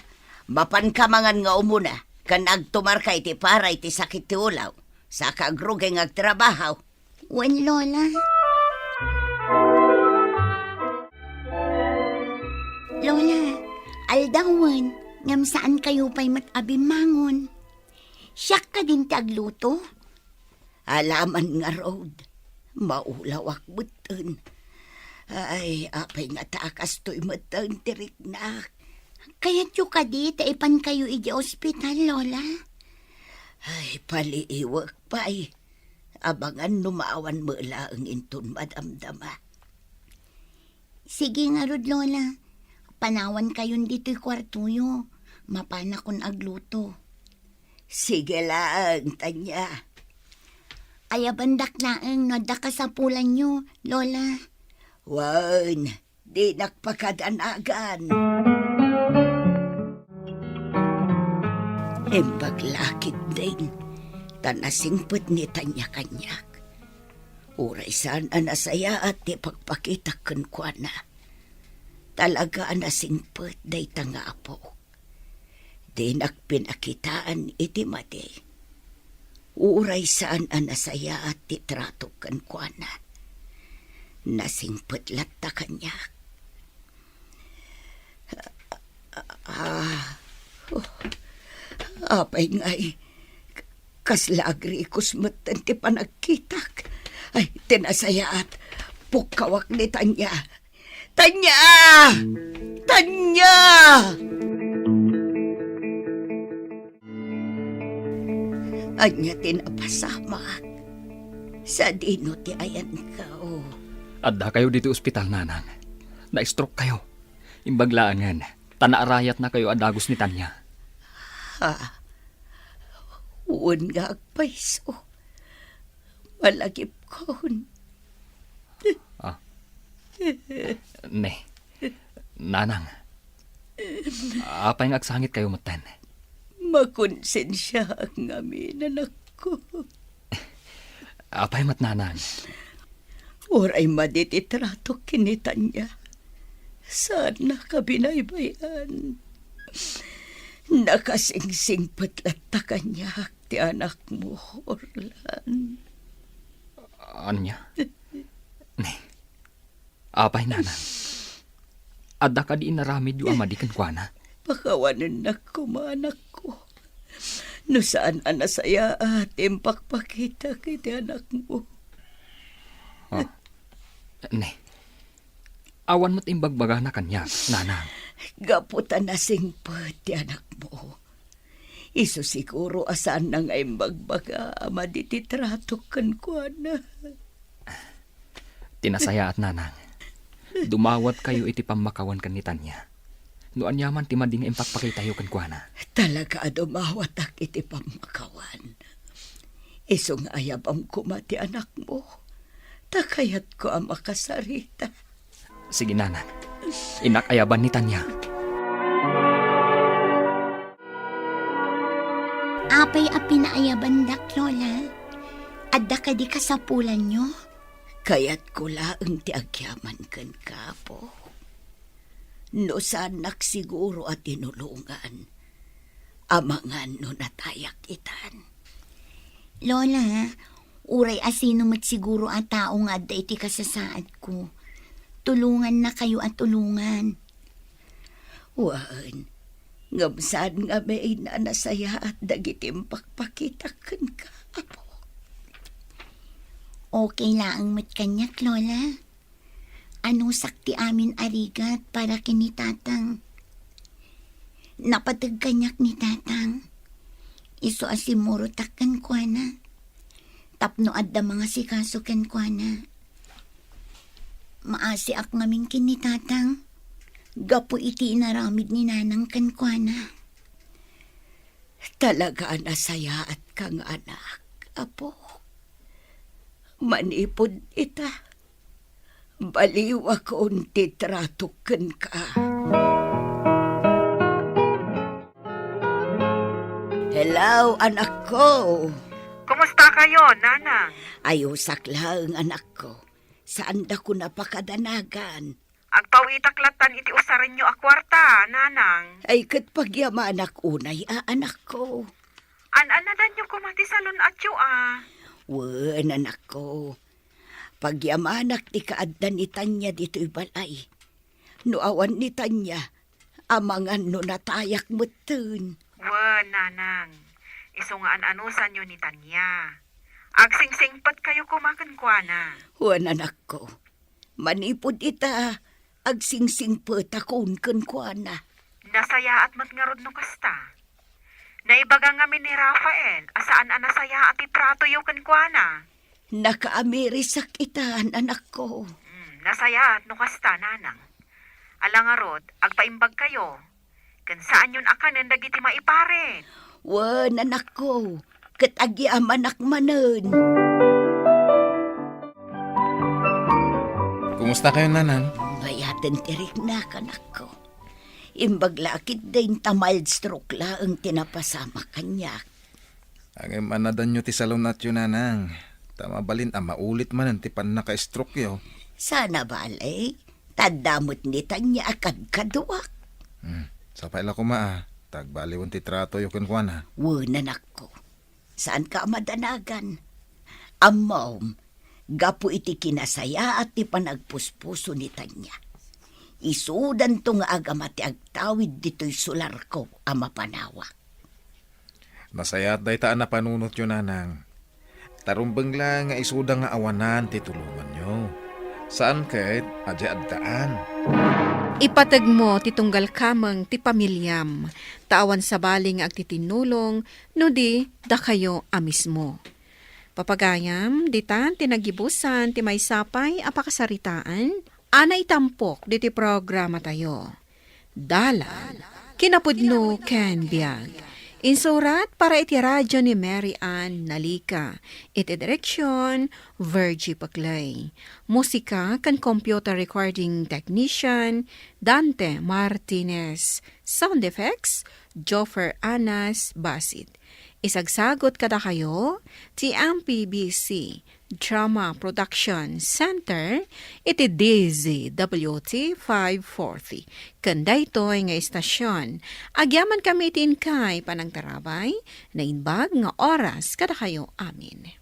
mapan ka mangan nga umuna, kan agtumar ka iti para iti sakit ti ulaw, sa kagrugay nga agtrabahaw. Wan, Lola. Lola, aldawan, ngam saan kayo pa'y matabimangon? Siyak ka din tagluto? Alaman nga road, maulawak buton. Ay, apay nga taakas to'y matang tiriknak. Kaya't yung kadita, ipan kayo iji ospital, Lola? Ay, paliiwag pa eh. Abangan numaawan mo lang inton madamdama. Sige nga rod, Lola. Panawan kayon dito'y kwartuyo. Mapana kon agluto. Sige lang, Tanya. Ay, abandak laang nadaka sa pulan nyo, Lola. Wan, Di nakpakadanagan. Impaglakid din, tanasingput ni tanya kanyak. Uray saan anasaya at di pagpakita kwa na. Talaga anasingput day tanga apo. Di nakpinakitaan iti mati. Uray saan anasaya at di trato kwa na. Nasingput latta kanyak. Apay nga'y kaslagri kusmatan ti panagkitak. Ay, tinasaya at pukawak ni Tanya. Tanya! Tanya! Anya tinapasama. Sa dino ti ayan ka, oh. Adda kayo dito ospital, nanang. Na-stroke kayo. Imbaglaangan, tanaarayat na kayo adagos ni Tanya. Ha? Uwan nga agpaiso. Malagip kon. Ne, nanang. Apay nga agsangit kayo matan. Makonsensya ang amin, anak ko. Apay mat nanang. Oray madititrato kinitan niya. Sana ka binaybayan. Nakasingsing patlat ka niya ti anak mo, Orlan. Anya? Ne, apay nanang. Adda ka di inaramid yu amadikan kwa na. Pakawanan na ko, anak ko. No saan anasaya at impakpakita kiti anak mo. Ne, awan mo't imbagbaga na kanya, nanang. Gaputan na singpet ti anak mo. Iso siguro asaan nang ay magbaga madititrato kan ko na. Tinasaya at nanang. Dumawat kayo iti pamakawan kan ni Tanya. Noan yaman ti mading impakpakitayo kan kwa na. Talaga dumawat ak iti pamakawan. Iso nga ayabam kumati anak mo. Takayat ko ang makasarita. Sige nanang, inakayaban ni Tanya. Apay a pinaayabandak, Lola. Adda ka di kasapulan nyo? Kaya't ko laang ti agyaman kan kapo. No sanak siguro at tinulungan. Amangan no natayak itan. Lola, uray asino mat siguro at tao nga adda iti kasasaad ko. Tulungan na kayo at tulungan. Wan, ngamsaan nga may na nasaya at dagitim pakpakitakan ka, apo. Okay laang mat kanyak, Lola. Ano sakti amin arigat para kini tatang. Napatag kanyak ni tatang. Iso asimuro takkan kwa na. Tapno adda mga sikaso kan kwa na. Maasi ak ngamin kini tatang. Gapo iti inaramid ni nanang kan kwa na. Talaga nasaya at kang anak, apo. Manipod ita. Baliw akong titratukan ka. Hello, anak ko. Kumusta kayo, nanang? Ayusak lang, anak ko. Saan da ko napakadanagan? Agpawitak-latan iti usarin nyo a kwarta, nanang. Ay kat pagyamanak unay, anak ko. An-anadan nyo kumati sa lunatyo, Wen, anak ko. Pagyamanak ti kaaddan ni Tanya dito'y balay. No awan ni Tanya, amangan no natayak mutun. Wen, nanang. Iso nga an-anusan nyo ni Tanya. Agsingsingpat kayo kumakan kwa na. Wen, anak ko. Manipod ita, agsingsingpat akon kan kwa na. Nasaya at matngarod no kasta. Naibaga nga ni Rafael, asaan anasaya at itrato yu kan kwa na. Nakaamirisak itan, anak ko. Nasaya at no kasta, nanang. Alangarod, agpaimbag kayo. Kan saan yun akanan dagiti maiparen. Wan, anak ko. Katagyaam anak manen. Kumusta kayo, nanang? Mayat isudan tirik na kanak ko. Imbag lakit din mild stroke la ang tinapasama kanya. Ang manadan nyo ti salon at yun, nanang. Tamabalin, maulit man ang tipan naka-stroke yo. Sana balay, tadamot ni tanya akad kaduak. Sa paila ko tagbaliwan ti trato yo kun ha. Wunan ako. Saan ka madanagan? Amom, gapu iti kinasaya at ti panagpuspuso ni tanya. Isudan to nga agamati agtawid dito'y sular ko ama panawa. Nasayat day taan na panunot yun, nanang. Tarumbang lang nga isuda nga awanan ti tulungan nyo. Saan kahit adya adtaan? Ipatag mo titunggal kamang ti pamilyam, tawan sa baling agtitinulong, no di da kayo amismo. Papagayam, ditan tinagibusan ti may sapay apakasaritaan, ana itampok diti programa tayo. Dalan, kinapudno ken biag. Insurat para iti radyo ni Mary Ann Nalika. Iti direksyon, Virgie Paclay. Musika kan computer recording technician, Dante Martinez. Sound effects, Joffer Anas Basit. Isagsagot kada kayo, ti MPBC Drama Production Center, iti DZWT 540. Kanda ito'y nga istasyon. Agyaman kami itin kay panang tarabay, na inbag nga oras kada kayo amin.